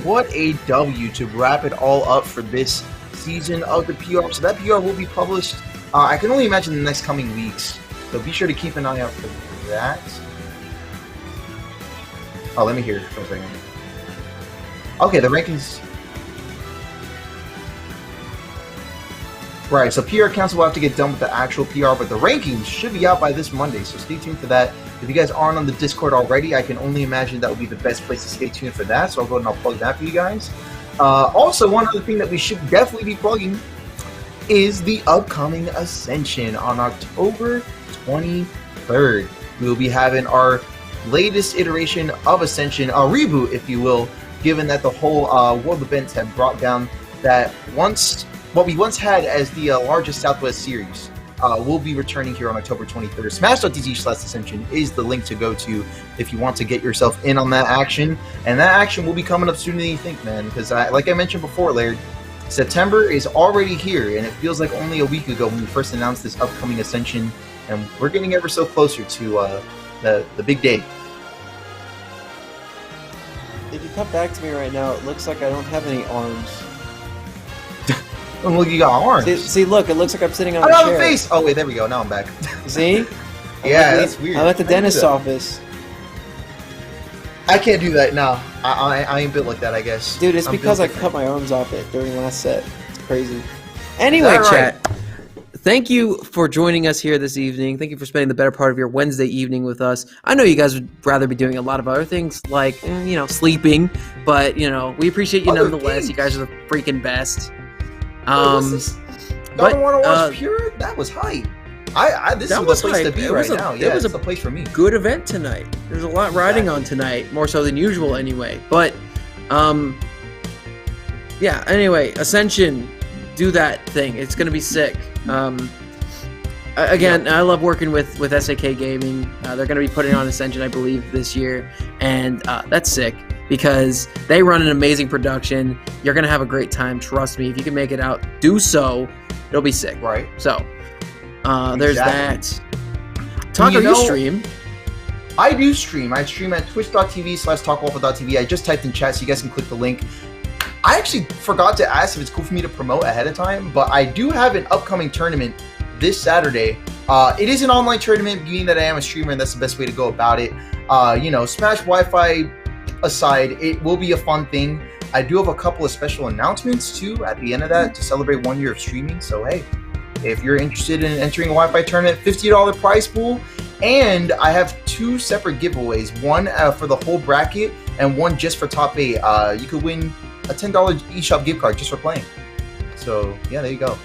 What a W to wrap it all up for this season of the PR. So that PR will be published, I can only imagine, in the next coming weeks. So be sure to keep an eye out for that. Oh, let me hear it for a second. Okay, the rankings. Right, so PR Council will have to get done with the actual PR, but the rankings should be out by this Monday, so stay tuned for that. If you guys aren't on the Discord already, I can only imagine that would be the best place to stay tuned for that, so I'll go ahead and I'll plug that for you guys. Also, one other thing that we should definitely be plugging is the upcoming Ascension on October 23rd. We will be having our latest iteration of Ascension, a reboot, if you will, given that the whole world events have brought down that what we once had as the largest Southwest series. will be returning here on October 23rd. Smash.gg/Ascension is the link to go to if you want to get yourself in on that action. And that action will be coming up sooner than you think, man. Because like I mentioned before, Laird, September is already here, and it feels like only a week ago when we first announced this upcoming Ascension, and we're getting ever so closer to the big day. If you come back to me right now, it looks like I don't have any arms. Oh, look, you got arms. See, look, it looks like I'm sitting on I a don't have chair. a face. Oh wait, there we go. Now I'm back. See? Yeah, that's weird. I'm at the How do you do dentist's that? office. I can't do that now. I ain't built like that, I guess. Dude, it's I'm because built I different. cut my arms off it during last set. It's crazy. Anyway, Is that chat. Thank you for joining us here this evening. Thank you for spending the better part of your Wednesday evening with us. I know you guys would rather be doing a lot of other things like, sleeping, but, we appreciate you Other nonetheless. things. You guys are the freaking best. What's this? but, Don't want to watch uh, Pure? That was hype. This That is was the place hype. to be It right was a- now. it Yeah, was it's a- the place for me. Good event tonight. There's a lot riding on tonight, more so than usual anyway. But, anyway, Ascension, do that thing. It's going to be sick. Again, I love working with SAK Gaming. They're going to be putting on Ascension, I believe, this year. And that's sick because they run an amazing production. You're going to have a great time. Trust me. If you can make it out, do so. It'll be sick. Right. So, there's Exactly. that. Taco, you know- stream. I do stream. I stream at twitch.tv/talkwalfa.tv. I just typed in chat so you guys can click the link. I actually forgot to ask if it's cool for me to promote ahead of time, but I do have an upcoming tournament this Saturday. It is an online tournament, being that I am a streamer, and that's the best way to go about it. Smash Wi-Fi aside, it will be a fun thing. I do have a couple of special announcements, too, at the end of that to celebrate 1 year of streaming. So, hey, if you're interested in entering a Wi-Fi tournament, $50 prize pool. And I have 2 separate giveaways, one for the whole bracket and one just for top 8. You could win a $10 eShop gift card just for playing. So, yeah, there you go.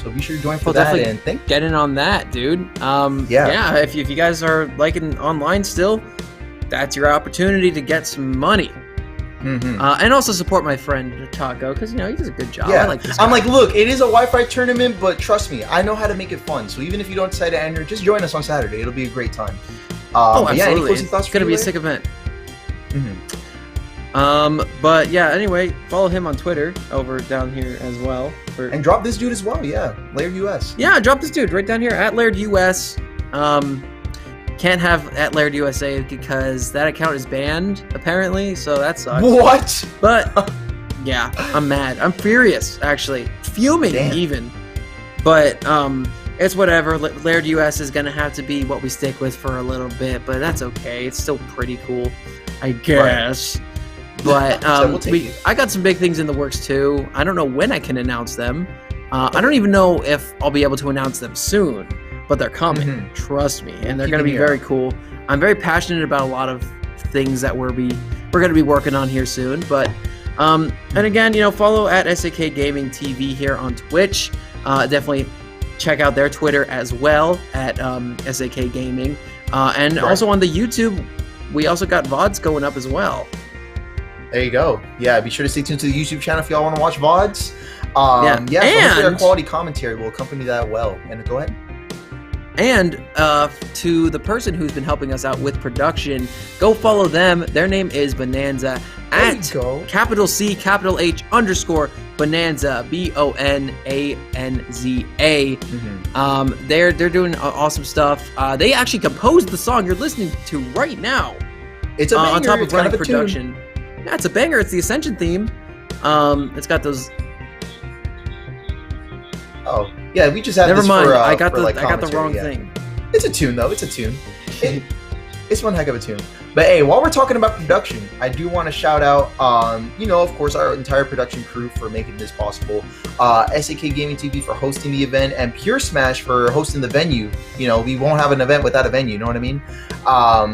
So be sure to join for Well, that. definitely And thank Get in on that, dude. Yeah. If you guys are liking online still, that's your opportunity to get some money. And also support my friend Taco, because he does a good job. Yeah. I like this I'm guy. like, look, it is a Wi-Fi tournament, but trust me, I know how to make it fun. So even if you don't decide to enter, just join us on Saturday. It'll be a great time. Absolutely. Yeah, any closing It's thoughts? gonna for be you, a sick event. Mhm. But yeah, anyway, follow him on Twitter over down here as well. And drop this dude as well. Yeah, Laird US. Yeah, drop this dude right down here at Laird US. Can't have at Laird USA because that account is banned apparently, so that sucks. What? But yeah, I'm mad. I'm furious actually, fuming Damn. even. But it's whatever. Laird US is gonna have to be what we stick with for a little bit, but that's okay. It's still pretty cool, I guess. But So we'll take it. I got some big things in the works too. I don't know when I can announce them. I don't even know if I'll be able to announce them soon, but they're coming. Mhm. Trust me, and they're Keep going to an be ear very out. cool. I'm very passionate about a lot of things that we're going to be working on here soon. But and again, follow at SAK Gaming TV here on Twitch. Definitely check out their Twitter as well at SAK Gaming, and Right. also on the YouTube. We also got VODs going up as well. There you go. Yeah, be sure to stay tuned to the YouTube channel if y'all want to watch VODs. So hopefully our and- quality commentary will accompany that well. And go ahead. And to the person who's been helping us out with production, go follow them. Their name is Bonanza There you at go. capital C, capital H _ Bonanza, BONANZA. They're doing awesome stuff. They actually composed the song you're listening to right now. It's a banger. On top of it's kind running of a tune. production. Yeah, it's a banger. It's the Ascension theme. It's got those. Oh, yeah, we just have Never this mind. for, I got for, the like, I got the wrong commentary, yeah. thing. It's a tune, though. It's a tune. It's one heck of a tune. But hey, while we're talking about production, I do want to shout out, of course, our entire production crew for making this possible. SAK Gaming TV for hosting the event, and Pure Smash for hosting the venue. We won't have an event without a venue. You know what I mean?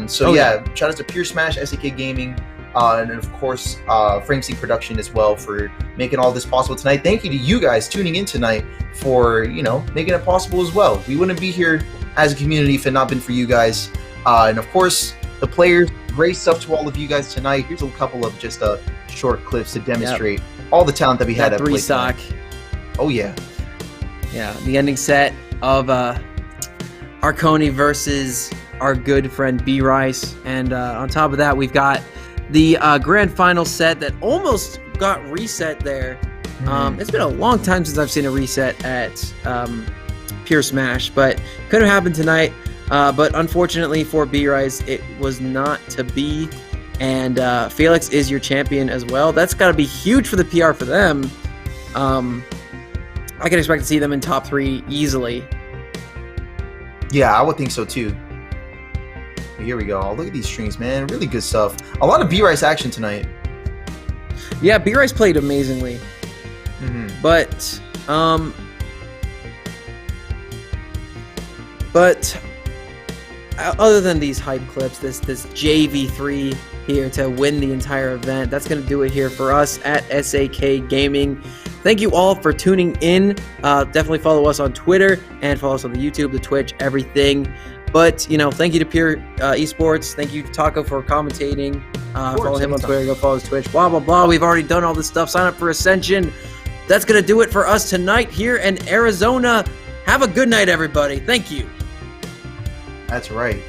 Shout out to Pure Smash, SAK Gaming, and of course, FrameSync Production as well for making all this possible tonight. Thank you to you guys tuning in tonight for making it possible as well. We wouldn't be here as a community if it had not been for you guys. And of course, the players, great stuff to all of you guys tonight. Here's a couple of just short clips to demonstrate all the talent that we had That at play 3 stock. tonight. Oh yeah. Yeah, the ending set. of Arconi versus our good friend B Rice, and on top of that, we've got the grand final set that almost got reset there. It's been a long time since I've seen a reset at Pure Smash, but could have happened tonight. But unfortunately for B Rice, it was not to be. And Felix is your champion as well. That's got to be huge for the PR for them. I can expect to see them in top 3 easily. Yeah, I would think so too. Here we go. Look at these streams, man. Really good stuff. A lot of B-Rice action tonight. Yeah, B Rice played amazingly. But other than these hype clips, this JV3 here to win the entire event, that's going to do it here for us at SAK Gaming. Thank you all for tuning in. Definitely follow us on Twitter and follow us on the YouTube, the Twitch, everything. But, thank you to Pure Esports. Thank you to Taco for commentating. Follow him on Twitter. Go follow his Twitch. Blah, blah, blah. We've already done all this stuff. Sign up for Ascension. That's going to do it for us tonight here in Arizona. Have a good night, everybody. Thank you. That's right.